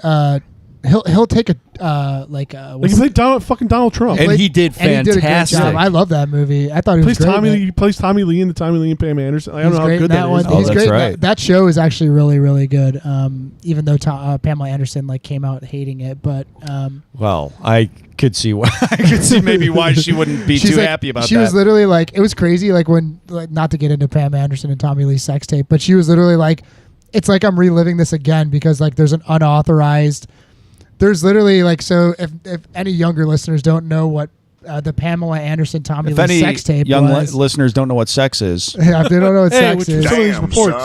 He'll take a Like he played fucking Donald Trump. And he did and he did a good fantastic. job. I love that movie. I thought he He was plays great. Tommy. in it. He plays Tommy Lee in the Tommy Lee and Pam Anderson. I don't He's know how great good in that that one. is. Oh, He's that's great. right. That show is actually really, really good. Even though Pamela Anderson like came out hating it, but Well, I could see why. I could see maybe why she wouldn't be she's too like- happy about she that. was literally like, it was crazy. Like when, like, not to get into Pam Anderson and Tommy Lee's sex tape, but she was literally like, it's like I'm reliving this again because like there's an unauthorized. There's literally like, so if any younger listeners don't know what the Pamela Anderson Tommy if Lee any sex tape young was, listeners don't know what sex is, yeah, if they don't know what Hey, sex which is, some of these reports.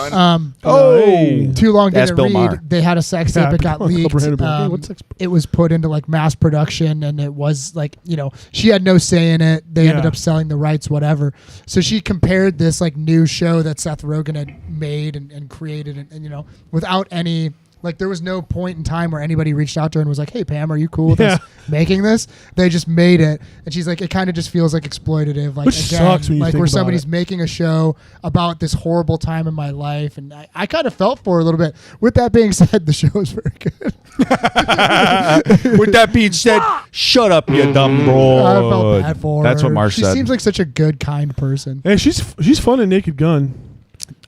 Oh. too long Ask didn't Bill read. Maher. They had a sex Yeah, tape. It got Bill Maher leaked. had to be like, hey, what's sex- It was put into like mass production, and it was like, you know, she had no say in it. They ended Yeah. up selling the rights, whatever. So she compared this like new show that Seth Rogen had made and created, and you know, without any Like there was no point in time where anybody reached out to her and was like, "Hey Pam, are you cool with us making this?" They just made it, and she's like, "It kind of just feels like exploitative." Like Which again, sucks when you like think where about somebody's it. making a show about this horrible time in my life, and I kind of felt for her a little bit. With that being said, the show is very good. With that being said, shut up, you dumb I bro. felt bad for her. That's what Marsh She said. seems like such a good, kind person. Hey, she's fun in Naked Gun.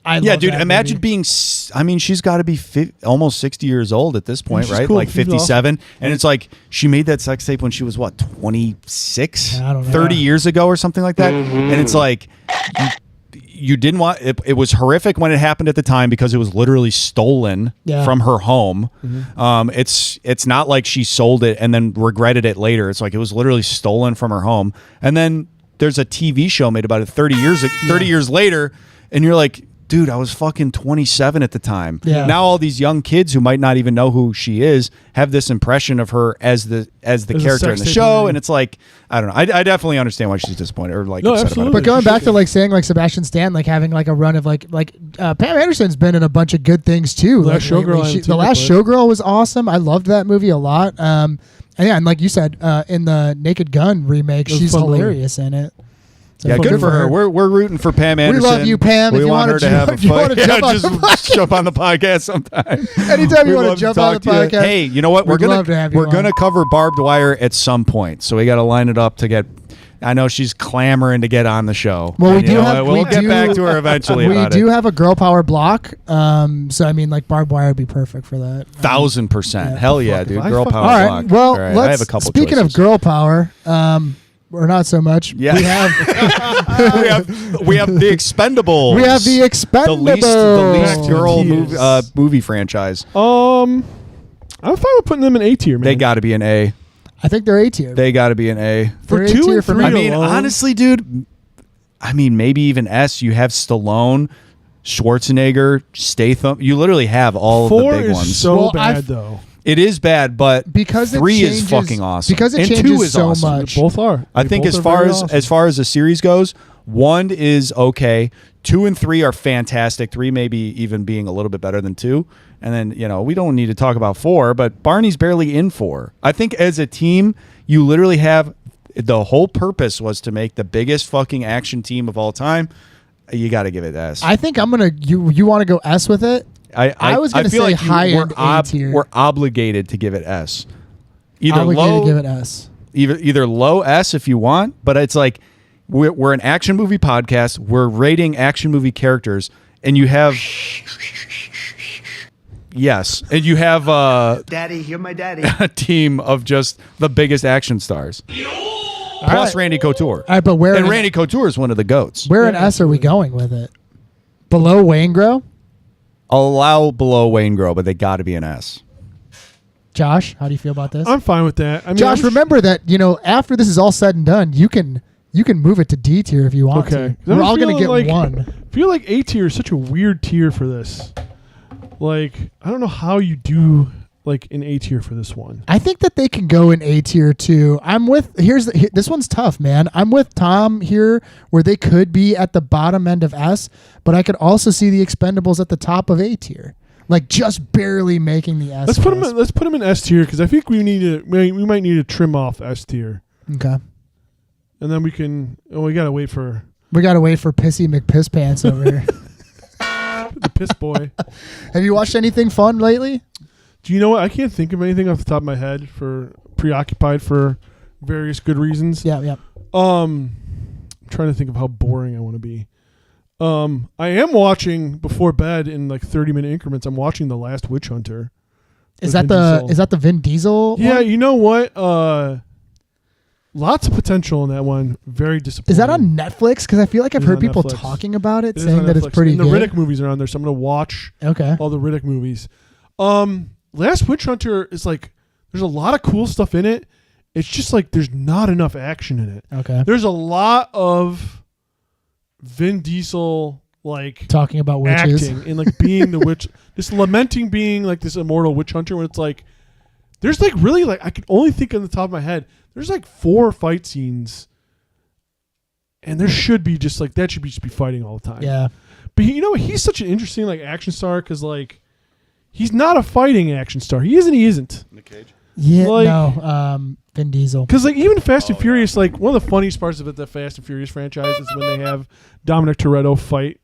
I Yeah, love dude. that Imagine movie. being. I mean, she's got to be almost 60 years old at this point, she's right? cool. Like She's 57. And it's like she made that sex tape when she was what, 26? I don't know. 30 years ago or something like that. And it's like you didn't want it. It was horrific when it happened at the time because it was literally stolen Yeah. from her home. It's not like she sold it and then regretted it later. It's like it was literally stolen from her home. And then there's a TV show made about it 30 years later, and you're like, dude, I was fucking 27 at the time. Yeah. Now all these young kids who might not even know who she is have this impression of her as the character in sex the tape show, movie. and it's like, I don't know. I definitely understand why she's disappointed or like No, upset absolutely. about But it. going back to like saying like Sebastian Stan like having like a run of like Pam Anderson's been in a bunch of good things too. Last Like, lately. Showgirl, I am The too, Last but- Showgirl was awesome. I loved that movie a lot. And yeah, and like you said, in the Naked Gun remake, It was a she's fun movie. hilarious in it. So Yeah, good for her. We're rooting for Pam Anderson. love you, Pam. We If you want wanna her to have a jump- you fight. wanna Yeah, jump on just the jump on the podcast sometime. Anytime you We'd want to love jump talk on the to you. podcast. Hey, you know what? we'd love to have you we're gonna on. cover barbed wire at some point, so we got to line it up to get. I know she's clamoring to get on the show. Well, we And, do you know, have. We'll we get do, back to her eventually. We about do it. have a girl power block. So I mean, like barbed wire would be perfect for that. 1,000%. Hell yeah, dude. I Girl fuck- power All right. block. Well, All right, let's. I have a couple. Speaking choices. of girl power, or not so much. Yeah. We have. we have the Expendables. We have the Expendables. the least girl Yes. movie franchise. I'm fine with putting them in A tier, man. They got to be an A. I think they're A tier. They got to be an A. for they're 2 A-tier and for 3 me. I mean, alone. honestly, dude. I mean, maybe even S. You have Stallone, Schwarzenegger, Statham. You literally have all 4 of the big is ones. so Well, bad though. It is bad, but because 3 it is changes, fucking awesome. Because it and changes 2 is so awesome. much. Both are. I They think both as are far very as awesome. as far as the series goes, 1 is okay. 2 and 3 are fantastic. 3 maybe even being a little bit better than 2. And then, we don't need to talk about 4, but Barney's barely in 4. I think as a team, you literally have the whole purpose was to make the biggest fucking action team of all time. You got to give it S. I think I'm gonna. You want to go S with it? I was gonna feel say like high we're end A tier. we're obligated to give it S. Either Obligated low, to give it S. either low S if you want, but it's like we're an action movie podcast. We're rating action movie characters, and you have yes, and you have Daddy, you're my daddy. a team of just the biggest action stars, plus right. Randy Couture. All right, but where And in, Randy Couture is one of the goats. where in S are we going with it? Below Waingro? I'll allow below Wayne Grow, but they got to be an S. Josh, how do you feel about this? I'm fine with that. I mean, Josh, I'm- remember that after this is all said and done, you can move it to D tier if you want Okay. to. We're all gonna get like, one. I feel like A tier is such a weird tier for this. Like, I don't know how you do like an A tier for this one. I think that they can go in A tier too. I'm with this one's tough, man. I'm with Tom here where they could be at the bottom end of S, but I could also see the Expendables at the top of A tier, like just barely making the S. Let's put them. list. Let's put them in S tier because I think we might need to trim off S tier, Okay. and then we can. Oh, we gotta wait for We gotta wait for Pissy McPissPants over here. the piss boy. Have you watched anything fun lately? Do you know what? I can't think of anything off the top of my head for preoccupied for various good reasons. Yeah. I'm trying to think of how boring I want to be. I am watching before bed in like 30-minute increments. I'm watching The Last Witch Hunter. Is with that Vin Diesel. is that the Vin Diesel? Yeah, one? you know what? Lots of potential in that one. Very disappointing. Is that on Netflix? Because I feel like I've It is heard on people Netflix. talking about it, It is saying on that it's Netflix. pretty and good. the Riddick movies are on there, so I'm gonna watch Okay. all the Riddick movies. Last Witch Hunter is like there's a lot of cool stuff in it. It's just like there's not enough action in it. Okay. There's a lot of Vin Diesel like Talking about witches. acting and like being the witch, this lamenting being like this immortal witch hunter. When it's like there's like really like I can only think on the top of my head. There's like 4 fight scenes, and there should be just like that should be just be fighting all the time. Yeah. But you know he's such an interesting like action star because like he's not a fighting action star. He isn't. Nick Cage. Yeah, Like- no, Vin Diesel. Because like even Fast and Furious, like one of the funniest parts of the Fast and Furious franchise is when they have Dominic Toretto fight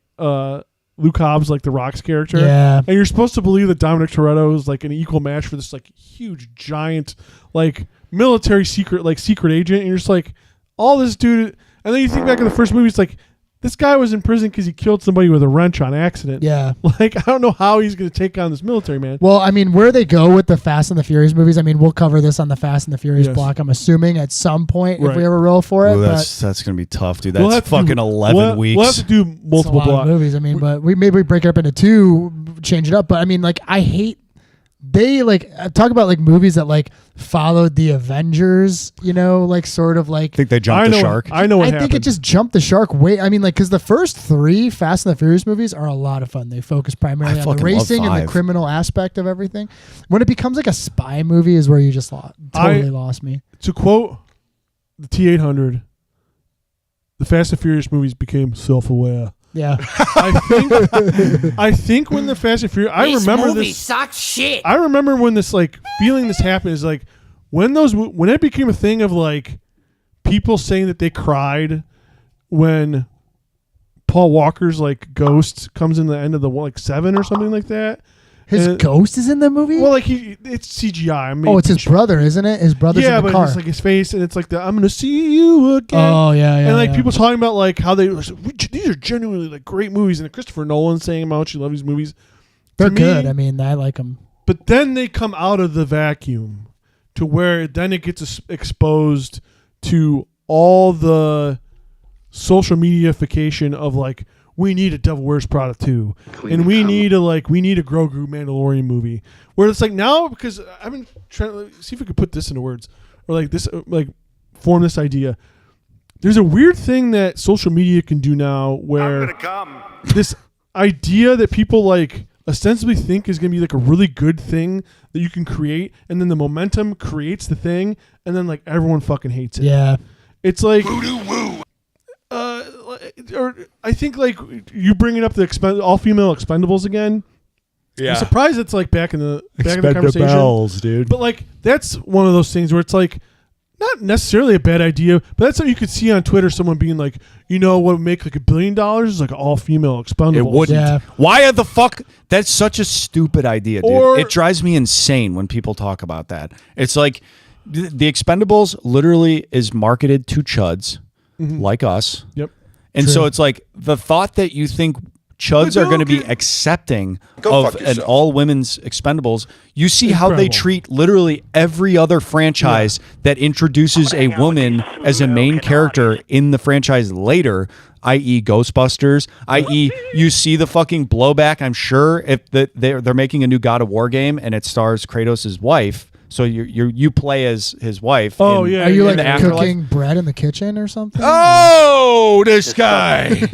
Luke Hobbs, like the Rock's character. Yeah. And you're supposed to believe that Dominic Toretto is like an equal match for this like huge giant like military secret agent, and you're just like all this dude. And then you think back in the first movie, it's like this guy was in prison because he killed somebody with a wrench on accident. Yeah. Like I don't know how he's going to take on this military man. Well, I mean, where they go with the Fast and the Furious movies, I mean, we'll cover this on the Fast and the Furious Yes. block, I'm assuming, at some point if Right. we ever roll for it. Ooh, but that's gonna be tough, dude. We'll That's have to fucking do- 11 weeks. We'll have to do it's a multiple lot of blocks. movies. I mean, but we maybe break it up into two, change it up. But I mean, like, I hate they like talk about like movies that like followed the Avengers, you know, like sort of like. I think they I jumped know. the shark. I know what I happened. think it just jumped the shark way. I mean, like, because the first 3 Fast and the Furious movies are a lot of fun. They focus primarily I on the fucking love racing and the 5. criminal aspect of everything. When it becomes like a spy movie, is where you just totally lost me. To quote the T-800, the Fast and Furious movies became self-aware. Yeah, I think when the Fast and Furious, I remember this. sucks shit. I remember when this like feeling this happened is like when it became a thing of like people saying that they cried when Paul Walker's like ghost comes in the end of the like 7 or something like that. his And- ghost is in the movie. Well, like it's CGI. I mean, oh, it's his brother, isn't it? His brother's yeah, in the but car. it's like his face, and it's like the I'm gonna see you again. Oh yeah, yeah. and like yeah. people talking about like how these are genuinely like great movies, and Christopher Nolan saying how much he loves these movies. they're to me- good. I mean, I like them. But then they come out of the vacuum to where then it gets exposed to all the social mediaification of like we need a Devil Wears Prada 2 and we need a Grogu Mandalorian movie where it's like now because I've been trying to see if we could put this into words or like this like form this idea. There's a weird thing that social media can do now where this idea that people like ostensibly think is going to be like a really good thing that you can create, and then the momentum creates the thing, and then like everyone fucking hates it. Yeah, It's like or I think like you bringing up the all female Expendables again. Yeah. I'm surprised it's like back in the conversation. Expendables, dude. But like that's one of those things where it's like not necessarily a bad idea, but that's something you could see on Twitter. Someone being like, you know, what would make like $1 billion is like all female Expendables. It wouldn't. Yeah. Why the fuck? That's such a stupid idea, dude. Or- It drives me insane when people talk about that. It's like the Expendables literally is marketed to chuds like us. Yep. And True. so it's like the thought that you think chuds are going to be accepting of an all women's Expendables. You see how they Incredible. treat literally every other franchise that introduces a woman as a main character in the franchise later, i.e. Ghostbusters, i.e. you see the fucking blowback. I'm sure if they're making a new God of War game and it stars Kratos' wife. So you play as his wife. Oh, yeah. are you in like the afterlife. cooking bread in the kitchen or something? Oh, this guy.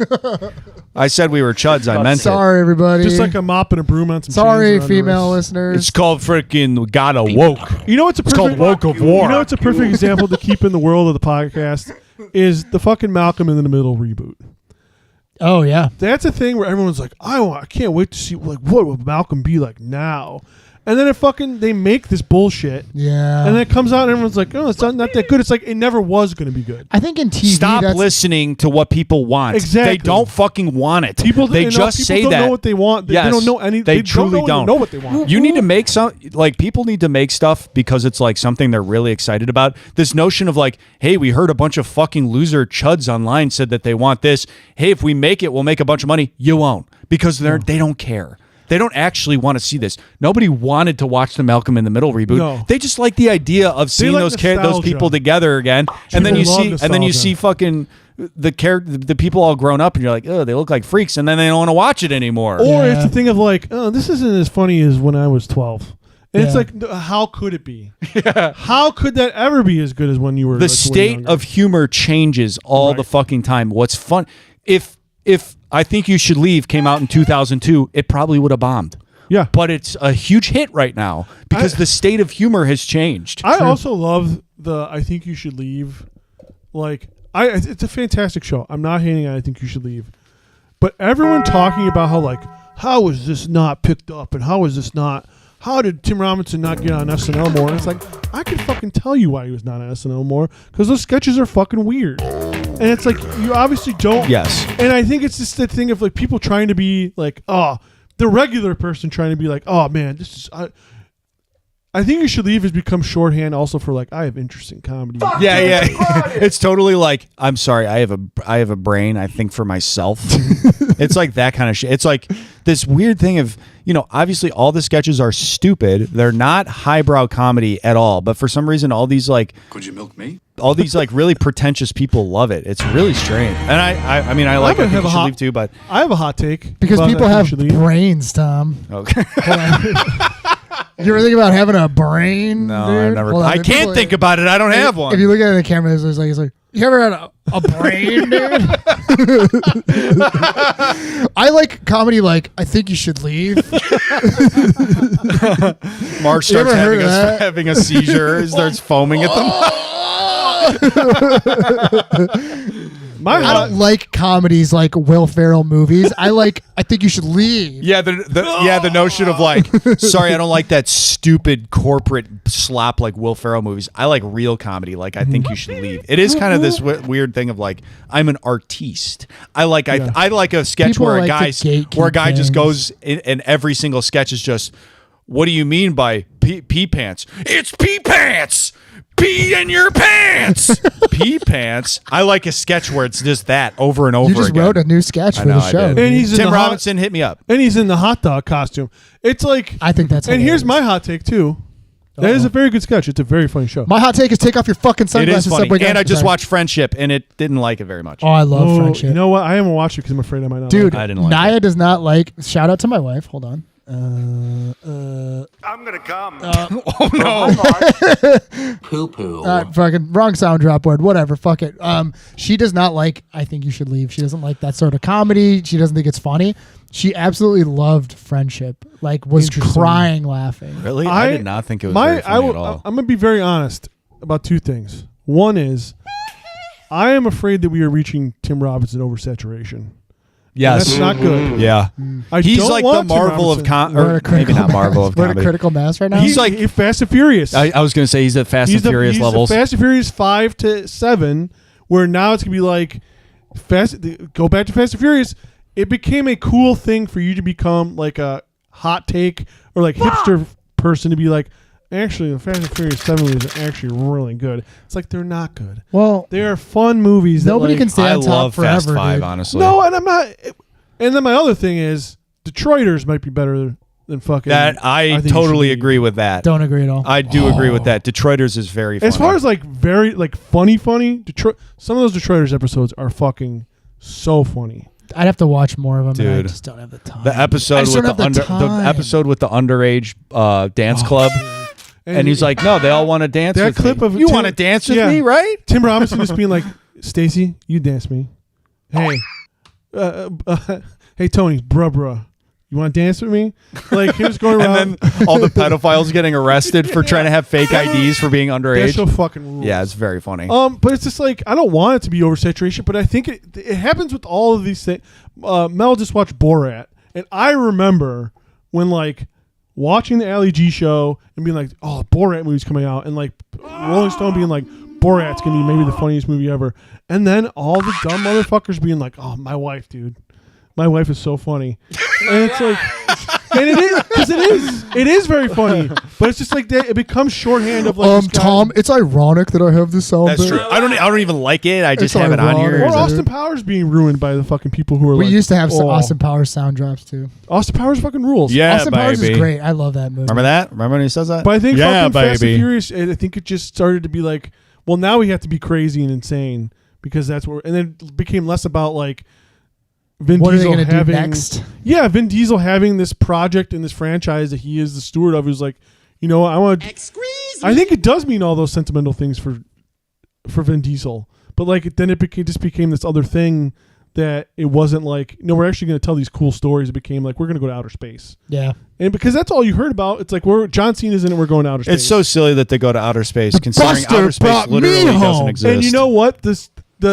I said we were chuds. I meant it. Sorry, everybody. Just like a mop and a broom on some Sorry, chains around the female wrist. listeners. It's called freaking Gotta Woke. You know what's a perfect, called Woke of War. You know what's a perfect example to keep in the world of the podcast is the fucking Malcolm in the Middle reboot. Oh yeah, That's a thing where everyone's like, I can't wait to see like what would Malcolm be like now. And then they make this bullshit, yeah. and then it comes out, and everyone's like, "Oh, it's not that good." It's like it never was going to be good. I think in TV, Stop that's, listening to what people want. Exactly. They don't fucking want it. People, they you know, just people say don't that. know what they want. They Yes, don't know any. They truly don't know what they want. You need to make people need to make stuff because it's like something they're really excited about. This notion of like, hey, we heard a bunch of fucking loser chuds online said that they want this. Hey, if we make it, we'll make a bunch of money. You won't because they don't care. They don't actually want to see this. Nobody wanted to watch the Malcolm in the Middle reboot. No. They just like the idea of seeing like those nostalgia. people together again, and then People you love see nostalgia. fucking the people all grown up, and you're like, oh, they look like freaks, and then they don't want to watch it anymore. Or Yeah. it's the thing of like, oh, this isn't as funny as when I was 12. And it's Yeah. like, how could it be? How could that ever be as good as when you were The like, way state younger? of humor changes all the Right. fucking time. What's fun? If I Think You Should Leave came out in 2002, it probably would have bombed. Yeah. But it's a huge hit right now because the state of humor has changed. I also love the I Think You Should Leave. Like, it's a fantastic show. I'm not hating on I Think You Should Leave. But everyone talking about how, like, how is this not picked up, and how did Tim Robinson not get on SNL more? And it's like, I can fucking tell you why he was not on SNL more, because those sketches are fucking weird. And it's like, you obviously don't. Yes. And I think it's just the thing of like people trying to be like, the regular person trying to be like, oh man, this is. I think You Should Leave has become shorthand also for like, I have interesting comedy. Yeah. It's totally like, I'm sorry, I have a brain. I think for myself. It's like that kind of shit. It's like this weird thing of, obviously all the sketches are stupid. They're not highbrow comedy at all. But for some reason, all these like, Could you milk me? all these like really pretentious people love it. It's really strange. And I mean, I like I think You Should Leave too, but I have a hot take Because about people I Think have You Should Leave. brains, Tom. okay. You ever think about having a brain? No, dude? I never. Hold on, I can't think about it. I don't have one. If you look at it in the camera, it's like you ever had a brain, dude? I like comedy. Like, I Think You Should Leave. Mark starts You ever heard of that? having a seizure. He starts foaming at them. I don't like comedies like Will Ferrell movies. I Think You Should Leave. Yeah, the notion of like, sorry, I don't like that stupid corporate slop like Will Ferrell movies. I like real comedy. Like, I Think You Should Leave. It is kind of this weird thing of like, I'm an artiste. I like a sketch People where like a guy just things. goes and every single sketch is just, what do you mean by pee pants? It's pee pants. Pee in your pants. Pee pants. I like a sketch where it's just that over and over You just again. wrote a new sketch I for know, the I show. did. And he's in Tim the Robinson hit me up. And he's in the hot dog costume. It's like, I think that's and here's hilarious. my hot take too. That is a very good sketch. It's a very funny show. My hot take is take off your fucking It sunglasses. is funny. Subway And I guys. just Sorry. watched Friendship, and it didn't like it very much. Oh, I love Friendship. You know what? I haven't watched it because I'm afraid I might not. Dude, like I didn't like Naya it. does not like. Shout out to my wife. Hold on. I'm gonna come. Oh no! Poo poo. Fucking wrong sound drop word. Whatever. Fuck it. She does not like I Think You Should Leave. She doesn't like that sort of comedy. She doesn't think it's funny. She absolutely loved Friendship. Like, was Interesting. crying laughing. Really? I did not think it was very funny at all. I'm gonna be very honest about two things. One is, I am afraid that we are reaching Tim Robinson oversaturation. Yes. That's not good. Yeah. I He's don't like the want Tim Marvel of Robinson. We're or at a maybe critical not Marvel of We're at a comedy. critical mass right now. He's like Fast and Furious. I was going to say he's at Fast and Furious he's levels. the Fast and Furious 5 to 7, where now it's gonna be like go back to Fast and Furious. It became a cool thing for you to become like a hot take or like hipster person to be like, actually, the Fast and Furious 7 movies are actually really good. It's like, they're not good. well, They are fun movies. nobody that, can like, stay I on top love forever, Fast 5, dude. honestly. No, and I'm not. And then my other thing is, Detroiters might be better than fucking. That I Think You totally Should Leave. agree with that. Don't agree at all. I do agree with that. Detroiters is very funny. As far as like very like funny, Detroit. Some of those Detroiters episodes are fucking so funny. I'd have to watch more of them. And I Dude. just don't have the time. the I episode just with don't the have the time. episode with the underage dance club, and he's like, "No, they all want to dance that with clip me. of You Tim- want to dance with yeah. me, right?" Tim Robinson just being like, Stacy, you dance me. Hey, hey Tony, bruh. You want to dance with me? Like he was going around. And then all the pedophiles getting arrested for trying to have fake IDs for being that underage. show fucking rules. Yeah, it's very funny. But it's just like I don't want it to be oversaturation, but I think it happens with all of these things. Mel just watched Borat, and I remember when like watching the Ali G show and being like, "Oh, Borat movie's coming out," and like Rolling Stone being like, "Borat's gonna be maybe the funniest movie ever," and then all the dumb motherfuckers being like, "Oh, my wife, dude, my wife is so funny," and it's like. And it is because it is very funny, but it's just like it becomes shorthand of like this guy- Tom, it's ironic that I have this sound. That's bit. true. I don't even like it. I just It's have it on ironic. here. Or Is it- Austin Powers being ruined by the fucking people who are We like, used to have some "Oh, Austin Powers sound drops too. Austin Powers fucking rules. Yeah, Austin Powers baby. is great. I love that movie. Remember that? Remember when he says that? But I think yeah, fucking Fast and baby. Furious, I think it just started to be like, well, now we have to be crazy and insane because that's where, and then it became less about like Vin What are they Diesel gonna do having next? Yeah, Vin Diesel having this project in this franchise that he is the steward of. Who's like, you know, I want. I think it does mean all those sentimental things for Vin Diesel, but like then it just became this other thing that it wasn't like, no, we're actually going to tell these cool stories. It became like we're going to go to outer space. Yeah. And because that's all you heard about, it's like John Cena's in it. We're going to outer space. It's so silly that they go to outer space, considering Buster outer space brought me literally doesn't home. exist. And you know what? The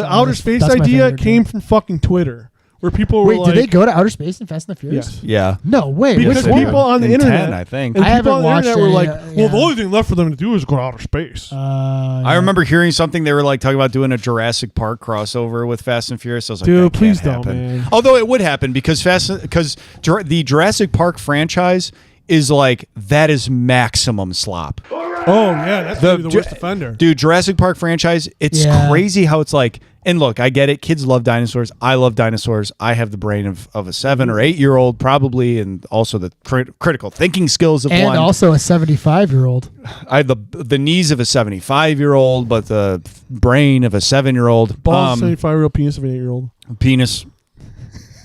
outer space that's my idea favorite came joke. from fucking Twitter, where people were Wait, like, did they go to outer space in Fast and the Furious? Yes. Yeah. No way. Because Which they one? did. people on the In internet, 10, I think. and I people haven't on the internet watched were any, like, well, the yeah. only thing left for them to do is go to outer space. I remember hearing something they were like talking about doing a Jurassic Park crossover with Fast and Furious. I was like, Dude, that can't please don't, happen. man. Although it would happen because the Jurassic Park franchise is like that is maximum slop. Oh yeah, that's maybe the worst offender. Dude, Jurassic Park franchise, it's Yeah. crazy how it's like. And look, I get it. Kids love dinosaurs. I love dinosaurs. I have the brain of a 7 or 8 year old probably, and also the critical thinking skills of and one. also a 75-year-old. I have the knees of a 75-year-old, but the brain of a 7-year-old. Balls, 75-year-old penis of an 8-year-old. Penis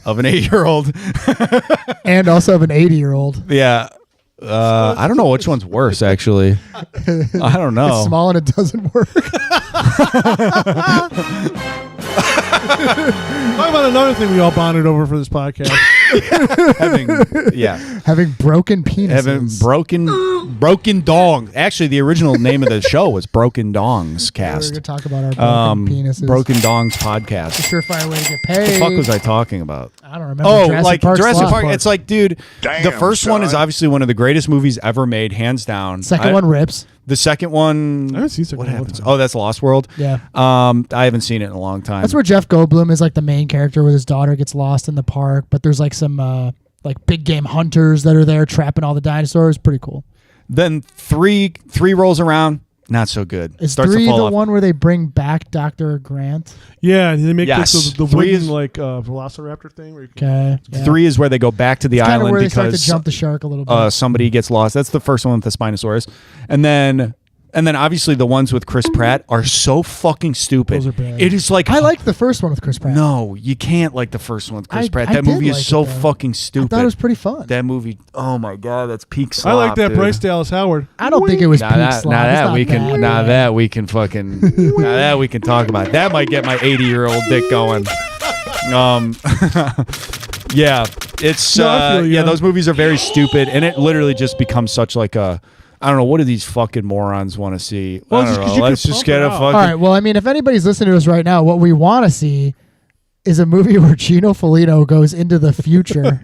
of an 8-year-old. And also of an 80-year-old. Yeah. I don't know which one's worse, actually. I don't know. It's small and it doesn't work. Talk about another thing we all bonded over for this podcast. Having broken penises. Having broken dong. Actually, the original name of the show was Broken Dongs We're Cast. going to talk about our broken penises. Broken Dongs Podcast. Surefire way to get What paid. the fuck was I talking about? I don't remember. Oh, Jurassic like Park, Jurassic Sloth Park. Park. It's like, dude, the Damn, first one is son. obviously one of the greatest movies ever made, hands down. Second one rips. The second one. I haven't seen second What one in a long happens? time. Oh, that's Lost World. Yeah. I haven't seen it in a long time. That's where Jeff Goldblum is like the main character where his daughter gets lost in the park, but there's like some like big game hunters that are there trapping all the dinosaurs. Pretty cool. Then three rolls around. Not so good. Is Starts 3 to fall the off. one where they bring back Dr. Grant? Yeah, and they make Yes. the 3 wooden is- like velociraptor thing. Where you can, Okay. Yeah. 3 is where they go back to the Kind of island where they start to because jump the shark a little bit. somebody gets lost. That's the first one with the Spinosaurus, and then obviously the ones with Chris Pratt are so fucking stupid. Those are bad. It is like I like the first one with Chris Pratt. No, you can't like the first one with Chris I- Pratt. I That did movie is like so it, though. fucking I stupid. thought it was pretty fun. That movie. Oh my god, that's peak I slop. like that dude. Bryce Dallas Howard. I don't think it was Now peak that, slop. now It's that not we can, bad. now that we can fucking, now that we can talk about. That might get my 80-year-old dick going. Yeah, it's No, I feel you. yeah. Those movies are very stupid, and it literally just becomes such like a. I don't know. What do these fucking morons want to see? Well, I just don't 'cause know. you Let's can just pump get it a out. fucking. All right. Well, I mean, if anybody's listening to us right now, what we want to see is a movie where Gino Felino goes into the future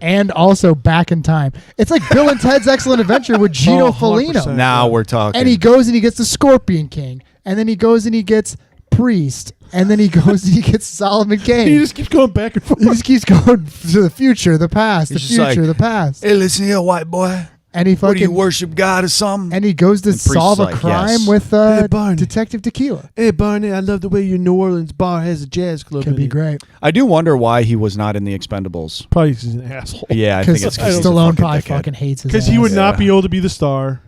and also back in time. It's like Bill and Ted's Excellent Adventure with Gino Oh, 100%. Felino. Now we're talking. And he goes and he gets the Scorpion King. And then he goes and he gets Priest. And then he goes and he gets Solomon Kane. He just keeps going back and forth. He just keeps going to the future, the past, the He's just future, like, the past. Hey, listen here, white boy. And he What do you fucking worship God or something? and he goes to Priest is solve a like, crime yes. with Hey, Barney. Detective Tequila. Hey Barney, I love the way your New Orleans bar has a jazz club. Could in be it. great. I do wonder why he was not in the Expendables. Probably 'cause he's an asshole. Yeah, I think Because it's because Stallone probably dickhead. fucking hates his Because he would ass. not Yeah. be able to be the star,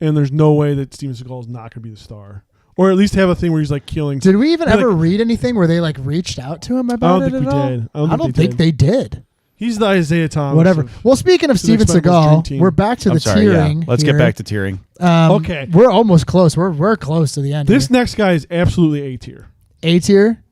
and there's no way that Steven Seagal is not going to be the star, or at least have a thing where he's like killing. Did we even Like- ever read anything where they like reached out to him I about don't it think at we all? did. I don't think they did. He's the Isaiah Thomas. Whatever. of- Well, speaking of to the Steven Expendables dream Seagal, team. we're back to I'm the sorry. tearing. Yeah. Let's here. get back to tearing. Okay. We're almost close. We're close to the end. This here. next guy is absolutely A tier. A tier,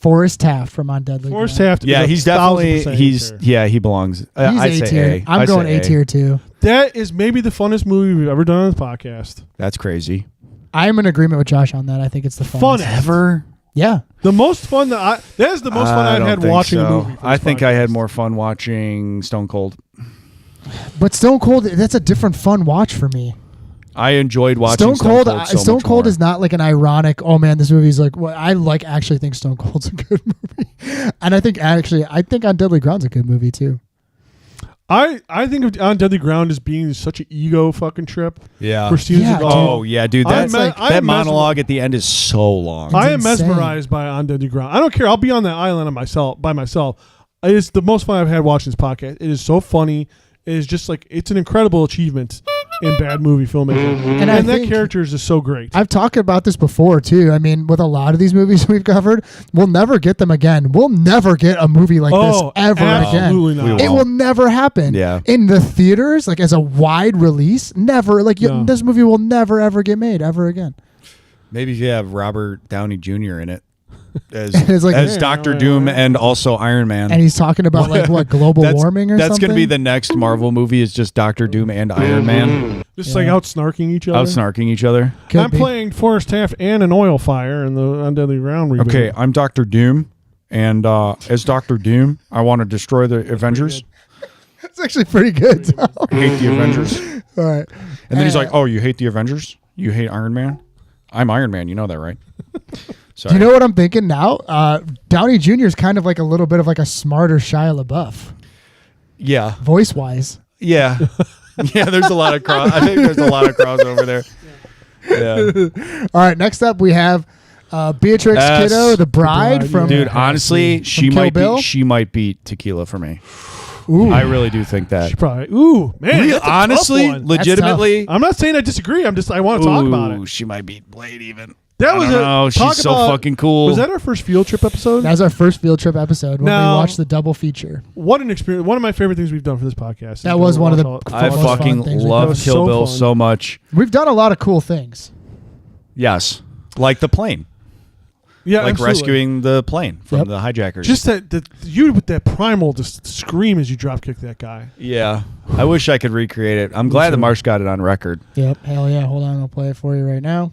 Forrest Taft from On Deadly Forrest Ground. Taft. Yeah, is he's 1000% definitely A tier. yeah, he belongs. He's I'd A say tier. A. I'm I'd going say A tier too. That is maybe the funnest movie we've ever done on the podcast. That's crazy. I'm in agreement with Josh on that. I think it's the Fun funnest. Ever? Yeah. The most fun that is the most fun I I've don't had think watching a so. movie. for I this think I had podcast. more fun watching Stone Cold. But Stone Cold, that's a different fun watch for me. I enjoyed watching Stone Cold, so Stone much Cold more. is not like an ironic. Oh man, this movie's like. Well, I like actually think Stone Cold's a good movie, and I think On Deadly Ground's a good movie too. I think of On Deadly Ground as being such an ego fucking trip. Yeah. For Steven Yeah, Seagal. Oh yeah, dude. I'm That's me- like I'm that mesmerized. monologue at the end is so long. I am insane. mesmerized by On Deadly Ground. I don't care. I'll be on that island by myself. It's the most fun I've had watching this podcast. It is so funny. It is just like it's an incredible achievement in bad movie filmmaking. And I that think- character is just so great. I've talked about this before too. I mean, with a lot of these movies we've covered, we'll never get them again. We'll never get a movie like this ever absolutely again. We not. It won't. will never happen. Yeah. In the theaters, like as a wide release, never. Like No. this movie will never ever get made ever again. Maybe if you have Robert Downey Jr. in it as, It's like- as Yeah, Doctor Doom and also Iron Man. And he's talking about like what global warming or that's something. gonna be the next Marvel movie. Is just Doctor Doom and Iron Man Just like out snarking each other. out snarking each other. Could I'm be. playing Forrest Taft and an oil fire in the On Deadly Ground reboot. Okay, I'm Doctor Doom, And as Doctor Doom, I want to destroy the Avengers. It's actually pretty good. Tom. I hate the Avengers. All right. And then he's like, "Oh, you hate the Avengers? You hate Iron Man? I'm Iron Man. You know that, right?" Sorry. Do you know what I'm thinking now? Downey Jr. is kind of like a little bit of like a smarter Shia LaBeouf, Yeah. voice wise. Yeah. Yeah, there's a lot of I think there's a lot of crossover there. Yeah. All right. Next up, we have Beatrix Kiddo, the bride from Dude, honestly, she Kill might Bill? be she might beat Tequila for me. Ooh. I really do think that. She probably. Ooh, man. Really, that's a tough honestly, one. legitimately, I'm not saying I disagree. I want to talk about it. she might beat Blade even. That was No, talk she's so about- fucking cool. Was that our first field trip episode? That was our first field trip episode when Now- we watched the double feature. What an experience! One of my favorite things we've done for this podcast. That was one of the- I most fun fucking things we've love done. was Kill so Bill fun. so much. We've done a lot of cool things. Yes, like the plane, Yeah, like absolutely. rescuing the plane from Yep. the hijackers. Just that you with that primal just scream as you drop kick that guy. yeah, I wish I could recreate it. I'm glad that Marsh got it on record. Yep. Hell yeah. Hold on. I'll play it for you right now.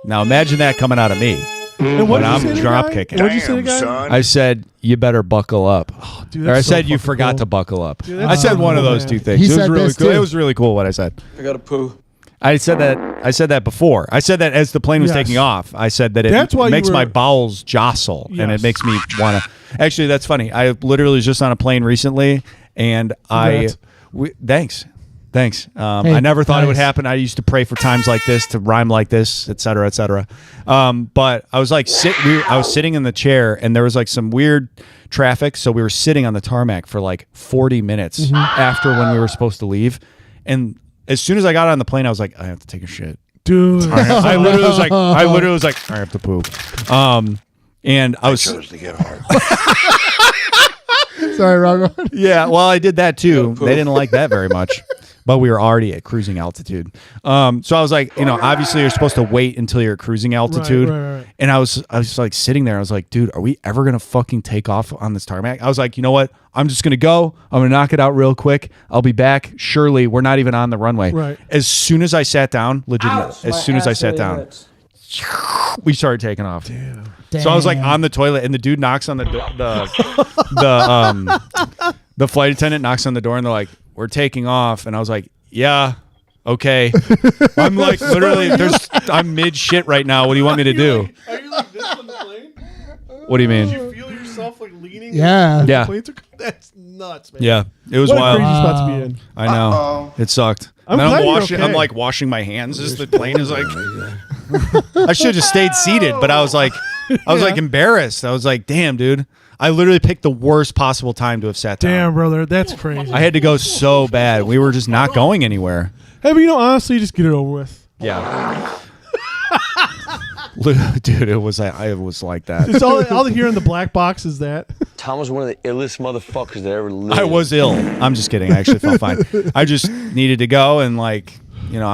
Now imagine that coming out of me. And When did you I'm say to the drop guy? kicking. What'd you say to the Damn, guy? son. I said, "You better buckle up," Dude, or I that's so said, "You fucking forgot cool. to buckle up." Dude, I that's said so one of cool, those man. two things. He It was said really this cool. too. It was really cool what I said. I got to poo. I said that before. I said that as the plane was Yes. taking off. I said that it That's why you makes my were- bowels jostle and it Yes. makes me want to. Actually, that's funny. I literally was just on a plane recently, and Congrats. thanks. Hey, I never thought it would nice. happen. I used to pray for times like this to rhyme like this, et cetera, et cetera. But I was like, I was sitting in the chair, and there was like some weird traffic, so we were sitting on the tarmac for like 40 minutes after when we were supposed to leave, and as soon as I got on the plane, I was like, I have to take a shit. Dude. I literally was like, I have to poop. And I was, Chose to get hard. Sorry, wrong one. yeah, well, I did that too. They didn't like that very much, but we were already at cruising altitude. So I was like, obviously you're supposed to wait until you're at cruising altitude. right. And I was like sitting there. I was like, dude, are we ever going to fucking take off on this tarmac? I was like, you know what? I'm just going to go. I'm going to knock it out real quick. I'll be back. Surely we're not even on the runway. Right. As soon as I sat down, as soon as I sat down, we started taking off. So I was like on the toilet, and the dude knocks on the the flight attendant knocks on the door, and they're like, "We're taking off," and I was like, "Yeah, okay." I'm like literally, I'm mid shit right now. What do you want me to do? Are you like this on the plane? What do you mean? You feel yourself like leaning? Yeah. as the Yeah. plane took- That's nuts, man. Yeah, it was What a wild. crazy spot to be in. I know it sucked. I'm And glad you're washing. okay. I'm like washing my hands as the plane is like. I should have just stayed seated, but I was like embarrassed. I was like, damn, dude. I literally picked the worst possible time to have sat down. Damn, brother, that's crazy. I had to go so bad. We were just not going anywhere. Hey, but honestly, just get it over with. Yeah. Dude, it was like that. It's all here in the black box is that. Tom was one of the illest motherfuckers that ever lived. I was ill. I'm just kidding. I actually felt fine. I just needed to go, and I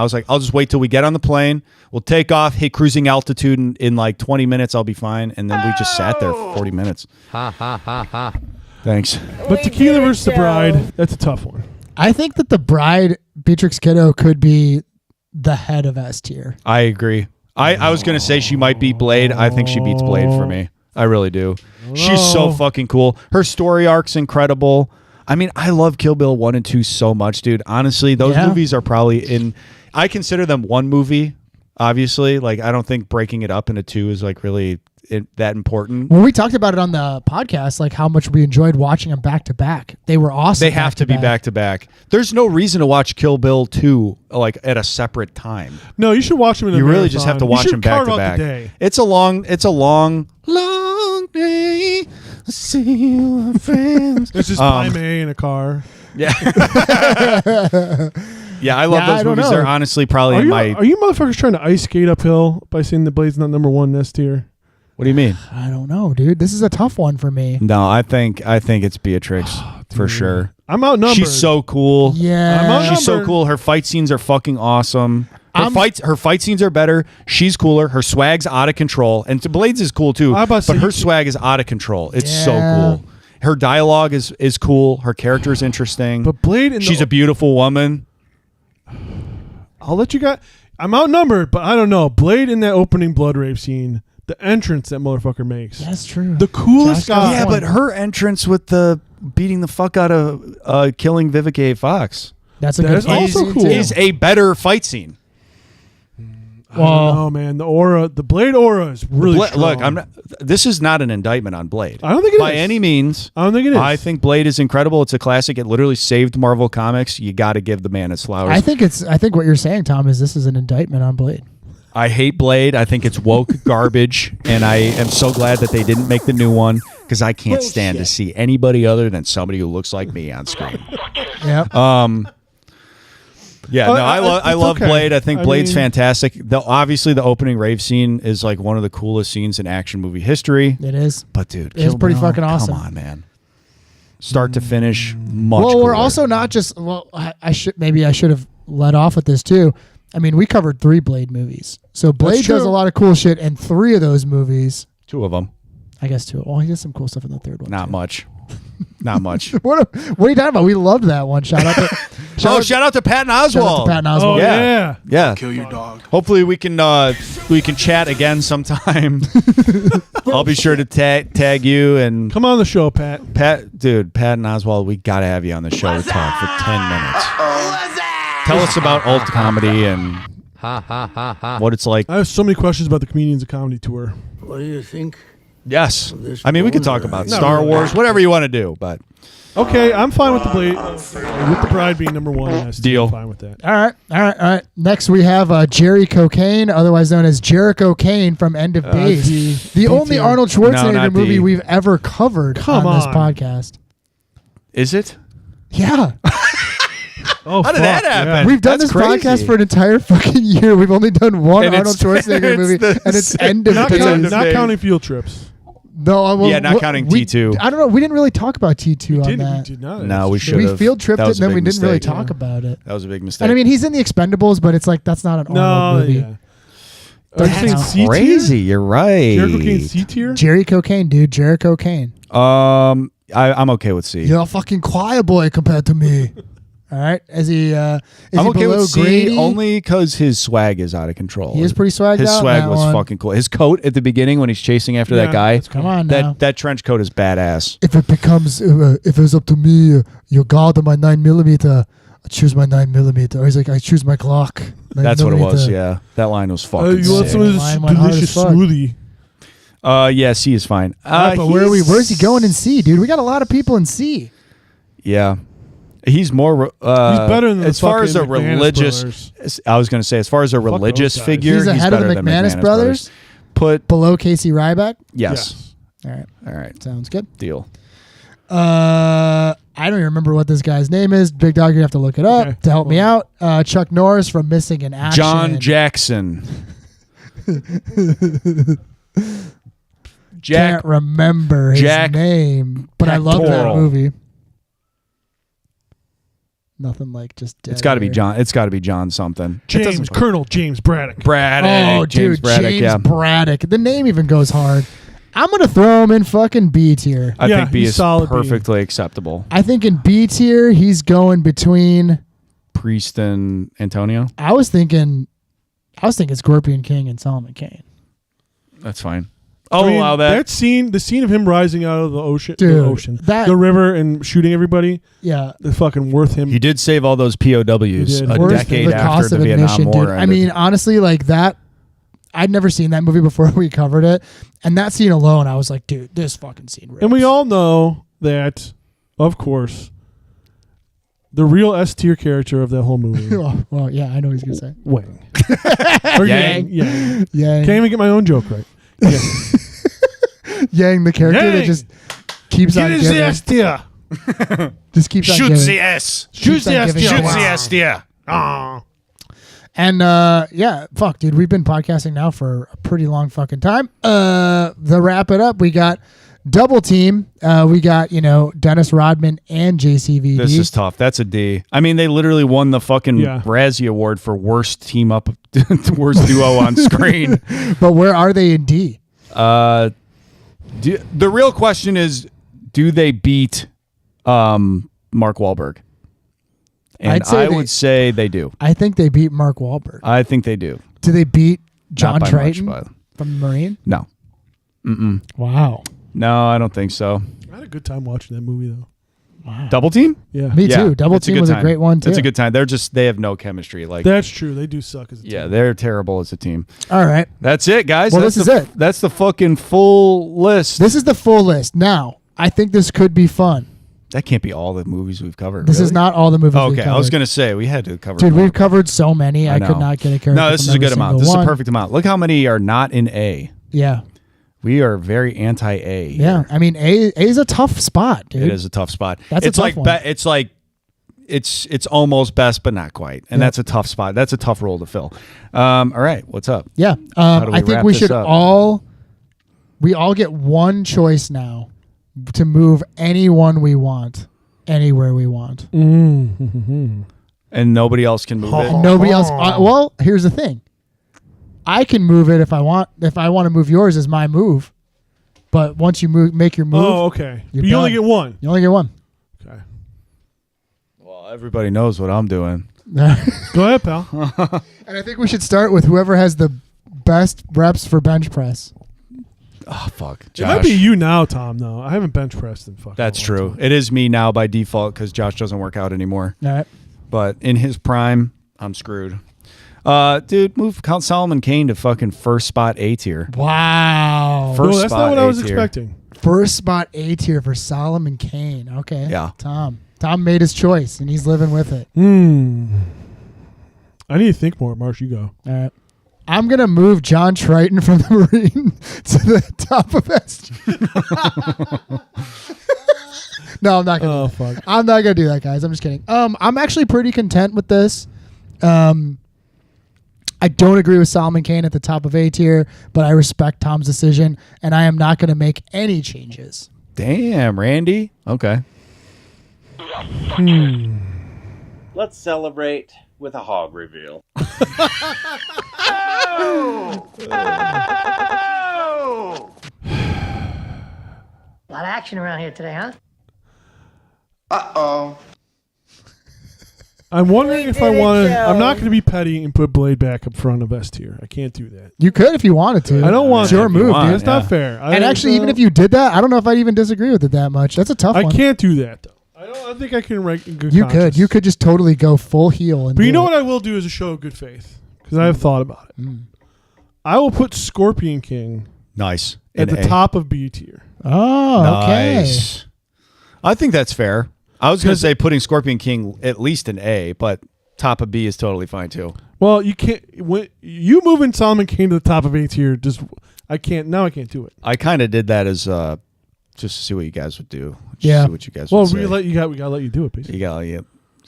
was like, I'll just wait till we get on the plane. We'll take off, hit cruising altitude in like 20 minutes. I'll be fine. And then we just sat there for 40 minutes. Ha ha ha ha. Thanks. But Tequila versus the Bride, that's a tough one. I think that the bride, Beatrix Kiddo, could be the head of S tier. I agree. I was going to say she might beat Blade. I think she beats Blade for me. I really do. She's so fucking cool. Her story arc's incredible. I mean, I love Kill Bill 1 and 2 so much, dude. Honestly, those movies are probably I consider them one movie, obviously. Like, I don't think breaking it up into two is like really that important. Well, we talked about it on the podcast, like how much we enjoyed watching them back to back. They were awesome. They have to be back to back. There's no reason to watch Kill Bill 2 like at a separate time. No, you should watch them in a You really just have to marathon. watch You them should back carve to out back. the day. It's a long day. I see you are friends. It's just Pai Mei in a car. Yeah. Yeah, I love Yeah, I those don't movies. know. They're honestly probably Are in you, my. are you motherfuckers trying to ice skate uphill by saying the Blade's not number one this tier? What do you mean? I don't know, dude. This is a tough one for me. No, I think it's Beatrix for sure. I'm outnumbered. She's so cool. Yeah. She's so outnumbered. cool. Her fight scenes are fucking awesome. Her fight scenes are better. She's cooler. Her swag's out of control. And Blades is cool too. I was about to say, But her you- swag is out of control. It's so Yeah. cool. Her dialogue is cool. Her character is interesting. But Blade in She's the, a beautiful woman. I'll let you guys. I'm outnumbered, but I don't know. Blade in that opening blood rape scene the entrance that motherfucker makes. That's true. The coolest Josh got guy. Yeah, one. but her entrance with the beating the fuck out of killing Vivica A. Fox That's a That good is fight also scene, cool. too. is a better fight scene. Oh man, the aura, the Blade aura is really strong. Look, I'm not. This is not an indictment on Blade. I don't think it by is. any means. I don't think it is. I think Blade is incredible. It's a classic. It literally saved Marvel Comics. You got to give the man his flowers. I think what you're saying, Tom, is this is an indictment on Blade. I hate Blade. I think it's woke garbage, and I am so glad that they didn't make the new one because I can't stand to see anybody other than somebody who looks like me on screen. Yep. Yeah, no, I it's love okay. Blade. I think I Blade's mean- fantastic. Obviously, the opening rave scene is like one of the coolest scenes in action movie history. It is. But dude, It's Kill pretty Bill, fucking awesome. Come on, man. Start to finish, much. Well, we're cooler. also not just. Well, I should have let off with this too. I mean, we covered 3 Blade movies, so Blade true. does a lot of cool shit in 3 of those movies. 2 of them. I guess 2. Well, he does some cool stuff in the 3rd one. Not too. much. Not much. What are you talking about? We loved that one. Shout out to Shout out to Patton shout out to Oswalt. Patton Oh Oswalt. yeah. Yeah. Kill your dog. Hopefully we can chat again sometime. I'll be sure to tag you and Come on the show, Pat. Patton Oswalt. We got to have you on the show to talk for 10 minutes. Tell us about alt comedy and what it's like. I have so many questions about the Comedians of Comedy tour. What do you think? Yes, I mean we could talk about No, Star no, no. Wars, whatever you want to do, but Okay, I'm fine with the Blade, with the Bride being number 1. Yes, Deal. I'm fine with that. All right. Next, we have Jerry Cocaine, otherwise known as Jericho Kane from End of Days, D. the D only tier. Arnold No, Schwarzenegger not movie D. we've ever covered Come on this on. podcast. is it? Yeah, Oh, How did that happen? we've done That's this podcast crazy. for an entire fucking year. We've only done one And Arnold it's- Schwarzenegger it's movie, the and it's End of Not, Days. not counting field trips. No, well, Yeah, not counting T2. I don't know. We didn't really talk about T2 on We that. did not. No, we That's should We have. field tripped That it, was and a then we big didn't really mistake. talk about it. That was a big mistake. And I mean, he's in the Expendables, but it's like that's not an No, Arnold movie. yeah. Are you saying That's C tier? crazy. You're right. Jericho Kane C tier? Jerry Cocaine, dude. Jericho Kane. I'm okay with C. You're a fucking choir boy compared to me. All right, is he? Is I'm he okay below with C Grady? only because his swag is out of control. He is pretty swagged His out in swag that was one. fucking cool. His coat at the beginning when he's chasing after Yeah, that guy. that's Come on now. That trench coat is badass. If it becomes, if it's up to me, you guard on my 9mm. I choose my 9mm. Or he's like, I choose my Glock. 9mm. That's what it was. Yeah, that line was fucking You want sick. some of this Mine went hard delicious as fuck. smoothie? Yeah, C is fine. But where's he going in C, dude? We got a lot of people in C. Yeah, he's more. He's better than the as far as a fucking McManus religious. brothers. I was going to say, as far as a religious those guys. figure, He's ahead of the better than McManus brothers? Put Below Casey Ryback. yes. All right, All right, sounds good. deal. I don't even remember what this guy's name is. Big Dog, you have to look it up Okay. to help me out. Chuck Norris from Missing in Action. John Jackson. Jack. Can't remember his Jack name, but I love that Pectoral. movie. Nothing like just dead It's got to be air. John. It's got to be John something. It doesn't- Colonel James Braddock. Braddock. Oh, James dude, Braddock. James Yeah. Braddock. The name even goes hard. I'm gonna throw him in fucking B tier. I Yeah, think B he's is solid B. perfectly acceptable. I think in B tier he's going between. Priest and Antonio. I was thinking Scorpion King and Solomon Kane. That's fine. I'll allow that. scene, the scene of him rising out of the ocean, Dude, that- the river, and shooting everybody, Yeah. the fucking worth him. He did save all those POWs He did. a Worth decade the after cost the of Vietnam admission, War dude. I ended. mean, honestly, like that. I'd never seen that movie before we covered it, and that scene alone, I was like, dude, this fucking scene. Rips. And we all know that, of course, the real S tier character of that whole movie, Oh, well, yeah, I know what he's gonna say. Wang. Or Yang. Yang. Yang, Can't even get my own joke right. Yeah. Yang, the character that Yang. just keeps on Get his giving. S tier. Just keeps on Shoot giving. the S. Keeps on giving Shoot shit. the S, dear. Ah. And yeah, fuck, dude, we've been podcasting now for a pretty long fucking time. To wrap it up, we got Double Team. We got Dennis Rodman and JCVD. This is tough. That's a D. I mean, they literally won the fucking Yeah. Razzie Award for worst team up, worst duo on screen. But where are they in D? The real question is, do they beat Mark Wahlberg? And I'd say I would say they do. I think they beat Mark Wahlberg. I think they do. Do they beat John Not by much, Triton but from Marine? no. Wow. No, I don't think so. I had a good time watching that movie though. Double Team? Yeah, Me too. Double it's a Team good was a time. great one too. It's a good time. They have no chemistry. Like, that's true. They do suck as a yeah, team. they're terrible as a team. All right. That's it, guys. Well, That's this is it. That's the fucking full list. This is the full list. Now, I think this could be fun. That can't be all the movies we've covered. This is really? not all the movies we've Okay, covered. I was going to say we had to cover. Dude, more. we've covered so many. I know. could not get a character. No, this from is a every good amount. single This is one. a perfect amount. Look how many are not in A. Yeah. We are very anti-A. Yeah. I mean, A is a tough spot, dude. It is a tough spot. That's a it's tough like one. it's almost best, but not quite, and that's a tough spot. That's a tough role to fill. All right, what's up? Yeah. do we I think wrap we this should up? all get one choice now to move anyone we want anywhere we want. Mm-hmm. And nobody else can move it. And nobody else. Well, here's the thing. I can move it if I want. If I want to move yours as my move, but once you make your move, Oh, okay. You're But you only done. get one. you only get one. Okay. Well, everybody knows what I'm doing. Go ahead, pal. And I think we should start with whoever has the best reps for bench press. Oh fuck, It Josh. might be you now, Tom. Though I haven't bench pressed in fucking. That's a long true. time. It is me now by default because Josh doesn't work out anymore. All right. But in his prime, I'm screwed. Dude, move Count Solomon Kane to fucking first spot A tier. Wow. First No, that's spot not what I A was tier. expecting. First spot A tier for Solomon Kane. Okay. Yeah. Tom made his choice and he's living with it. I need to think more. Marsh, you go. All right. I'm going to move John Triton from the Marine to the top of S. No, I'm not going to. Oh fuck. I'm not going to do that, guys. I'm just kidding. I'm actually pretty content with this. I don't agree with Solomon Kane at the top of A tier, but I respect Tom's decision, and I am not going to make any changes. Damn, Randy. Okay. Let's celebrate with a hog reveal. A lot of action around here today, huh? Uh-oh. I'm wondering if I want to. I'm not going to be petty and put Blade back up front of S tier. I can't do that. You could if you wanted to. I don't want. It's your to. move, dude. That's not fair. And actually, even if you did that, I don't know if I'd even disagree with it that much. That's a tough I one. can't do that though. I think I can rank in good You conscience. could. You could just totally go full heel. And But you do know it. what I will do as a show of good faith because I have thought about it. I will put Scorpion King Nice. at In the A. top of B tier. Oh, okay. Nice. I think that's fair. I was going to say putting Scorpion King at least in A, but top of B is totally fine too. Well, you can't. When you moving Solomon King to the top of A tier, just I can't. Now I can't do it. I kind of did that as just to see what you guys would do. Just Yeah. See what you guys Well, would say. we gotta let you do it, basically.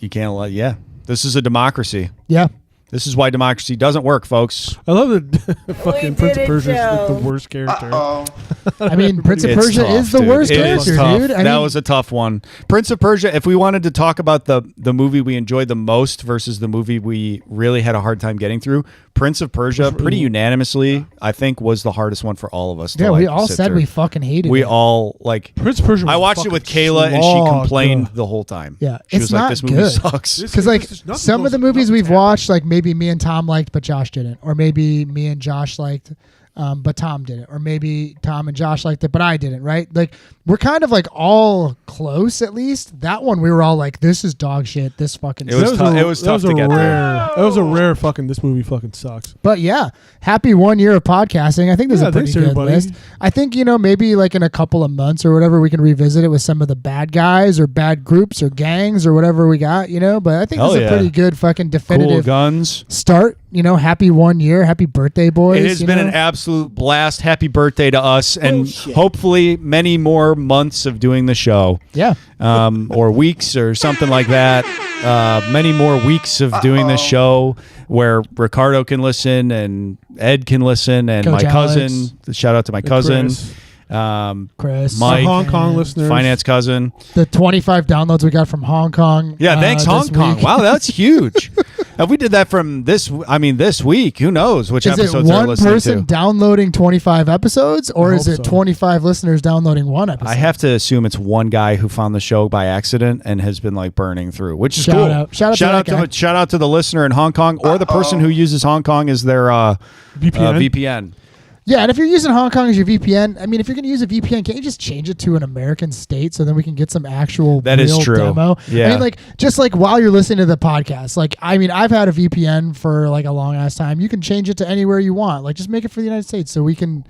You can't let. Yeah. This is a democracy. Yeah. This is why democracy doesn't work, folks. I love that fucking Prince of Persia is like the worst character. I mean, Prince of It's Persia tough, is the dude. worst It is character, tough. dude. I That mean, was a tough one. Prince of Persia, if we wanted to talk about the movie we enjoyed the most versus the movie we really had a hard time getting through, Prince of Persia, pretty unanimously, I think, was the hardest one for all of us. To, yeah, we like, all sit said through. we fucking hated We it. all, like... Prince of Persia. I was watched it with fucking Kayla, and she slog, complained ugh. the whole time. Yeah, She it's was not like, this movie good. sucks. Because like There's nothing some of the goes- movies nothing's we've watched, like maybe me and Tom liked, but Josh didn't, or maybe me and Josh liked, but Tom didn't, or maybe Tom and Josh liked it, but I didn't. Right? Like we're kind of like all close at least. That one we were all like, "This is dog shit. This fucking." It was sucks." tough. It was tough to get there. That was a rare fucking. This movie fucking sucks. But yeah, happy 1 year of podcasting. I think this is Yeah, a pretty thanks, good everybody. list. I think, maybe like in a couple of months or whatever, we can revisit it with some of the bad guys or bad groups or gangs or whatever we got, But I think Hell this is yeah. a pretty good fucking Cool definitive guns. start. Happy 1 year. Happy birthday, boys. It has been an absolute blast. Happy birthday to us, and hopefully many more months of doing the show. Yeah. Or weeks or something like that. Many more weeks of doing this show where Ricardo can listen and Ed can listen and Coach my cousin. Alex. Shout out to my cousin. Chris. Mike. Hong Kong listeners. Finance cousin. The 25 downloads we got from Hong Kong. Yeah, thanks this Hong Kong. week. Wow, that's huge. If we did that from this week, who knows which Is it episodes they're one listening person to. downloading 25 episodes, or I is hope it so. 25 listeners downloading one episode? I have to assume it's one guy who found the show by accident and has been like burning through, which is Shout cool. out. Shout out to that guy. Shout out to the listener in Hong Kong or the person who uses Hong Kong as their VPN. VPN. Yeah, and if you're using Hong Kong as your VPN, I mean, if you're going to use a VPN, can't you just change it to an American state so then we can get some actual That is real true. demo? Yeah. I mean, like, just like while you're listening to the podcast, like, I mean, I've had a VPN for like a long ass time. You can change it to anywhere you want. Like, just make it for the United States so we can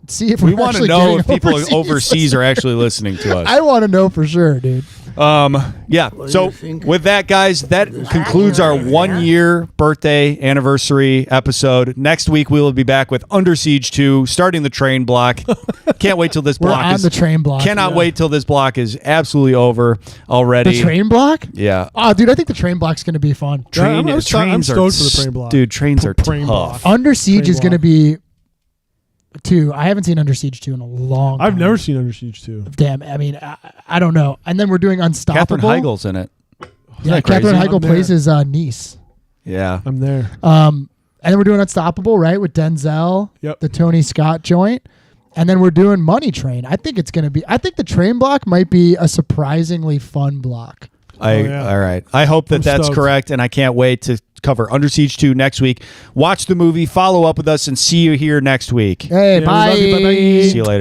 see if We we're want to actually know getting if people overseas are actually listening to us. I want to know for sure, dude. Yeah. So with that, guys, that concludes our 1 year birthday anniversary episode. Next week we will be back with Under Siege 2, starting the train block. Can't wait till this We're block on is the train block. Cannot wait till this block is absolutely over already. The train block? Yeah. Oh, dude, I think the train block's going to be fun. Train, I'm trains are stoked for the train block. Dude, trains are Train tough. block. Under Siege Train is going to block. be 2. I haven't seen Under Siege 2 in a long time. I've never seen Under Siege 2. Damn, I mean, I don't know. And then we're doing Unstoppable. Katherine Heigl's in it. Yeah, that crazy? Katherine Heigl I'm there. plays his niece. Yeah. I'm there. And then we're doing Unstoppable, right, with Denzel, Yep. the Tony Scott joint. And then we're doing Money Train. I think it's going to be, I think the train block might be a surprisingly fun block. All right. I hope that I'm that's stoked. correct, and I can't wait to cover Under Siege 2 next week. Watch the movie, follow up with us, and see you here next week. Hey, Yeah, we bye. love you. Bye-bye. See you later.